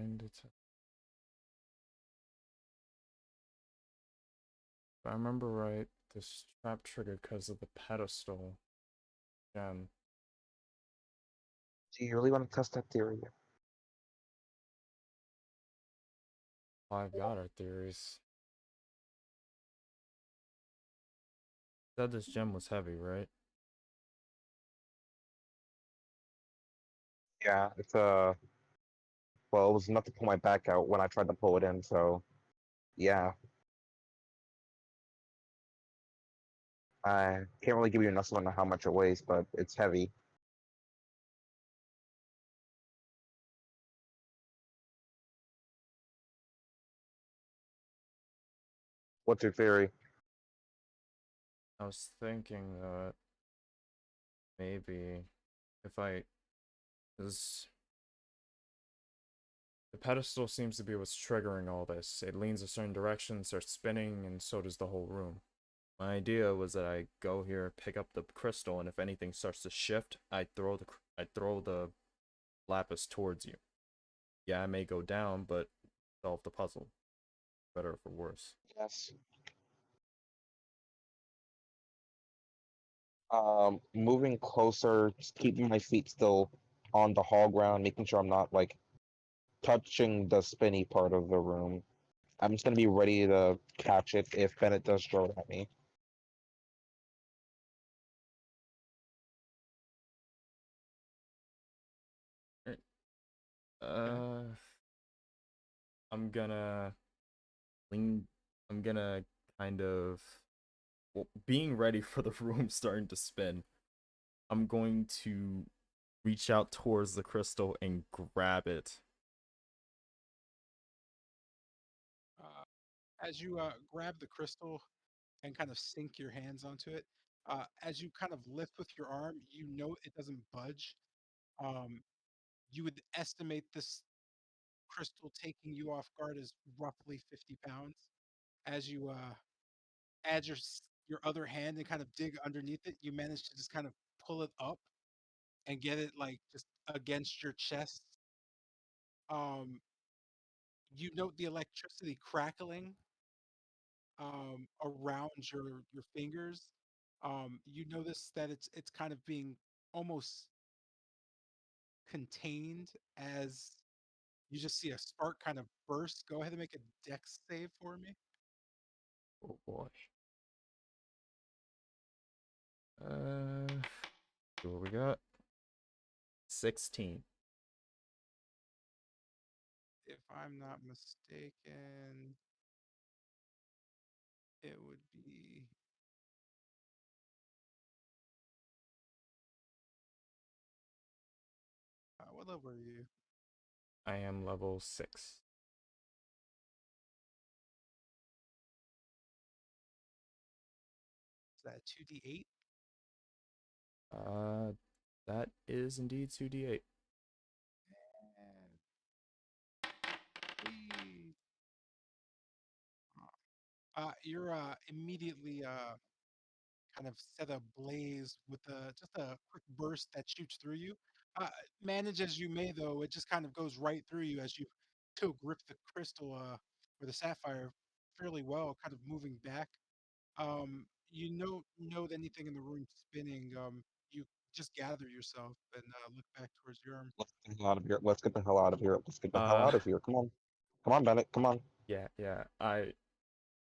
I remember right, this trap triggered because of the pedestal. Again, Do you really want to test that theory? I've got our theories. Said this gem was heavy, right? Yeah, it's well, it was enough to pull my back out when I tried to pull it in, so yeah. I can't really give you an estimate on how much it weighs, but it's heavy. What's your theory? I was thinking that maybe if I is the pedestal seems to be what's triggering all this. It leans a certain direction, starts spinning, and so does the whole room. My idea was that I go here, pick up the crystal, and if anything starts to shift, I throw the lapis towards you. Yeah, I may go down, but solve the puzzle. Better or for worse. Yes. Moving closer, just keeping my feet still on the hall ground, making sure I'm not like touching the spinny part of the room. I'm just gonna be ready to catch it if Bennett does throw it at me. Uh, I'm gonna lean. I'm gonna kind of well, being ready for the room starting to spin. I'm going to reach out towards the crystal and grab it. As you grab the crystal and kind of sink your hands onto it, as you kind of lift with your arm, you know it doesn't budge. Um, you would estimate this crystal taking you off guard is roughly 50 pounds. As you add your other hand and kind of dig underneath it, you manage to just kind of pull it up and get it like just against your chest. Um, you note the electricity crackling around your fingers. You notice that it's kind of being almost contained as you just see a spark kind of burst. Go ahead and make a dex save for me. Oh boy. Uh, see what we got. 16. If I'm not mistaken, it would be what level are you? I am level 6. Is that 2d8? Uh, that is indeed 2d8. And we, you're immediately kind of set ablaze with just a quick burst that shoots through you. Uh, manage as you may, though, it just kind of goes right through you as you still grip the crystal or the sapphire fairly well, kind of moving back. You note anything in the room spinning. You just gather yourself and look back towards your arm. Let's get the hell out of here. Let's get the hell out of here. Let's get the hell Uh, out of here. Come on. Come on, Bennett. Come on. yeah. I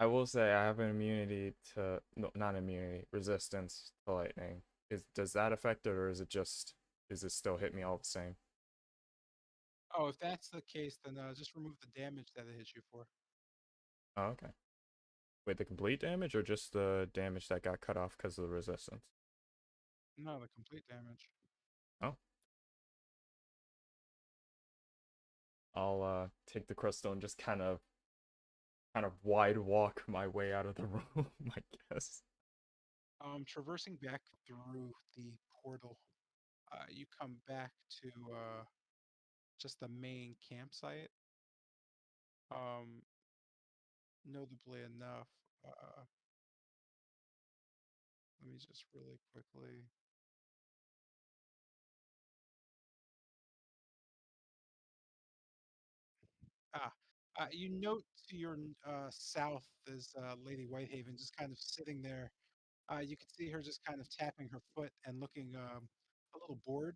will say I have an immunity to no, not immunity, resistance to lightning. Does that affect it, or is it still hit me all the same? Oh, if that's the case, then just remove the damage that it hit you for. Oh, okay. Wait, the complete damage or just the damage that got cut off because of the resistance? No, the complete damage. Oh, I'll take the crystal and just kind of wide walk my way out of the room, I guess. Traversing back through the portal, You come back to just the main campsite. Um, Notably enough, let me just really quickly. Ah, you note to your south is Lady Whitehaven just kind of sitting there. You can see her just kind of tapping her foot and looking a little bored.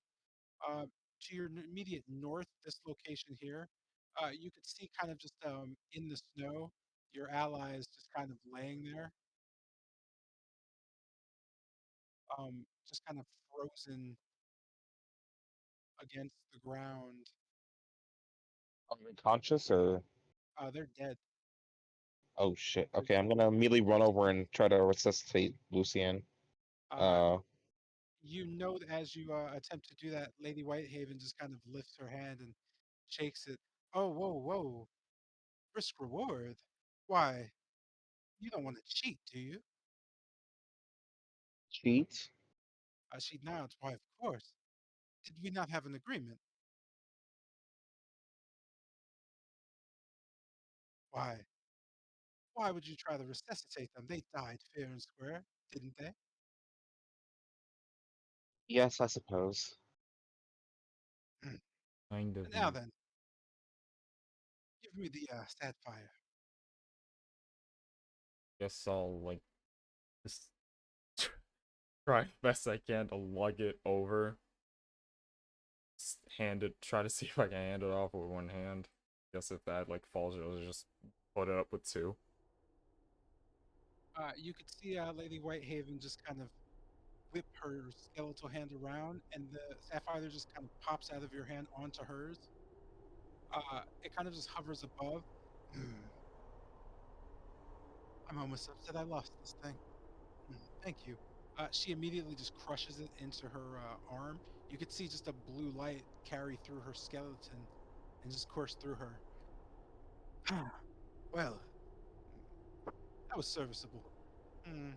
Uh, to your immediate north, this location here, you could see kind of just in the snow, your allies just kind of laying there, just kind of frozen against the ground. Unconscious or They're dead. oh shit. They're Okay, I'm gonna immediately run over and try to resuscitate Lucian. uh, Uh, you know that as you attempt to do that, Lady Whitehaven just kind of lifts her hand and shakes it. Oh, whoa, whoa. Risk reward? Why, you don't want to cheat, do you? cheat? She nods. Why, of course. Did we not have an agreement? Why? Why would you try to resuscitate them? They died fair and square, didn't they? Yes, I suppose. Hmm. Kind of. Now then, give me the sapphire. Guess I'll like just try best I can to lug it over. Hand it. Try to see if I can hand it off with one hand. Guess if that like falls, it'll just put it up with two. You could see Lady Whitehaven just kind of whip her skeletal hand around, and the sapphire just kind of pops out of your hand onto hers. It kind of just hovers above. Hmm. I'm almost upset I lost this thing. Hmm. Thank you. She immediately just crushes it into her arm. You could see just a blue light carry through her skeleton and just course through her. Well, that was serviceable. Hmm.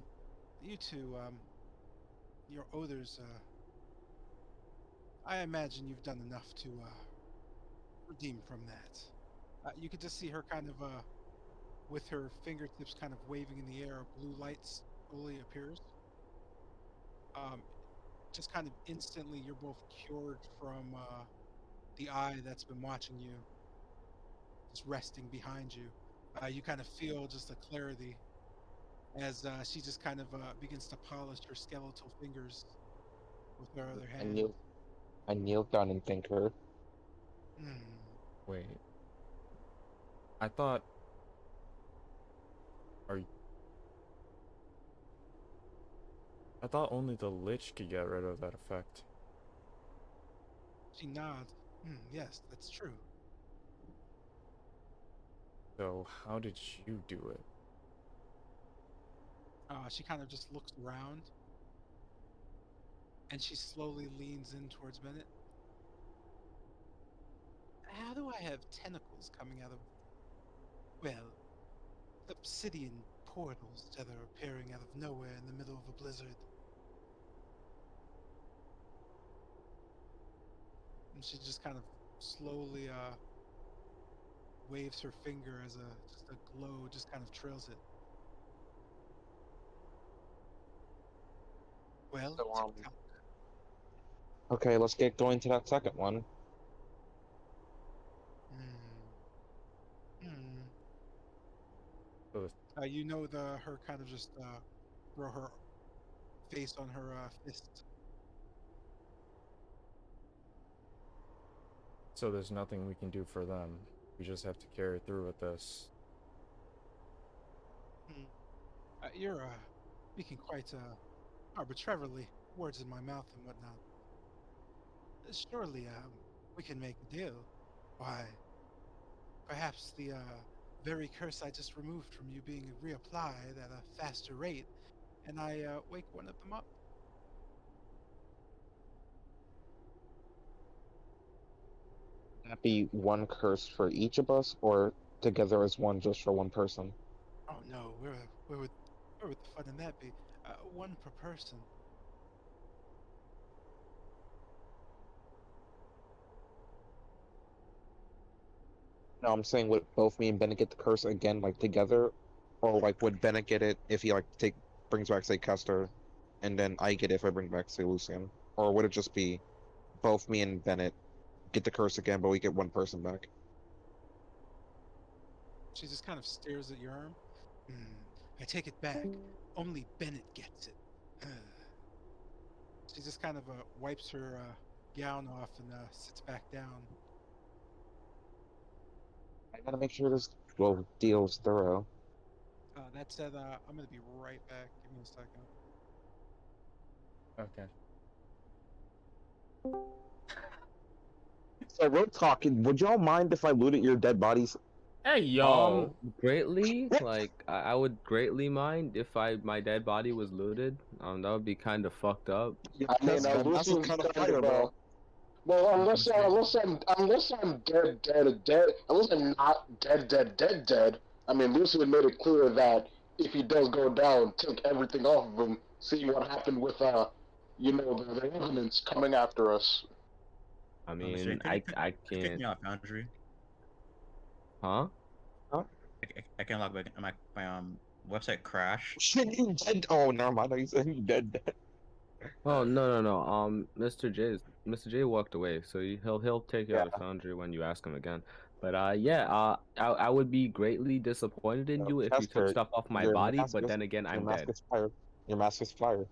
You two, your odors, I imagine you've done enough to redeem from that. You could just see her kind of, with her fingertips kind of waving in the air, blue lights slowly appears. Um, just kind of instantly, you're both cured from the eye that's been watching you, just resting behind you. You kind of feel just a clarity as she just kind of begins to polish her skeletal fingers with her other I hand. kneel I kneel down and thank her. Hmm. Wait, I thought. Are I thought only the Lich could get rid of that effect. She nods. Hmm, yes, that's true. So how did you do it? She kind of just looks around and she slowly leans in towards Bennett. How do I have tentacles coming out of, well, obsidian portals that are appearing out of nowhere in the middle of a blizzard? And she just kind of slowly waves her finger as just a glow just kind of trails it. Well, So tick tock. Okay, let's get going to that second one. Hmm. Hmm. So, You know her kind of just throw her face on her fist. so there's nothing we can do for them. We just have to carry through with this. Hmm. You're speaking quite arbitrarily, words in my mouth and whatnot. Surely, we can make a deal. Why, perhaps the very curse I just removed from you being reapplied at a faster rate, and I wake one of them up. That be one curse for each of us, or together as one just for one person? Oh no, where would the fun in that be? One per person. No, I'm saying would both me and Bennett get the curse again, like together, or like would Bennett get it if he like brings back say Custer, and then I get it if I bring back say Lucian, or would it just be both me and Bennett get the curse again, but we get one person back? She just kind of stares at your arm. Hmm, I take it back. Only Bennett gets it. She just kind of wipes her gown off and sits back down. I gotta make sure this deal is thorough. That said, I'm gonna be right back. Give me a second. Okay. So we're talking. Would y'all mind if I looted your dead bodies? Hey yo. Greatly, like I would greatly mind if my dead body was looted. That would be kind of fucked up. I mean, That was Lucian's kind of kind fire, of bro. well, unless I'm dead, unless I'm not dead. I mean, Lucian made it clear that if he does go down, take everything off of him. Seeing what happened with the revenants coming after us. I Mr. J, mean, can you I kick can't. me out of Foundry? Huh? I can't log back. My website crashed. Shit, you dead? Oh, never mind. You said you dead. Oh no. Mr. J walked away, so he'll take you Yeah. out of Foundry when you ask him again. But yeah, I would be greatly disappointed in you if you took Casper, stuff off my your body. mask But is then again, your I'm mask dead. is fire. Your mask is fire.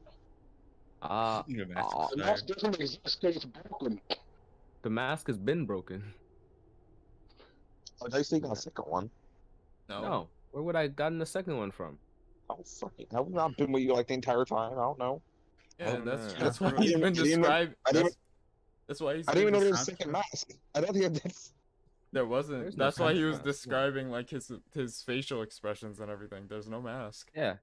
Your mask Uh, The mask doesn't exist because it's broken. the mask has been broken. Oh, they got a second one. No. No, where would I gotten the second one from? Oh, fucking! Have not been with you like the entire time. I don't know. Yeah, Oh, that's no. that's why I he's didn't- been I didn't even- described. I didn't. That's why he's I didn't been even know there was a Sound second true. mask. I don't think that's. There wasn't. There's no That's why he was mask. Yeah. describing like his facial expressions and everything. There's no mask. Yeah.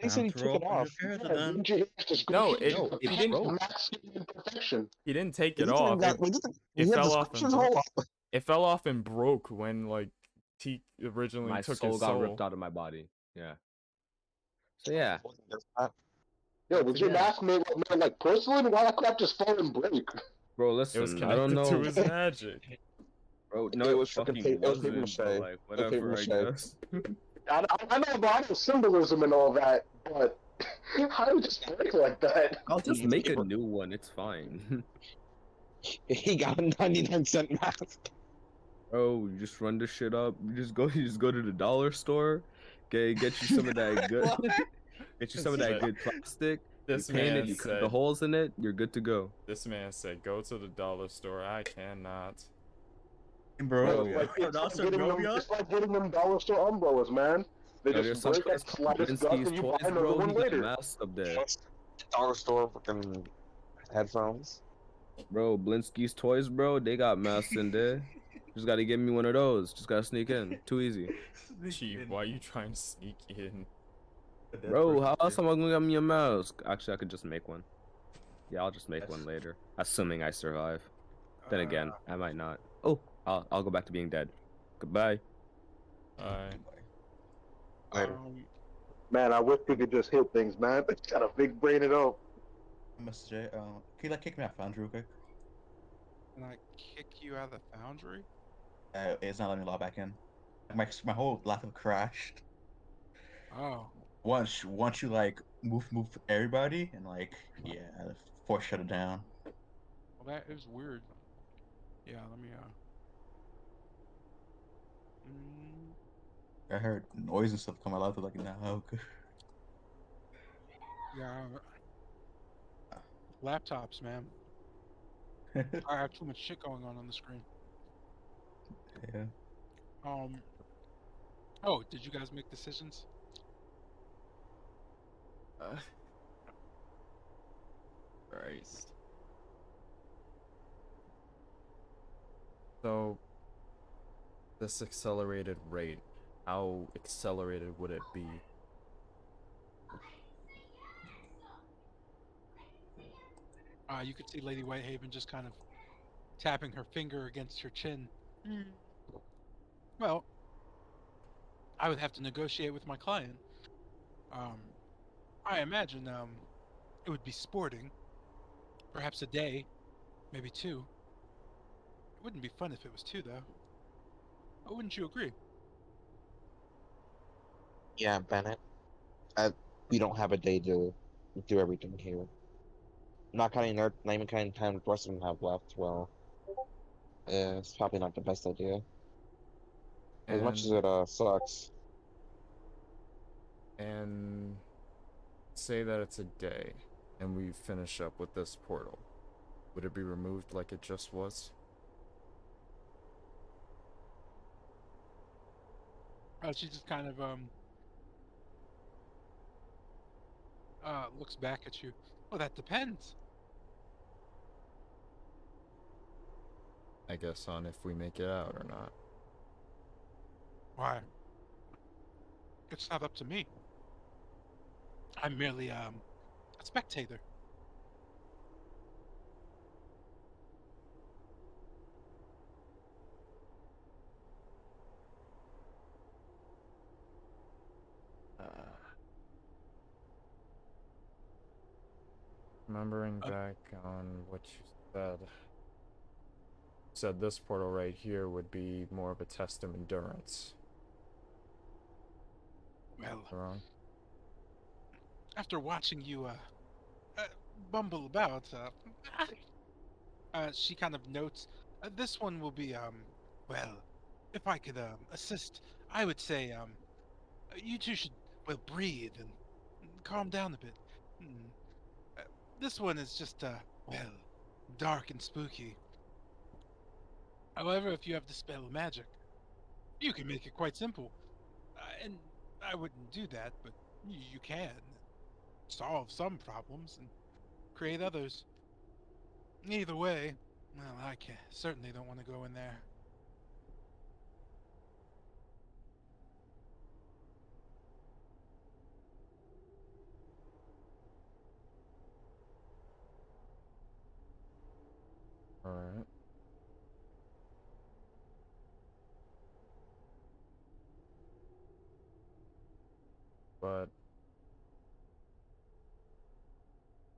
They said he To took roll it for your off. character Yeah, then. didn't you hear his No, description? No, he it didn't. broke. Max imperfection. He didn't take it He off. got, It he had fell off and descriptions broke. all up. It fell off and broke when like Teak originally My took soul his got soul. ripped out of my body. Yeah. So yeah. Yo, Once was your again, mask made like porcelain? Why that crap just fall and break? bro, It was listen, I don't connected know. to his magic. Bro, It no, it was freaking fucking paper wasn't, mache. but like, It was paper whatever, I mache. guess. I know, but I know symbolism and all that, but how did it just break like that? I'll just It's make a paper. new one, it's fine. He got a 99-cent mask. Bro, you just run this shit up. You just go to the dollar store, get you some of that good get you some of that good plastic, you This paint it, man you cut the said. holes in it, you're good to go. This man said, "Go to the dollar store." I cannot. Bro, It's like, that's also Robia. it's like getting them dollar store umbrellas, man. They Yo, there's just some break place at called slightest gust Blinsky's and you buy Toys, another bro. one He got later. masks up there. Dollar store fucking headphones. Bro, Blinsky's Toys, bro, they got masks in there. Just gotta give me one of those. Just gotta sneak in. Too easy. Chief, why are you trying to sneak in? Bro, how else am I gonna get me a mask? Actually, I could just make one. Yeah, I'll just make one later. Assuming I survive. Then again, I might not. Oh, I'll go back to being dead. Goodbye. Alright. Later. Man, I wish we could just hit things, man. Got a big brain it up. Mr. J, can you like kick me out of Foundry real quick? Can I kick you out of the foundry? It's not letting me log back in. My whole laptop crashed. Oh, Once you like move everybody and like yeah, I force shut it down. well, that is weird. Yeah, let me I heard noise and stuff come out of like no. yeah, laptops, man. I have too much shit going on the screen. Yeah. Oh, did you guys make decisions? Christ. So, this accelerated rate, how accelerated would it be? You could see Lady Whitehaven just kind of tapping her finger against her chin. Well, I would have to negotiate with my client. I imagine it would be sporting. Perhaps a day, maybe two. It wouldn't be fun if it was two, though. Wouldn't you agree? Yeah, Bennett. Uh, we don't have a day to do everything here. Not counting their, not even counting time the rest of them have left. Well, it's probably not the best idea. As much as And it sucks. and say that it's a day, and we finish up with this portal. Would it be removed like it just was? She just kind of looks back at you. Well, that depends. I guess on if we make it out or not. Why? It's not up to me. I'm merely a spectator. Remembering Uh, back on what you said this portal right here would be more of a test of endurance. well, Am I wrong? after watching you uh, bumble about, she kind of notes, this one will be well, if I could assist, I would say you two should well breathe and calm down a bit. Hmm. Uh, this one is just well, dark and spooky. However, if you have the spell of magic, you can make it quite simple. And I wouldn't do that, but you can solve some problems and create others. Either way, well, certainly don't want to go in there. Alright. But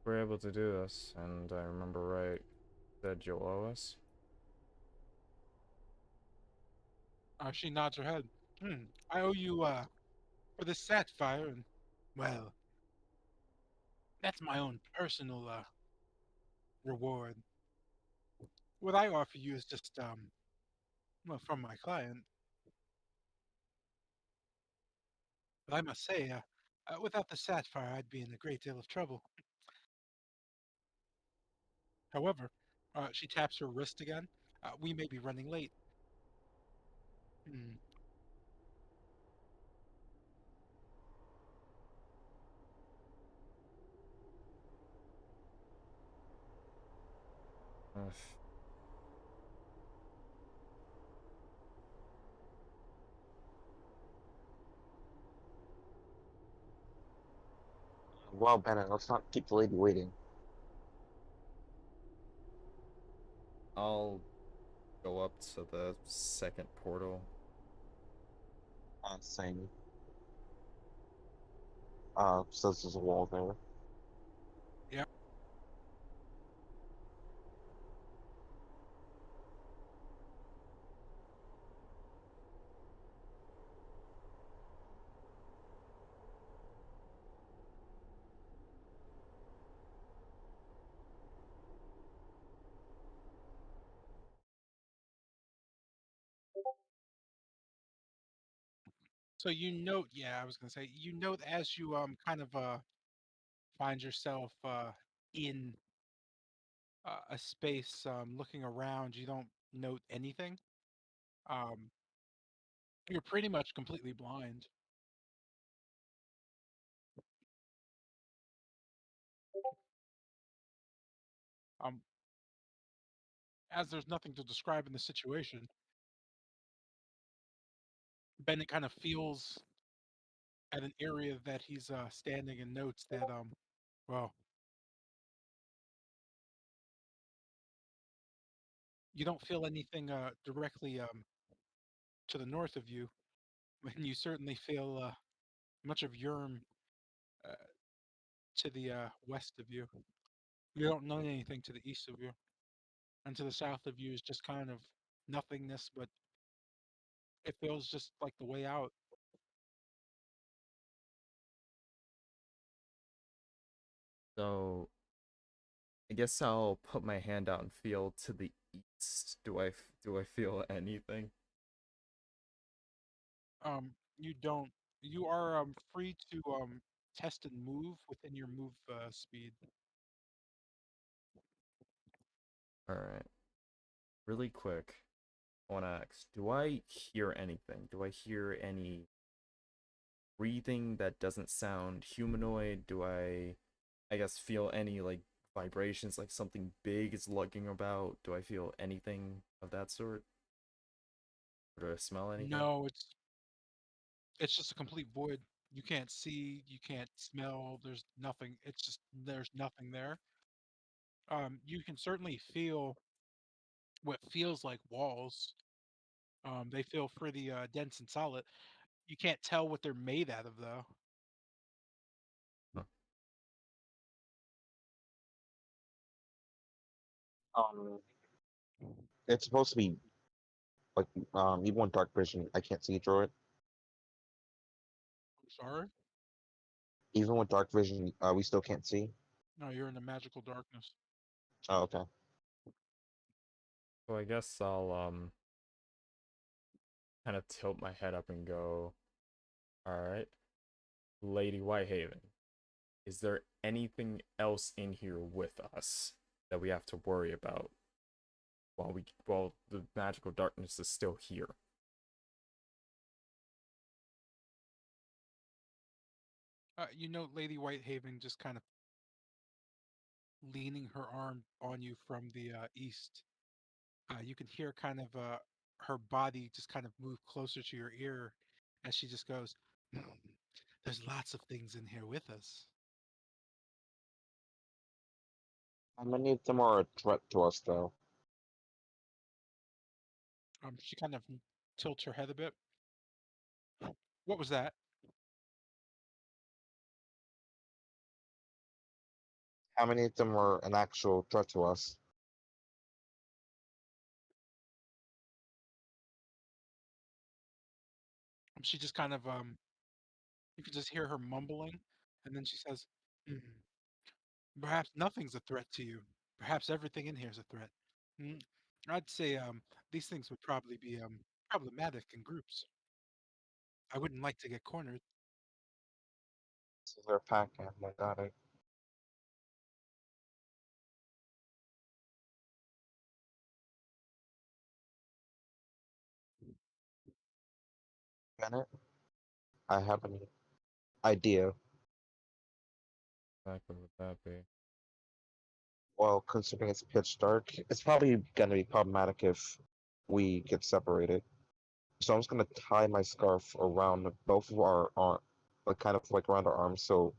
we're able to do this, and I remember right, that you'll owe us. She nods her head. Hmm. I owe you for this sapphire, and well, that's my own personal reward. What I offer you is just well, from my client. But I must say, without the sapphire, I'd be in a great deal of trouble. However, she taps her wrist again. We may be running late. Hmm. Ugh. Well, Bennett, let's not keep the lady waiting. I'll go up to the second portal. Same. Says there's a wall there. Yeah. So you note, yeah, I was gonna say, you note as you kind of find yourself in a space looking around, you don't note anything. Um, you're pretty much completely blind. Um, as there's nothing to describe in the situation, Bennett kind of feels at an area that he's standing and notes that well, you don't feel anything directly to the north of you, and you certainly feel much of Yurm uh, to the west of you. You don't know anything to the east of you, and to the south of you is just kind of nothingness but It feels just like the way out. So I guess I'll put my hand out and feel to the east. Do I feel anything? You don't. You are free to test and move within your move speed. All right. Really quick, I want to ask, do I hear anything? Do I hear any breathing that doesn't sound humanoid? Do I guess feel any like vibrations like something big is lugging about? Do I feel anything of that sort? Or do I smell anything? No, it's just a complete void. You can't see, you can't smell. There's nothing. It's just there's nothing there. You can certainly feel what feels like walls. They feel pretty dense and solid. You can't tell what they're made out of though. Huh. Um, it's supposed to be like even with dark vision, I can't see through it. I'm sorry. Even with dark vision, we still can't see. No, you're in the magical darkness. Oh, okay. So I guess I'll kind of tilt my head up and go, all right, Lady Whitehaven, is there anything else in here with us that we have to worry about while the magical darkness is still here? Lady Whitehaven just kind of leaning her arm on you from the east. You can hear kind of her body just kind of move closer to your ear as she just goes, "Hmm, there's lots of things in here with us." How many of them are a threat to us, though? She kind of tilts her head a bit. What was that? How many of them are an actual threat to us? She just kind of you can just hear her mumbling, and then she says, "Hmm, perhaps nothing's a threat to you. Perhaps everything in here is a threat. Mm, I'd say these things would probably be problematic in groups. I wouldn't like to get cornered." This is their pack animal, got it. Bennett, I have an idea. Exactly would that be? Well, considering it's pitch dark, it's probably gonna be problematic if we get separated. So I'm just gonna tie my scarf around both of our arm, like kind of like around our arms. So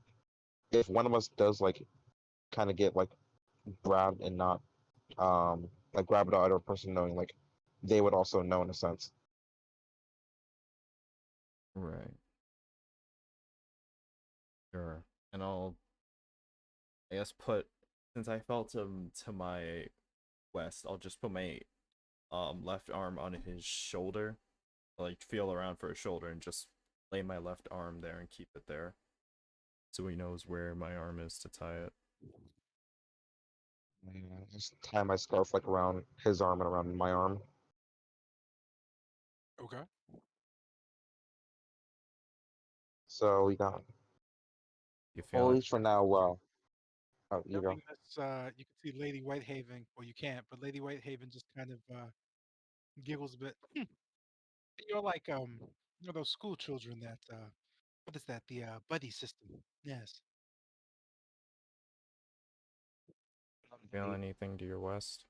if one of us does like kind of get like grabbed and not like grab the other person knowing, like they would also know in a sense. Right. Sure. And I'll, I guess, since I fell to my west, I'll just put my left arm on his shoulder, like feel around for his shoulder, and just lay my left arm there and keep it there, so he knows where my arm is to tie it. Just tie my scarf like around his arm and around my arm. Okay. So we got, You well, feel at it? least for now. Oh, you go. During this, you can see Lady Whitehaven. Well, you can't, but Lady Whitehaven just kind of giggles a bit. You're like those school children that what is that? The buddy system. Yes. Feel anything to your west?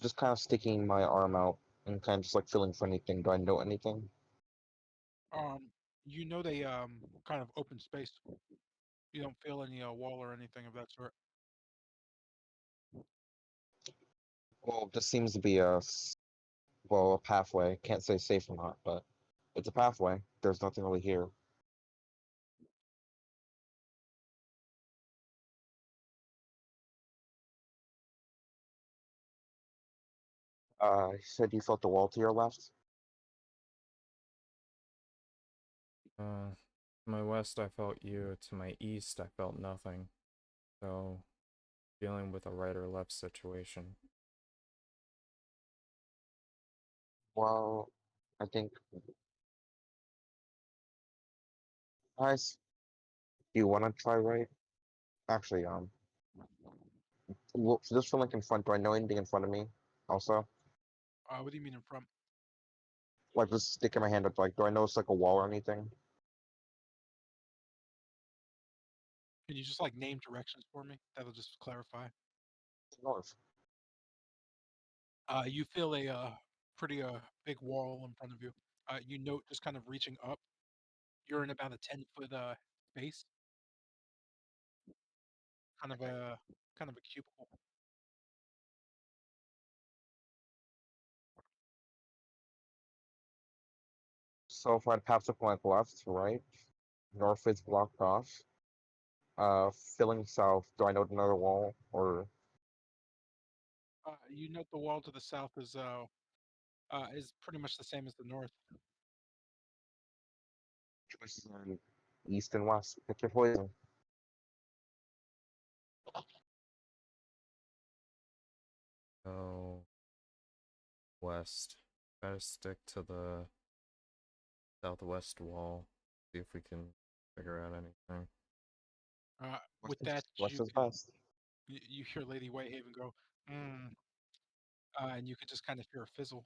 Just kind of sticking my arm out and kind of just like feeling for anything. Do I know anything? Um, they kind of open space. You don't feel any wall or anything of that sort. Well, this seems to be a pathway. Can't say safe or not, but it's a pathway. There's nothing really here. You said you felt the wall to your left? To my west, I felt you. To my east, I felt nothing. So, dealing with a right or left situation. Well, I think, guys, do you want to try right? Actually, well, just from like in front, do I know anything in front of me? Also, What do you mean in front? like just sticking my hand up, like, do I know it's like a wall or anything? Can you just like name directions for me? That'll just clarify. North. You feel a pretty big wall in front of you. You note just kind of reaching up. You're in about a 10 foot space, kind of a cubicle. So if I pass up like left, right, north is blocked off. Filling south, do I know another wall or You note the wall to the south is pretty much the same as the north. choices on east and west? Pick your poison. So, west. Try to stick to the southwest wall. See if we can figure out anything. With that, West is best. you hear Lady Whitehaven go, mm, and you could just kind of hear a fizzle.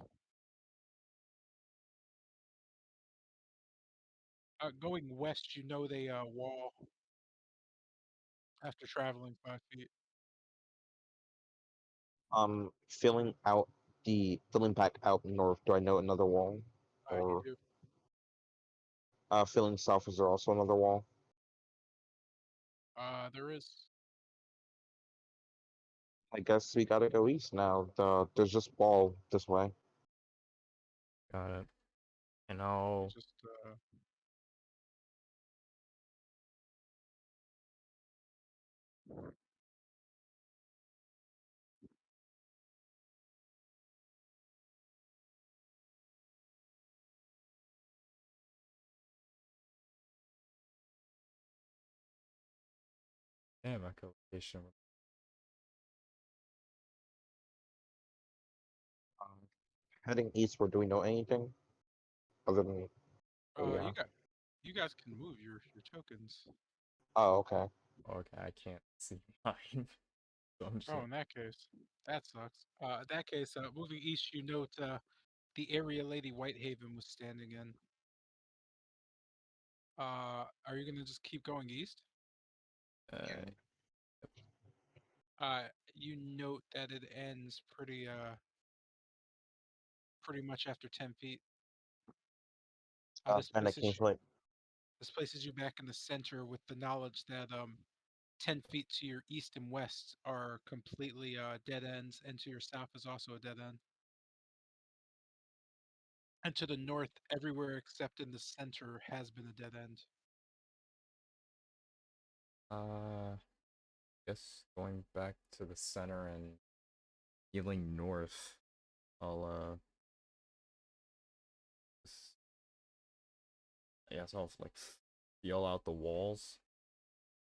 Going west, you know the wall after traveling 5 feet. Filling back out north, do I know another wall? You Or do. filling south, is there also another wall? There is. I guess we gotta go east now. There's just wall this way. Got it. And Just damn echolocation. Um, Heading eastward, do we know anything other than? Oh yeah. you guys can move your tokens. Oh okay. Okay, I can't see mine. So I'm just Oh, like, in that case, that sucks. In that case, moving east, you note the area Lady Whitehaven was standing in. Are you gonna just keep going east? uh, Uh, you note that it ends pretty much after 10 feet. This And I places came like this places you back in the center with the knowledge that 10 feet to your east and west are completely dead ends, and to your south is also a dead end. And to the north, everywhere except in the center has been a dead end. guess going back to the center and healing north, I'll just, I guess I'll like feel out the walls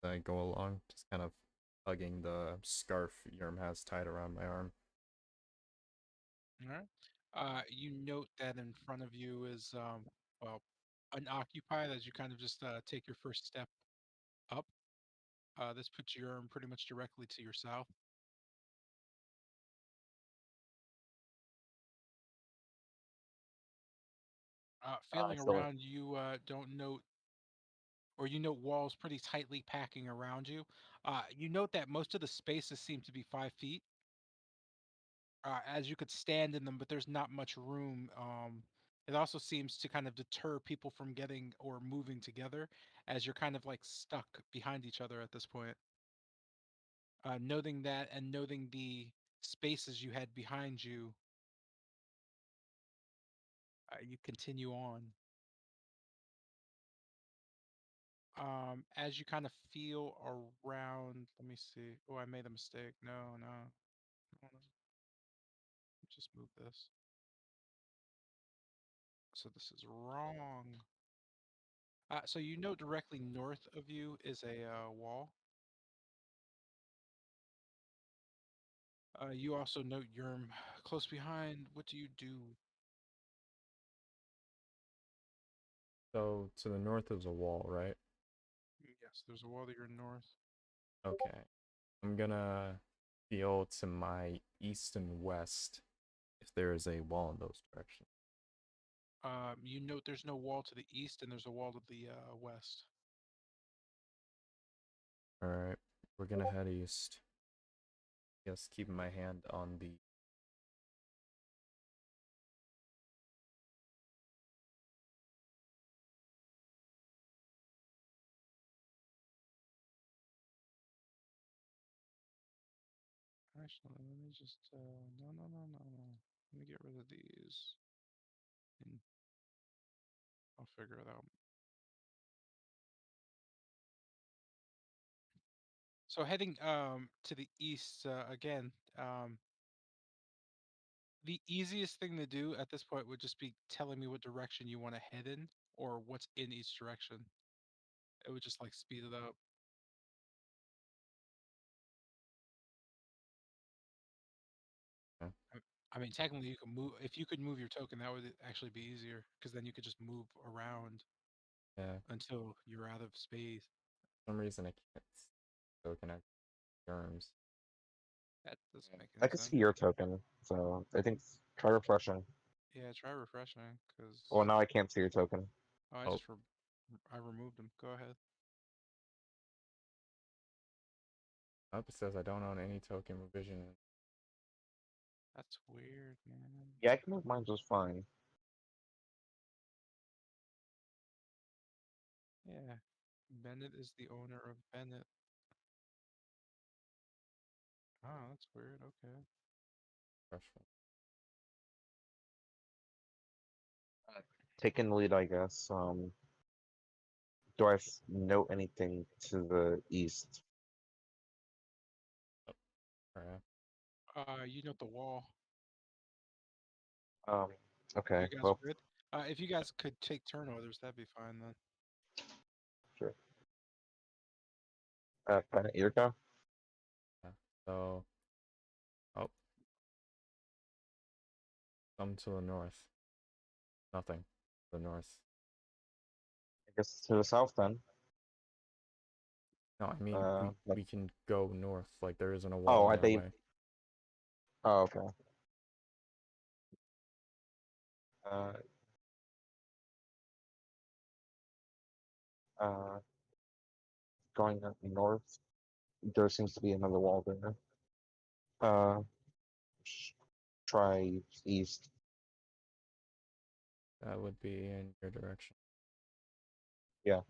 as I go along, just kind of hugging the scarf Yerm has tied around my arm. All right. You note that in front of you is well unoccupied as you kind of just take your first step up. This puts your arm pretty much directly to your south. Feeling feeling. around, you don't note, or you note walls pretty tightly packing around you. You note that most of the spaces seem to be 5 feet, as you could stand in them, but there's not much room. It also seems to kind of deter people from getting or moving together, as you're kind of like stuck behind each other at this point. Noting that and noting the spaces you had behind you, you continue on. As you kind of feel around, let me see. Oh, I made a mistake. No, no. Hold on. Just move this. So this is wrong. So you know directly north of you is a wall. You also note Yerm close behind. What do you do? So to the north is a wall, right? Yes, there's a wall to your north. Okay. I'm gonna feel to my east and west if there is a wall in those directions. You note there's no wall to the east, and there's a wall to the west. Alright, we're gonna head east. Yes, keeping my hand on the. Actually, let me just no. Let me get rid of these, and I'll figure it out. So heading to the east again. The easiest thing to do at this point would just be telling me what direction you want to head in, or what's in each direction. It would just like speed it up. Yeah. I mean, technically, you can move. If you could move your token, that would actually be easier because then you could just move around Yeah, until you're out of space. for some reason I can't so connect terms. That doesn't make I any can sense. see your token, so I think try refreshing. Yeah, try refreshing Well, because now I can't see your token. Oh, I removed them. Go ahead. up it says I don't own any token revision. That's weird, man. Yeah, I can move mine just fine. Yeah, Bennett is the owner of Bennett. Oh, that's weird. Okay. Fresh one. Taking the lead, I guess. Do I note anything to the east? Alright. You know the wall. Um, okay. You guys Well, good? If you guys could take turn orders, that'd be fine then. sure. Planet Irka? Yeah. So, oh, some to the north. Nothing. To the north. I guess to the south then. No, I mean Like, we can go north. Like there isn't a oh, wall I in our think. way. Oh, okay. Uh, uh, going up north, there seems to be another wall there. Uh, try east. That would be in your direction. Yeah.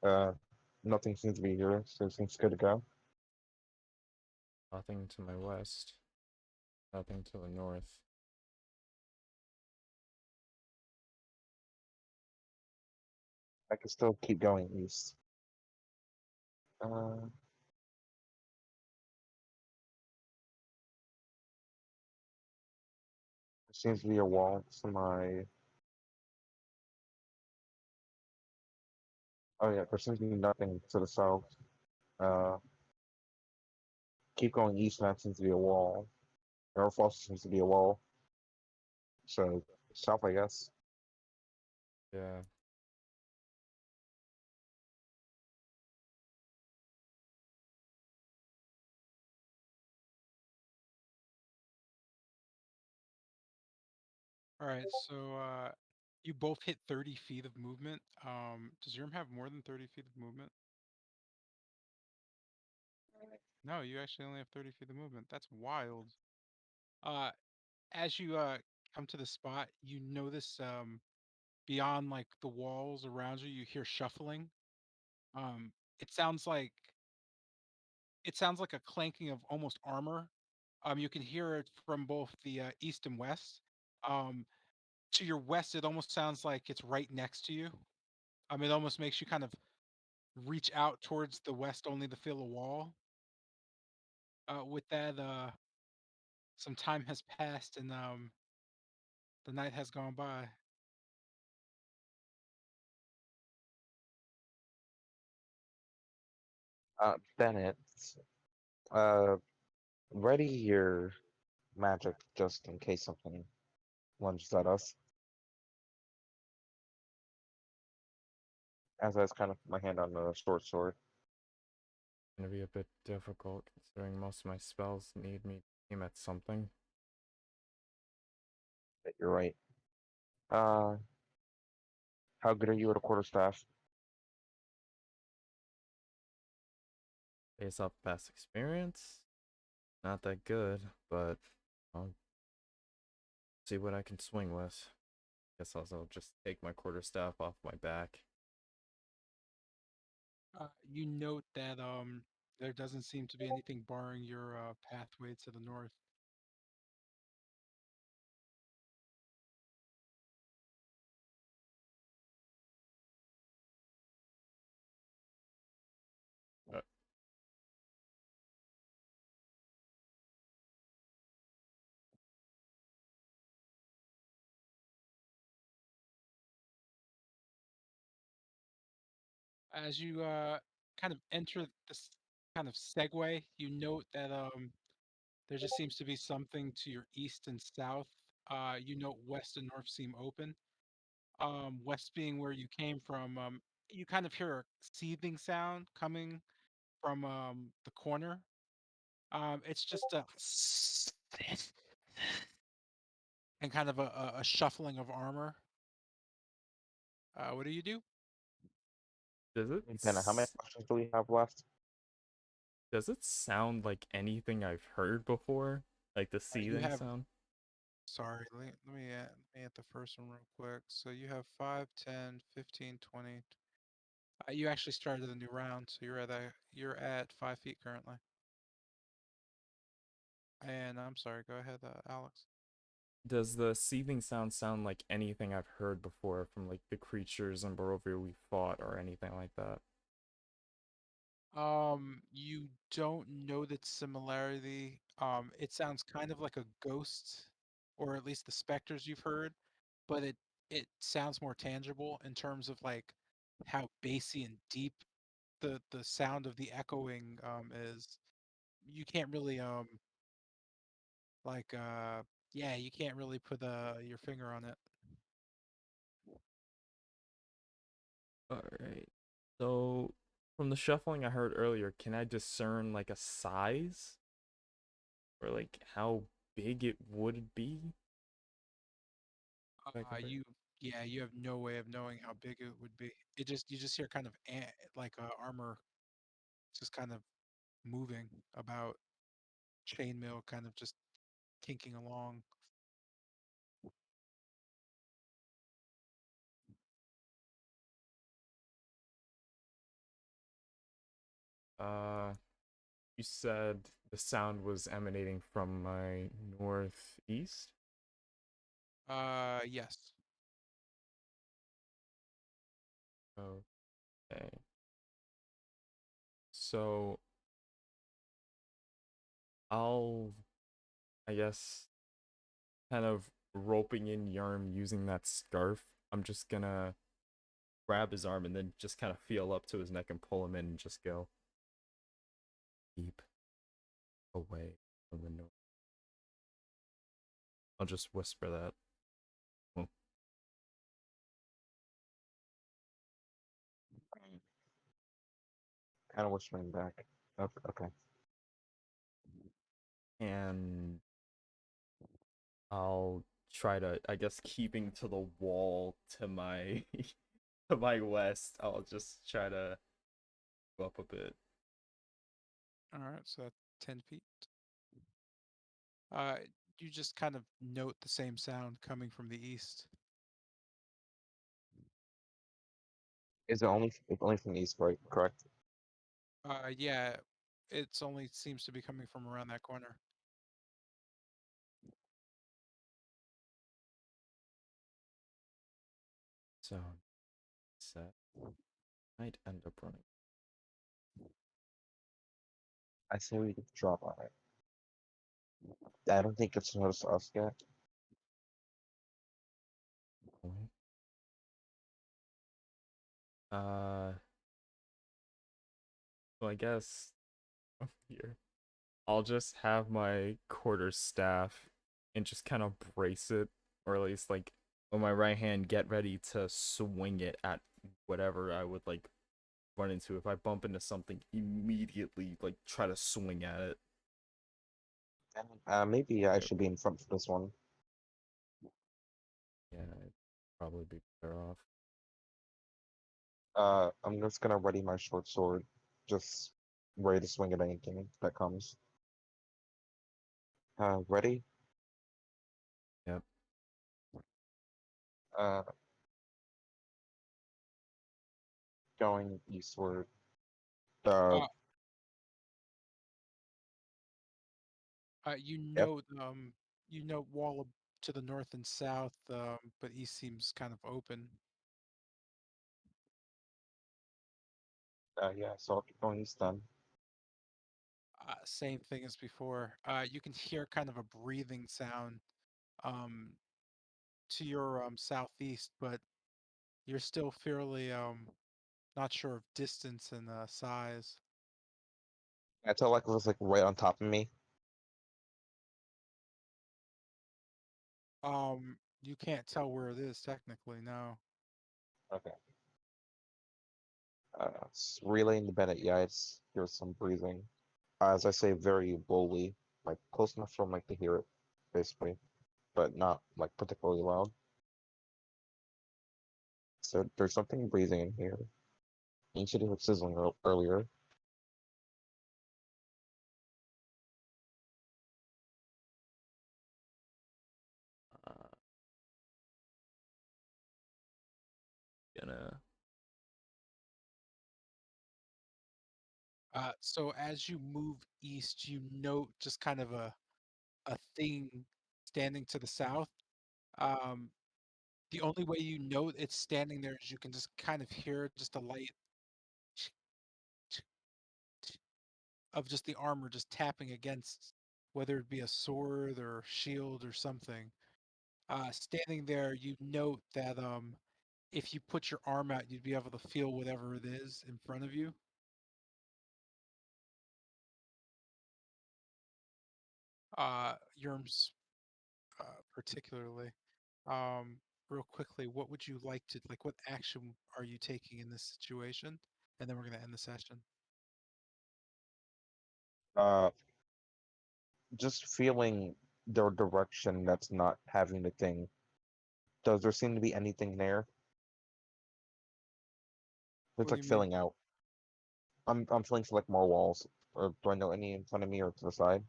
Uh, nothing seems to be here, so it seems good to go. Nothing to my west. Nothing to the north. I can still keep going east. There seems to be a wall to my. Oh yeah, there seems to be nothing to the south. Uh, keep going east, and that seems to be a wall. North also seems to be a wall. So south, I guess. Yeah. All right, so you both hit 30 feet of movement. Does Yurm have more than 30 feet of movement? No, you actually only have 30 feet of movement. That's wild. Uh, as you come to the spot, you notice beyond like the walls around you, you hear shuffling. Um, it sounds like it sounds like a clanking of almost armor. You can hear it from both the east and west. Um, to your west, it almost sounds like it's right next to you. It almost makes you kind of reach out towards the west only to feel a wall. With that, some time has passed and the night has gone by. Bennett, uh, ready your magic just in case something lunges at us. As I was kind of put my hand on the short sword. Gonna be a bit difficult considering most of my spells need me to aim at something. You're right. Uh, how good are you at a quarterstaff? Based off past experience, not that good, but I'll see what I can swing with. Guess I'll just take my quarterstaff off my back. You note that there doesn't seem to be anything barring your pathway to the north. Uh, As you kind of enter this kind of segue, you note that there just seems to be something to your east and south. You note west and north seem open. West being where you came from. You kind of hear a seething sound coming from the corner. It's just a and kind of a shuffling of armor. What do you do? does it Bennett, how many s- questions do we have left? does it sound like anything I've heard before? Like the You seething have. sound? Sorry, let me add the first one real quick. So you have 5, 10, 15, 20. You actually started a new round, so you're at 5 feet currently. And I'm sorry, go ahead, Alex. Does the seething sound like anything I've heard before from like the creatures in Barovia we fought or anything like that? You don't know that similarity. It sounds kind of like a ghost, or at least the specters you've heard, but it sounds more tangible in terms of like how bassy and deep the sound of the echoing is. You can't really like yeah, you can't really put your finger on it. Alright. So from the shuffling I heard earlier, can I discern like a size? Or like how big it would be? If I compare. You yeah, you have no way of knowing how big it would be. You just hear kind of like armor just kind of moving about, chainmail kind of just kinking along. Uh you said the sound was emanating from my northeast? Yes. Okay. So I'll, I guess, kind of roping in Yarm using that scarf. I'm just gonna grab his arm and then just kind of feel up to his neck and pull him in and just go, keep away from the north. I'll just whisper that. Hmm. Kind of whispering back. Okay. And I'll try to, I guess, keeping to the wall to my to my west. I'll just try to go up a bit. All right, so that's 10 feet. Uh, you just kind of note the same sound coming from the east. Is it only it's only from the east, right? Correct. Yeah, it's only seems to be coming from around that corner. So set might end up running. I say we get the drop on it. I don't think it's noticed us yet. Point. Uh So I guess here I'll just have my quarterstaff and just kind of brace it, or at least like with my right hand get ready to swing it at whatever I would like run into. If I bump into something, immediately like try to swing at it. Maybe I Yep. should be in front for this one. Yeah, I'd probably be better off. I'm just gonna ready my short sword, just ready to swing at anything that comes. Ready? Yep. Uh, going eastward. Uh, Uh, you yep. note wall to the north and south, but east seems kind of open. Yeah. So I'll keep going east then. Same thing as before. You can hear kind of a breathing sound um, to your southeast, but you're still fairly not sure of distance and size. I tell like it was like right on top of me. You can't tell where it is technically, no. Okay. Relaying to Bennett. Yeah, it's here's some breathing. As I say, very lowly, like close enough for him like to hear it, basically, but not like particularly loud. So there's something breathing in here. You should hear it sizzling earlier. Uh, gonna So as you move east, you note just kind of a thing standing to the south. Um, the only way you know it's standing there is you can just kind of hear just a light of just the armor just tapping against, whether it be a sword or shield or something. Standing there, you note that if you put your arm out, you'd be able to feel whatever it is in front of you. Yerms, particularly. Um, Real quickly, what would you like to like? What action are you taking in this situation? And then we're gonna end the session. Uh, just feeling their direction that's not having the thing. Does there seem to be anything there? It's What do like you mean? filling out. I'm feeling for like more walls. Or do I know any in front of me or to the side?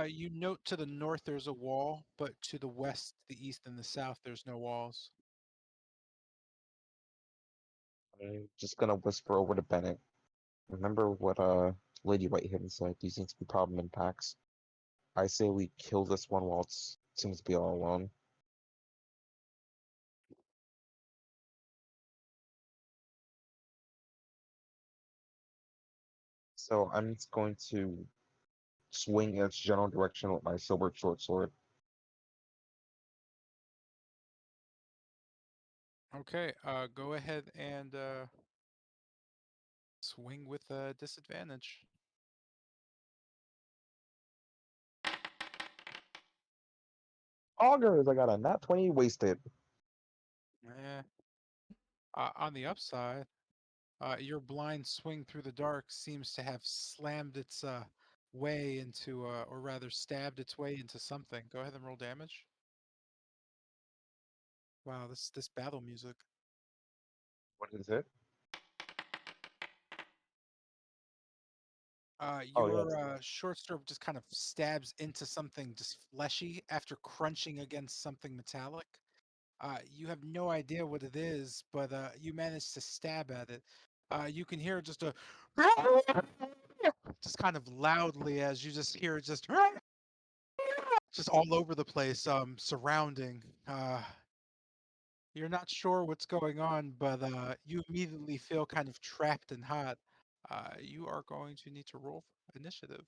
You note to the north there's a wall, but to the west, the east, and the south there's no walls. I'm just gonna whisper over to Bennett. Remember what Lady Whitehaven said? These seem to be problem in packs. I say we kill this one while it seems to be all alone. So I'm just going to swing in its general direction with my silver short sword. Okay, go ahead and swing with a disadvantage. Augers, I got a nat 20 wasted. Eh. On the upside, your blind swing through the dark seems to have slammed its way into, or rather stabbed its way into something. Go ahead and roll damage. Wow, this battle music. What is it? Oh, Your yes. short sword just kind of stabs into something just fleshy after crunching against something metallic. You have no idea what it is, but you manage to stab at it. You can hear just a just kind of loudly as you just hear it just all over the place, surrounding. You're not sure what's going on, but you immediately feel kind of trapped and hot. You are going to need to roll for initiative.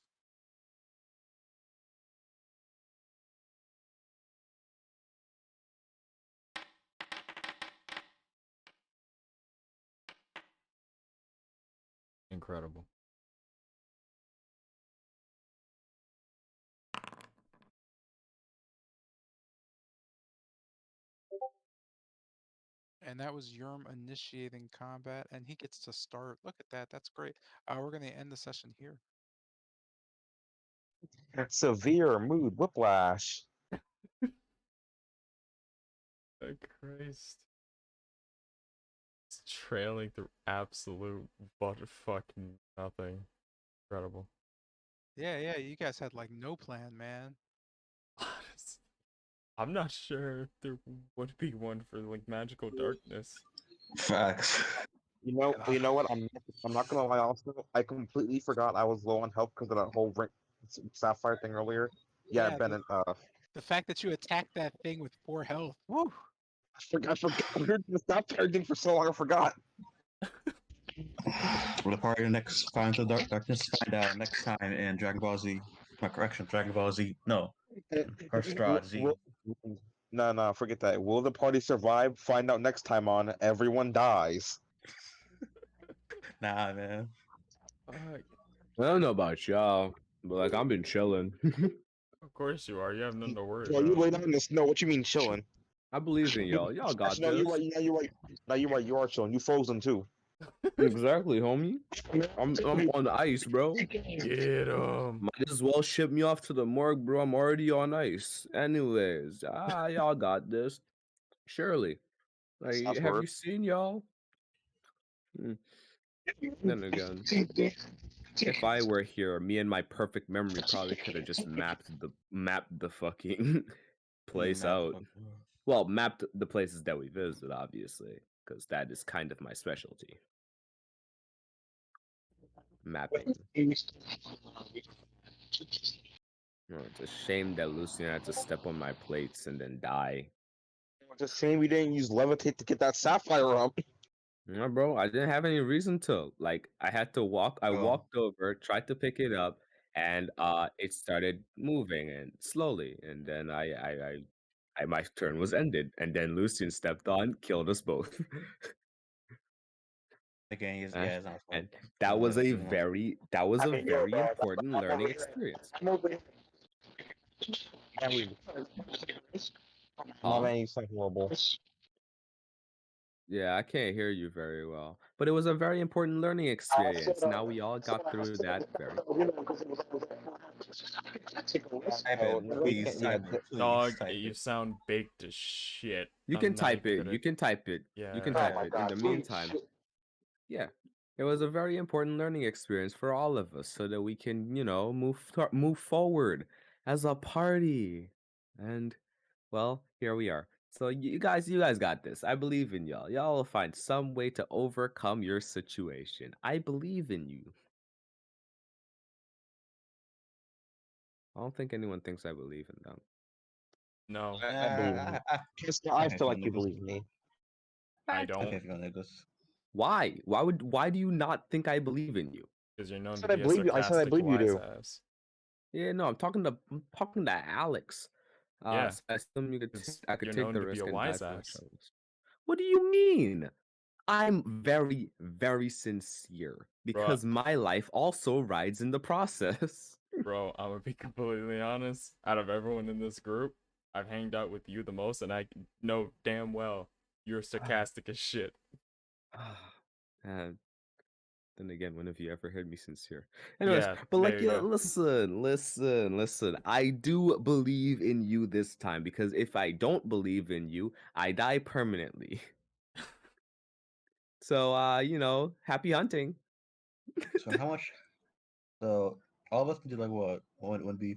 Incredible. And that was Yerm initiating combat, and he gets to start. Look at that. That's great. We're going to end the session here. Severe mood whiplash. Oh, Christ. It's trailing through absolute but fucking nothing. Incredible. Yeah, you guys had like no plan, man. I'm not sure if there would be one for like magical darkness. Facts. You know what? I'm not gonna lie. Also, I completely forgot I was low on health because of that whole sapphire thing earlier. Yeah, Yeah, Bennett. the fact that you attacked that thing with 4 health. Woo! I forgot. I heard the sapphire thing for so long. I forgot. We'll party next find the darkness. Find out next time in Dragon Ball Z. My correction, Dragon Ball Z. No, Curse of Strahd Z. No, forget that. Will the party survive? Find out next time on Everyone Dies. Nah, man. I don't know about y'all, but like I've been chilling. Of course you are. You have nothing to worry Well, you about. lay down in the snow. What you mean chilling? I believe in y'all. Y'all got No, you're this. right. No, you're right. No, you're right. You are chilling. You frozen too. Exactly, homie. I'm on the ice, bro. Get 'em. Might as well ship me off to the morgue, bro. I'm already on ice. Anyways, y'all got this. Surely. Like, Sounds have word. you seen y'all? Then again, if I were here, me and my perfect memory probably could have just mapped the fucking place out. Well, mapped the places that we visited, obviously, because that is kind of my specialty. Mapping. No, it's a shame that Lucian had to step on my plates and then die. It's a shame we didn't use levitate to get that sapphire up. No, bro, I didn't have any reason to. Like, I had to walk. I Oh. walked over, tried to pick it up, and it started moving and slowly. And then my turn was ended. And then Lucian stepped on, killed us both. Again, he's, Uh, yeah, it's not and fun. that was a He's not- very important learning experience. My Huh? man, you sound horrible. Yeah, I can't hear you very well. But it was a very important learning experience. Now we all got through that very. Type Oh, in, no, we please. can't- yeah, Type in, please. Dog, Type you it. sound baked as shit. You I'm can not type even it. gonna- You can type it. You can Yeah. type it. In the meantime, yeah, it was a very important learning experience for all of us, so that we can, move forward as a party. And well, here we are. So you guys got this. I believe in y'all. Y'all will find some way to overcome your situation. I believe in you. I don't think anyone thinks I believe in them. No, I believe in you. I feel like you believe in me. I don't. Okay, if you're gonna this. Why? Why do you not think I believe in you? Because you're known I to said I be a believe you. I said I sarcastic believe you wise do. ass. Yeah, no, I'm talking to Alex. Yeah, So I assume I could you're take known the to be risk a and die wise for my ass. troubles. What do you mean? I'm very, very sincere because my life also rides in the process. Bro, I'm gonna be completely honest. Out of everyone in this group, I've hanged out with you the most, and I know damn well you're sarcastic as shit. And then again, when have you ever heard me sincere? Anyways, Yeah, but like, there you yeah, go. listen. I do believe in you this time because if I don't believe in you, I die permanently. So, happy hunting. So how much? So all of us can do like what? One be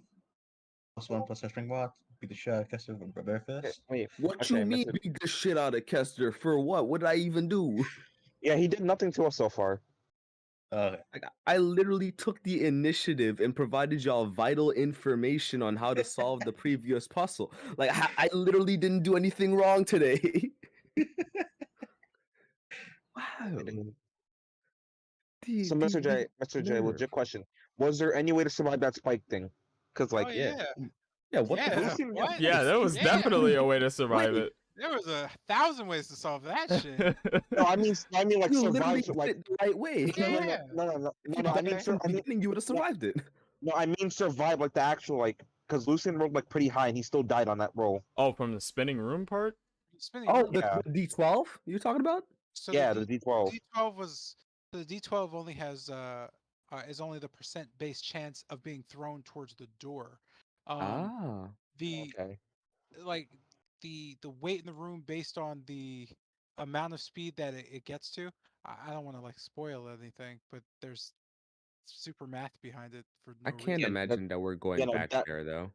+1 plus a string bot. Be the shot, caster, bear fist. Wait, What okay, you mean Mr. beat the shit out of Kester for what? What did I even do? Yeah, he did nothing to us so far. Okay. Like, I literally took the initiative and provided y'all vital information on how to solve the previous puzzle. Like I literally didn't do anything wrong today. Wow. So, Mr. J, nerve. legit question: was there any way to survive that spike thing? Because, like, Oh yeah. Yeah, what the Yeah. fuck? Lucian, What? Yeah, there was Yeah. definitely a way to survive Wait, it. There was 1,000 ways to solve that shit. No, I mean like You literally survive. did Like it the right way. no, no, Yeah. If you no. I died mean, Okay. from the I mean, beginning, you would have no, survived it. no, I mean survive like the actual like because Lucian rolled like pretty high and he still died on that roll. Oh, from the spinning room part? Spinning Oh, room. Yeah, the D12 you're talking about? So yeah, the D12. D12 was the D12 only has is only the percent base chance of being thrown towards the door. Um, Ah. the Okay. like the weight in the room based on the amount of speed that it gets to. I don't want to like spoil anything, but there's super math behind it for I no can't Yeah, reason. that, imagine that we're you going know back that there though.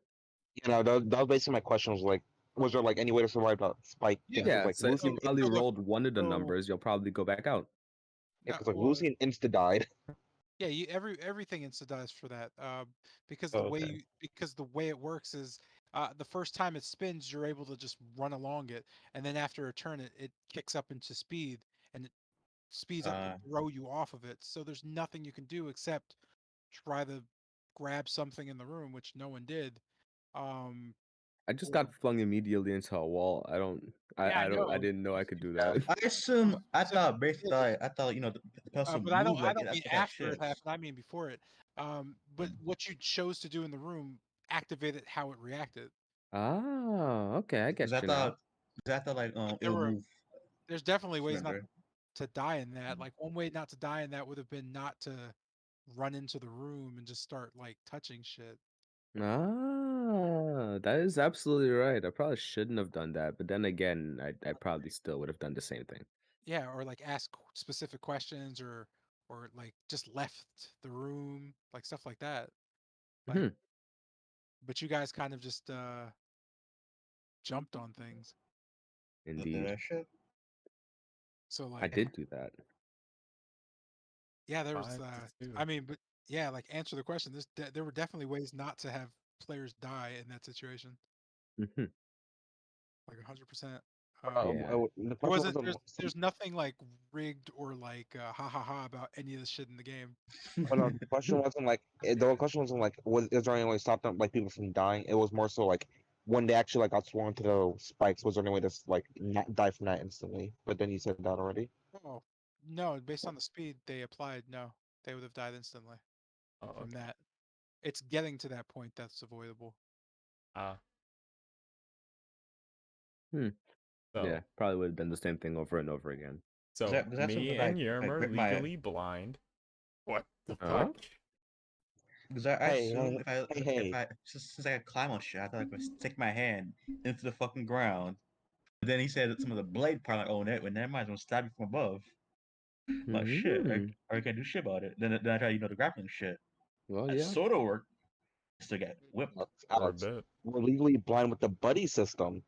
that was basically my question was like, was there like any way to survive that spike thing? Yeah. Because Yeah, like so if you Lucian, probably So the rolled one of the so numbers, you'll probably go back out. no, because like well, Lucian insta died. yeah, everything insta does for that. Because Oh, okay. the way it works is the first time it spins, you're able to just run along it, and then after a turn, it kicks up into speed and it speeds up to Uh, throw you off of it. So there's nothing you can do except try to grab something in the room, which no one did. Um, I just or got flung immediately into a wall. yeah, I I know. didn't know I could do Yeah, that. I assume I so thought yeah, basically I thought the person but move I like don't that mean like that after it shifts. happened. I mean before it. But what you chose to do in the room activated how it reacted. Ah, okay, I Because get you now. I thought like Like it'll move there's definitely ways not surrender. to die in that. Mm. Like one way not to die in that would have been not to run into the room and just start like touching shit. Ah, that is absolutely right. I probably shouldn't have done that, but then again, I probably still would have done the same thing. Yeah, or like ask specific questions or like just left the room, like stuff like that. Like, Hmm, but you guys kind of just jumped on things. indeed. That shit. So I like, did do that. yeah, there was 5 to 2. I mean, but yeah, like answer the question. There were definitely ways not to have players die in that situation. Hmm. Like 100%. Yeah. The There question wasn't wasn't. there's nothing like rigged or like ha ha ha about any of the shit in the game. But no, the question wasn't like the question wasn't like is there any way to stop them like people from dying? It was more so like when they actually like got sworn to the spikes, was there any way to like not die from that instantly? But then you said that already. Oh, no, based on the speed they applied, no. They would have died instantly Oh, from okay. that. It's getting to that point that's avoidable. Ah, Hmm. Yeah, so probably would have done the same thing over and over again. so Does that me something and like Yerm are grip my? legally blind. What the Huh? fuck? Because I Hey, assume hey, if hey! I since I could climb on shit, I thought I could stick my hand into the fucking ground. But then he said that some of the blade part like, oh, never mind, it's gonna stab you from above. I'm like shit, Hmm. I can't do shit about it. Then I try the grappling shit. Well, That yeah. sort of worked. Still get whipped. For a Alex, bit. we're legally blind with the buddy system.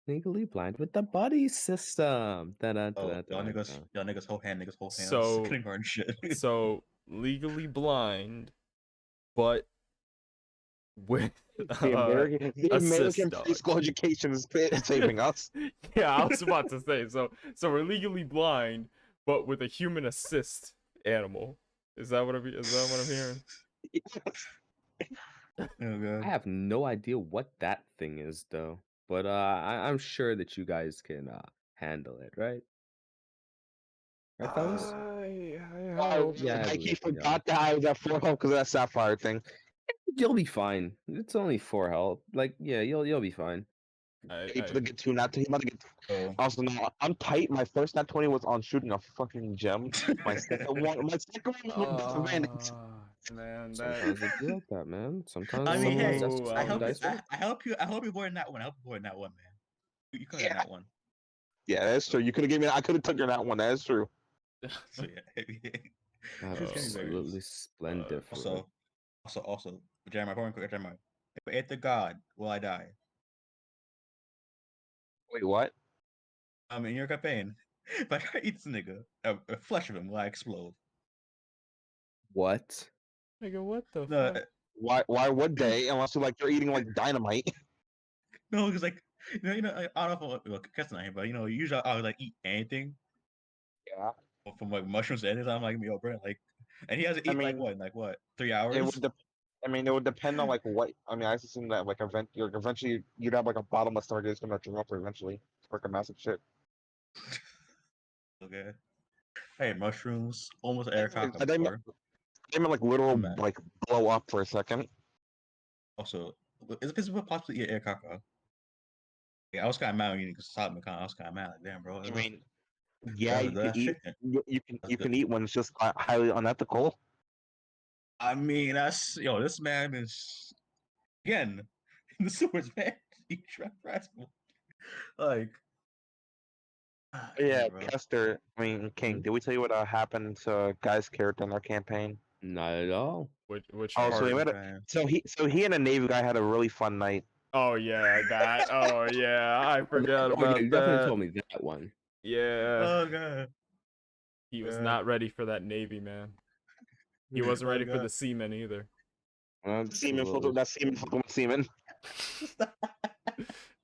Legally blind with the buddy system. Da-da, Oh, da-da, da-da. y'all niggas whole hand on So kindergarten shit. so legally blind, but with The a American system. preschool education is saving us. Yeah, I was about to say. So we're legally blind, but with a human assist animal. Is that what I'm hearing? Oh god. I have no idea what that thing is though, but I'm sure that you guys can handle it, right? Right, fellas? I hope Yeah, I Like he believe in y'all. forgot that I was at 4 because of that sapphire thing. You'll be fine. It's only 4 health. Like, yeah, you'll be fine. He about to get two, not two. He about to get. Oh. Also, no, I'm tight. My first nat 20 was on shooting a fucking gem. My second one was with disadvantage. man, that. Sometimes it be like that, man. Sometimes I mean, hey, that's just So how the dice work. I help you more in that one. I help you more in that one, man. You could have Yeah, that one. yeah, that's true. You could have given me. I could have took your nat one. That is true. So yeah. Choose Absolutely categories. splendiferous. Also, Jeremiah, Jeremiah. If I ate the god, will I die? Wait, what? In your campaign, if I try to eat this nigga, flesh of him, will I explode? What? Nigga, what the No, fuck? Why? Why would they? Unless you're eating like dynamite. no, because like I don't know if well, Cat's not here, but usually I would like eat anything Yeah. from like mushrooms to anything. I'm like, yo, bro, like, and he hasn't I eaten like mean, what, in like what, 3 it hours? would. I mean, it would depend on like what. I mean, I assume that like eventually you'd have like a bottomless target that's gonna drop eventually. It's like a massive shit. Okay. Hey, mushrooms, almost I air think caca I think before. I mean like literal I'm back. like blow up for a second. Also, is this possibly eat air caca? Yeah, I was kind of mad when you stopped me. I was kind of mad. Like, damn, bro, I mean, yeah, that's you can that eat. shit. That's You good. can eat when it's just highly unethical. I mean, that's this man is again the sewers, man. He trapped rascal. Like, Yeah, damn, bro. Kester. I mean, King. Mhm. Did we tell you what happened to Guy's character in our campaign? Not at all. Which Oh, so he part? met a, Okay. so he and a Navy guy had a really fun night. Oh yeah, that. Oh yeah, I forgot Oh yeah, about you definitely that. told me that one. Yeah, Oh god. he was God. not ready for that Navy man. He wasn't Oh ready for god. the seamen either. Semen Absolutely. that's semen fucking with semen.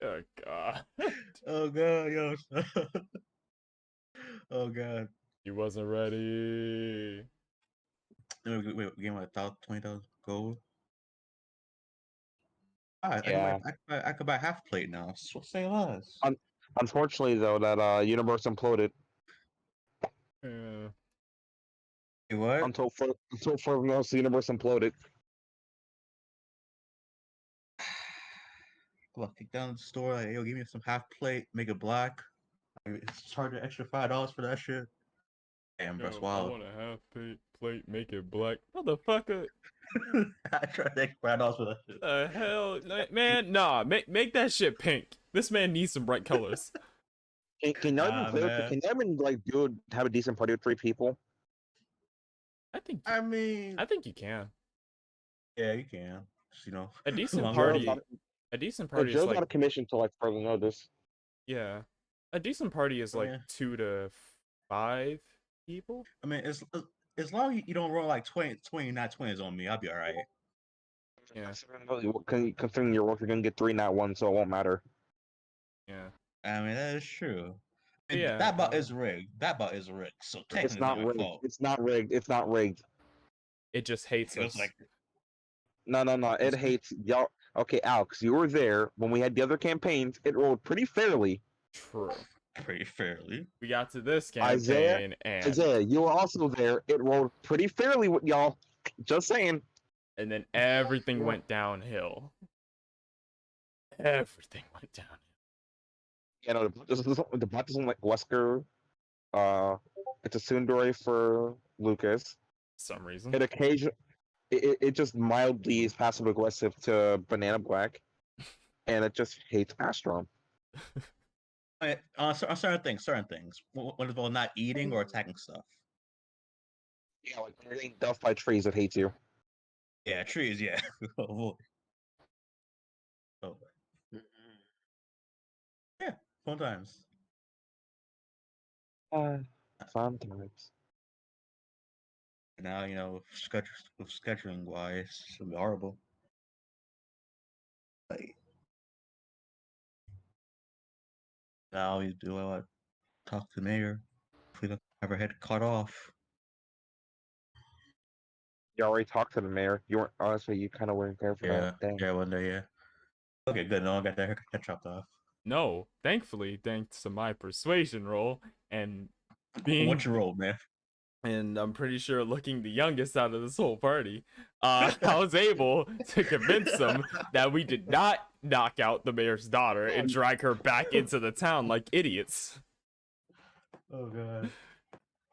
Oh god, Oh god, yo. Oh god. he wasn't ready. Wait, game like 20,000 gold. Yeah. I could buy half plate now. So say less. Un- Unfortunately, though, that universe imploded Yeah. Hey, what? until further notice, the universe imploded. Come on, kick down the store. Like, yo, give me some half plate. Make it black. Like, it's charging extra $5 for that shit. Damn, bro, it's Yo, I wild. want a half plate, make it black. Motherfucker, I tried to extra $5 for that shit. the hell, man? Nah, make that shit pink. This man needs some bright colors. Can you even Nah, man. can you even like have a decent party with 3 people? I think I mean, you can. yeah, you can. Just, A decent long as Gerald's you- not party. A decent no, party is Gerald's like not a commission till like further notice. yeah. A decent party is like Yeah. 2 to 5 people. I mean, as long as you don't roll like 20 not 20s on me, I'll be all right. Yeah. Considering your work, you're gonna get 3 not 1, so it won't matter. Yeah. I mean, that is true. But And yeah. that bot is rigged. That bot is rigged. So It's technically, it's not not my rigged. fault. It's not rigged. It's not rigged. It just hates It was us. like, No. It hates y'all. Okay, Alex, you were there when we had the other campaigns. It rolled pretty fairly. True. pretty fairly. We got to this Isaiah, campaign and Isaiah, you were also there. It rolled pretty fairly with y'all. Just saying. then everything went downhill. Everything went downhill. You know, the bot doesn't like Wesker. It's a tsundere for Lucas. For some reason. It just mildly is passive aggressive to Banana Black, and it just hates Astrom. On certain things. When it's about not eating or attacking stuff. Yeah, like anything duff by trees, it hates you. Yeah, trees. Yeah. Oh, yeah. Fun times. Sometimes. Now with scheduling wise, it'll be horrible. Like now you do what? Talk to the mayor. If we don't have our head cut off. You already talked to the mayor. You weren't honestly. You kind of weren't there for that. Dang. Yeah, one day, yeah. Okay, good. No, I got that haircut chopped off. No, thankfully, thanks to my persuasion roll and being What's your role, man? and I'm pretty sure looking the youngest out of this whole party, I was able to convince them that we did not knock out the mayor's daughter and drag her back into the town like idiots. Oh god.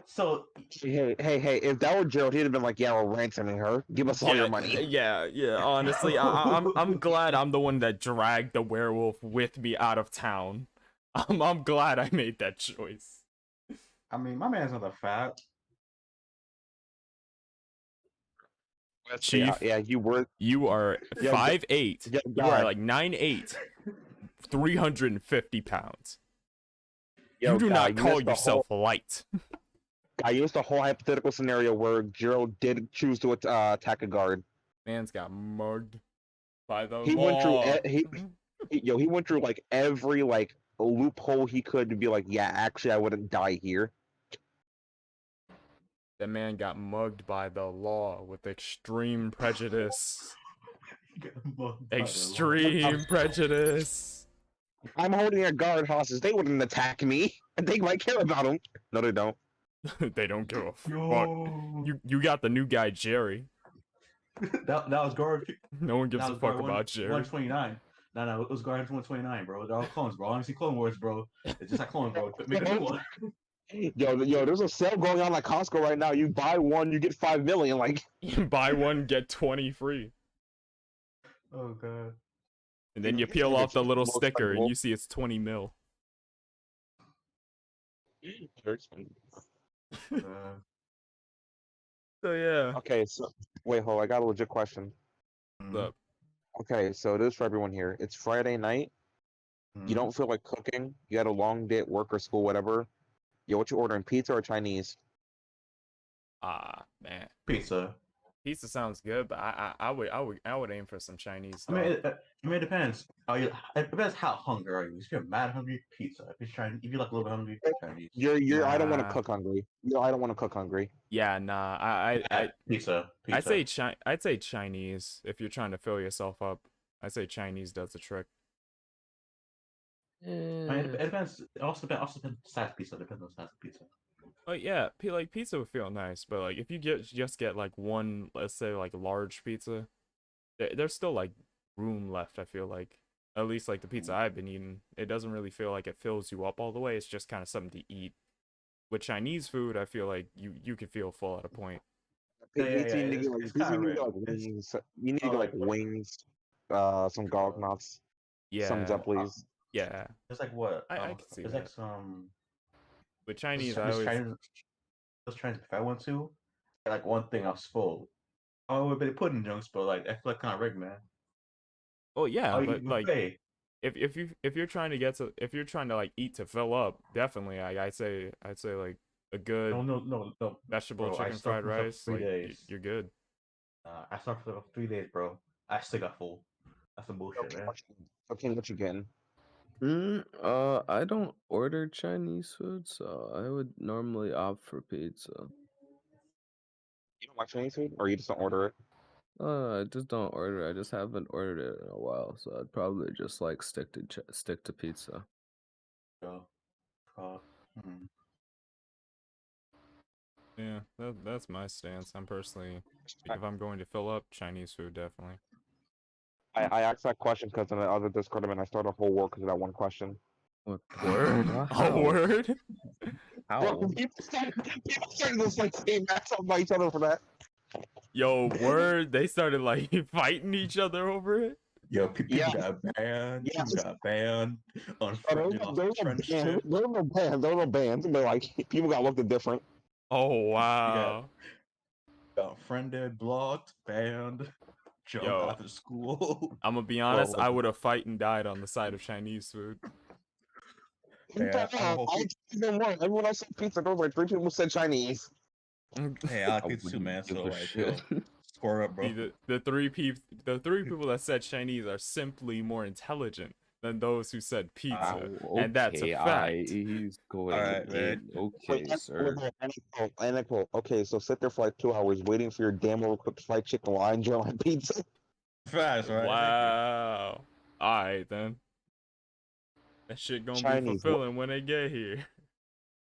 So Hey! If that were Gerald, he'd have been like, "Yeah, we're ransoming her. Give us all your money." Yeah. Honestly, I'm glad I'm the one that dragged the werewolf with me out of town. I'm glad I made that choice. I mean, my man's not a fat. Chief, yeah, you were. you are Yo, 5'8". yo, You are guy. like 9'8", 350 pounds. Yo, You do guy, not you call missed the yourself light. I used the whole hypothetical scenario where Gerald did choose to attack a guard. Man's got mugged by the He went through law. he went through like every like loophole he could to be like, yeah, actually, I wouldn't die here. That man got mugged by the law with extreme prejudice. Extreme prejudice. I'm holding a guard hostage. They wouldn't attack me. They might care about him. No, they don't. They don't give a fuck. Yo. You got the new guy Jerry. that was guard. No one gives That a was fuck guard about Jerry. 129. No, it was guard 129, bro. They're all clones, bro. I only see Clone Wars, bro. It's just like clones, bro. Make a new one. Yo, there's a sale going on at Costco right now. You buy one, you get 5 million. Like, You buy one, get 20 free. Oh god. And then you peel off the little sticker and you see it's 20 mil. So yeah. Okay, so wait, hold. I got a legit question. What's up? Okay, so this is for everyone here. It's Friday night. You don't feel like cooking. You had a long day at work or school, whatever. Yo, what you ordering? Pizza or Chinese? Ah, man. Pizza. Pizza sounds good, but I would aim for some Chinese. I mean, it depends. It depends how hungry are you. If you're mad hungry, pizza. If you're like a little bit hungry, Chinese. I don't want to Nah. cook hungry. I don't want to cook hungry. Yeah, nah. Pizza. I'd say Chinese if you're trying to fill yourself up. I'd say Chinese does the trick. I mean, it depends. It also depends on the size of pizza. It depends on the size of pizza. Like yeah, like pizza would feel nice, but like if you just get like one, let's say like large pizza, there's still like room left. I feel like at least like the pizza I've been eating, it doesn't really feel like it fills you up all the way. It's just kind of something to eat. With Chinese food, I feel like you can feel full at a point. You need to get like wings, some garlic knots, some Yeah, Zeppelis. yeah. It's like what? I can see it's that. like some. With Chinese, Those Chinese if I went to, like one thing I was full. I would be pudding junks, but like I feel like kind of rigged, man. Oh yeah, Oh, but you like pay. if you're trying to like eat to fill up, definitely I'd say like a good No, vegetable bro, chicken fried rice, 3 like days. you're good. I slept for 3 days, bro. I still got full. That's some bullshit, man. Okay, what you getting? I don't order Chinese food, so I would normally opt for pizza. You don't like Chinese food, or you just don't order it? I just don't order. I just haven't ordered it in a while, so I'd probably just like stick to pizza. So, Yeah, that's my stance. I'm personally, if I'm going to fill up, Chinese food definitely. I asked that question because in the other Discord event, I started a whole war because of that one question. What? Word? How? A word? How? People started this like saying match up by each other for that. Yo, word? They started like fighting each other over it? yo, people got banned. Yeah. People got banned. There were no bans, but like people got looked at different. Oh wow. Got friended, blocked, banned, jumped Yo, out of school. I'm gonna be honest, Well, I would have fight and died on the side of Chinese food. Yeah, Everyone else said pizza. There was like 3 people said Chinese. hey, I like I pizza too, wouldn't man. give So a like, yo, shit. score up, bro. See, the three people that said Chinese are simply more intelligent than those who said pizza, and that's a fact. He's going Alright, man. in. Okay, sir. Okay, so sit there for like 2 hours waiting for your damn overcooked fried chicken while I enjoy my pizza. Fast, right? Wow. Alright then. That shit gonna be fulfilling when they get here.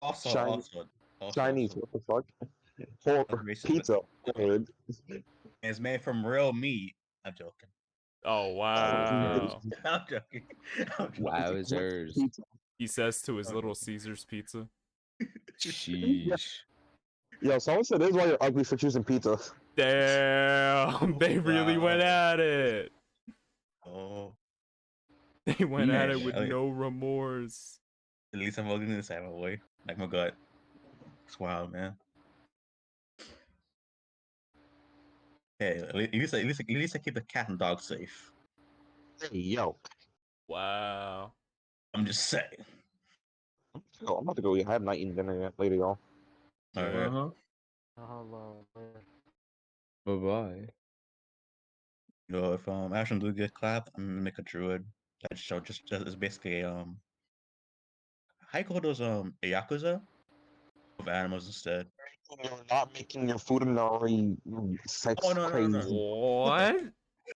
Also, Chinese, what the fuck? Pizza. It's made from real meat. I'm joking. Oh wow. I'm joking. Wowzers. He says to his Little Caesars pizza. Sheesh. Yo, someone said this is why you're ugly for choosing pizza. Damn, they really went at it. Oh. They went at it Yeah, with no remorse. At least I'm ugly inside my way. Like my gut. It's wild, man. Hey, at least I keep the cat and dog safe. Hey, yo. Wow. I'm just saying. I'm about to go eat. I have not eaten dinner yet. Later, y'all. Alright. Bye bye. Yo, if Ashton do get clapped, I'm gonna make a druid. That show just is basically how you call those a yakuza? Of animals instead. You're not making your food and already sex Oh no no no crazy. no. What?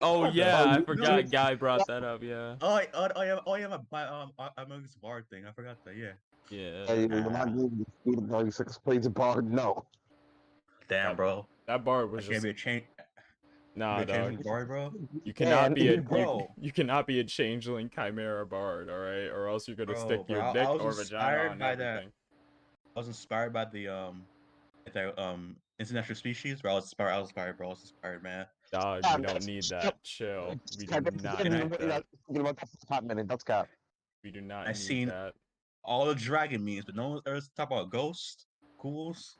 Oh What the? yeah, I Oh, forgot. Guy brought that up. Yeah. Oh yeah, I'm on this bar thing. I forgot that. Yeah. Yeah. you're not making your food and already sex crazy bar. No. Damn, That bro. that bar I was can't just be a change. nah, Be a dog. changeling bar, bro. You cannot And be a Bro, you cannot be a changeling chimera bard, all right? Or else you're gonna stick bro. your I dick was or vagina inspired on by that. everything. I was inspired by the international species. Bro, I was inspired, bro. I was inspired, man. Dog, we don't need that. Chill. We do not And I need that. thinking about that for a hot minute. That's cap. We do not I need seen that. all the dragon memes, but no one ever talk about ghosts, ghouls,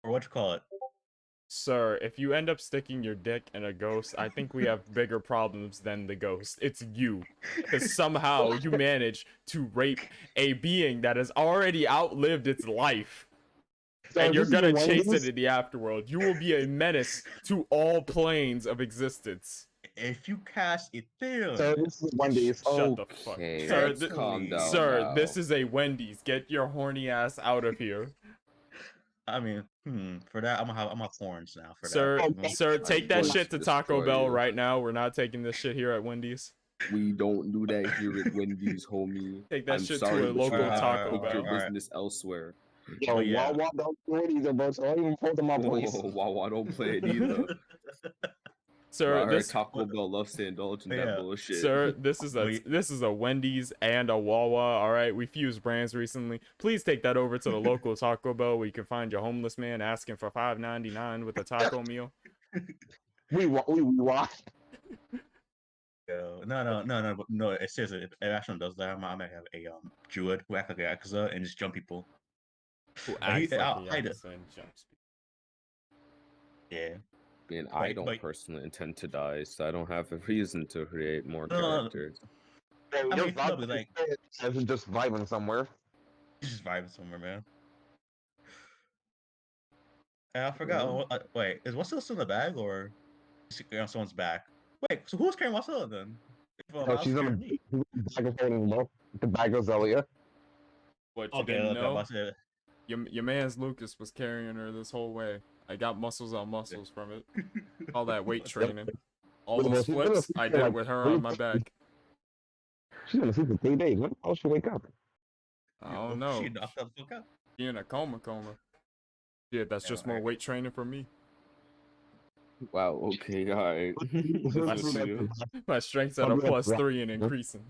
or what you call it. Sir, if you end up sticking your dick in a ghost, I think we have bigger problems than the ghost. It's you. Because somehow you manage to rape a being that has already outlived its life. And you're gonna chase it in the afterworld. You will be a menace to all planes of existence. If you cast Ethereum, So this is Wendy's. Shut the fuck. Okay, Sir, let's calm down sir, now. this is a Wendy's. Get your horny ass out of here. I mean, for that, I'm gonna have horns now. For Sir, that, sir, take that going shit to to Taco destroy Bell you. right now. We're not taking this shit here at Wendy's. We don't do that here at Wendy's, homie. Take that I'm shit sorry, to a but you local have Taco to take Bell. your Alright. business elsewhere. Yo, But yeah. Wawa don't do it either, bro. So I don't even fold them my voice. Oh, Wawa don't play it either. Sir, I heard this Taco Bell loves to indulge in that Yeah. bullshit. Sir, this is Wait. a Wendy's and a Wawa. All right, we fused brands recently. Please take that over to the local Taco Bell where you can find your homeless man asking for $5.99 with a taco meal. We watch. No. It says if Ashton does that, I might have a druid who act like a Yakuza and just jump people. Who But he- acts like I'll a hide it. Yakuza and jumps. Yeah. And I Wait, don't wait. personally intend to die, so I don't have a reason to create more No, no, no. characters. I mean, no, but like, just vibing somewhere. he's just vibing somewhere, man. And I forgot. Wait, is Wasilla still in the bag or is she on someone's back? Wait, so who's carrying Wasilla then? If, No, I was she's in carrying me. the bag of holding, bro. The bag of Zelia. What, you Okay, didn't look, know? I said, Your man's Lucas was carrying her this whole way. I got muscles on muscles from it. All that weight training. All Well, those she's gonna flips, sleep I for, did it like, with her 3 on my back. She's gonna sleep for 3 days. When the hell she wake up? I don't know. She knocked the fuck out. She in a coma. Yeah, that's Yeah, just more alright. weight training for me. Wow, okay, alright. My strength's at a +3 and increasing.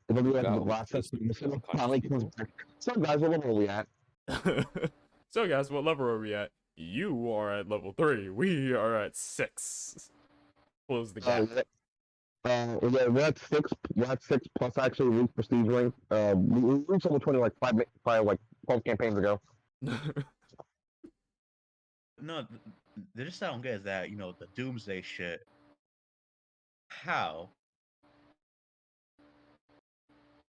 It'll be like the Wow, last that's session. all kinds of Finally comes people. back. So guys, what level are we at? So guys, what level are we at? You are at level 3. We are at 6. Close the gap. We're at 6. We're at 6 plus actually reached prestige rank. We reached level 20 like 12 campaigns ago. No, they just sound good as that, the doomsday shit. How?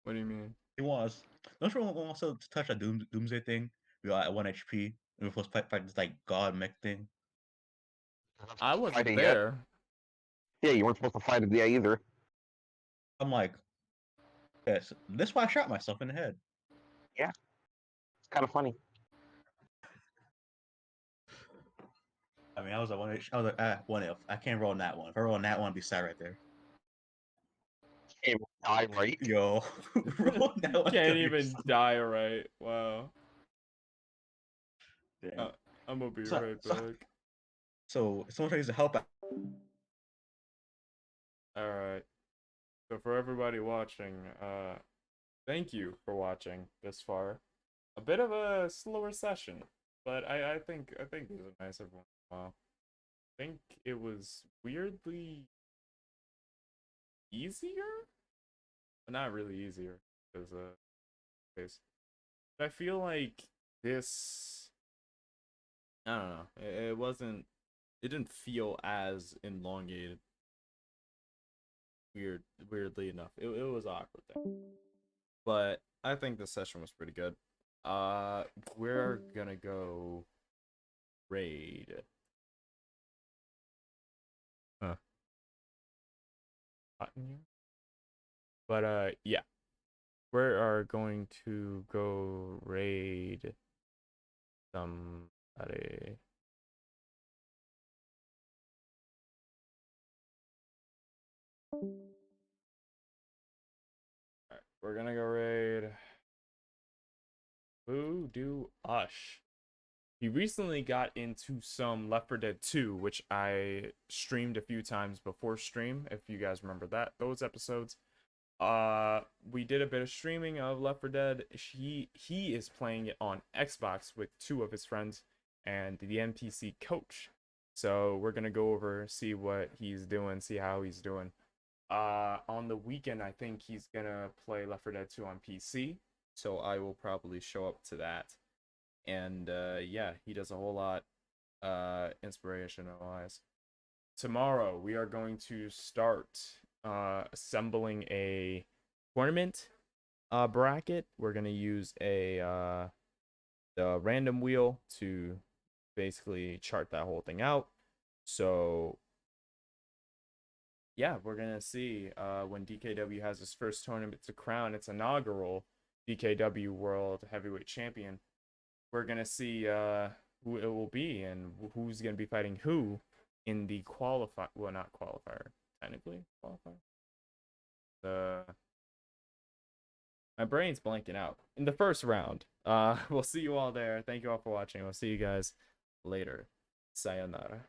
What do you mean? It was. Don't you want also to touch that doomsday thing? We are at 1 HP, and we're supposed to fight this like god mech thing. I wasn't Fighting there. Yeah, you weren't supposed to fight it yet either. I'm like, yes, this is why I shot myself in the head. It's kind of funny. I mean, I was at 1 HP. I was like, 1 F. I can't roll that one. If I roll that one, I'd be sad right there. Hey, die right. Yo, roll that one. Can't even die right. Wow. Damn. I'm gonna be So- right so- back. So if someone tries to help out. Alright. So for everybody watching, thank you for watching this far. A bit of a slower session, but I think it was a nice every once in a while. I think it was weirdly easier? But not really easier, because case. But I feel like this, I don't know, it didn't feel as elongated. Weirdly enough, it was awkward there, but I think the session was pretty good. We're gonna go raid. Hot in here? But yeah, we are going to go raid some Alright. Alright, we're gonna go raid Voodoo Ush. He recently got into some Left 4 Dead 2, which I streamed a few times before stream, if you guys remember those episodes. We did a bit of streaming of Left 4 Dead. He is playing it on Xbox with 2 of his friends and the NPC coach. So we're gonna go over, see what he's doing, see how he's doing. On the weekend, I think he's gonna play Left 4 Dead 2 on PC. So I will probably show up to that. And yeah, he does a whole lot inspirational wise. Tomorrow we are going to start assembling a tournament bracket. We're gonna use the random wheel to basically chart that whole thing out. So yeah, we're gonna see when DKW has his first tournament to crown its inaugural DKW World Heavyweight Champion. We're gonna see who it will be and who's gonna be fighting who in the not qualifier, technically qualifier. My brain's blanking out. In the first round. We'll see you all there. Thank you all for watching. We'll see you guys later. Sayonara.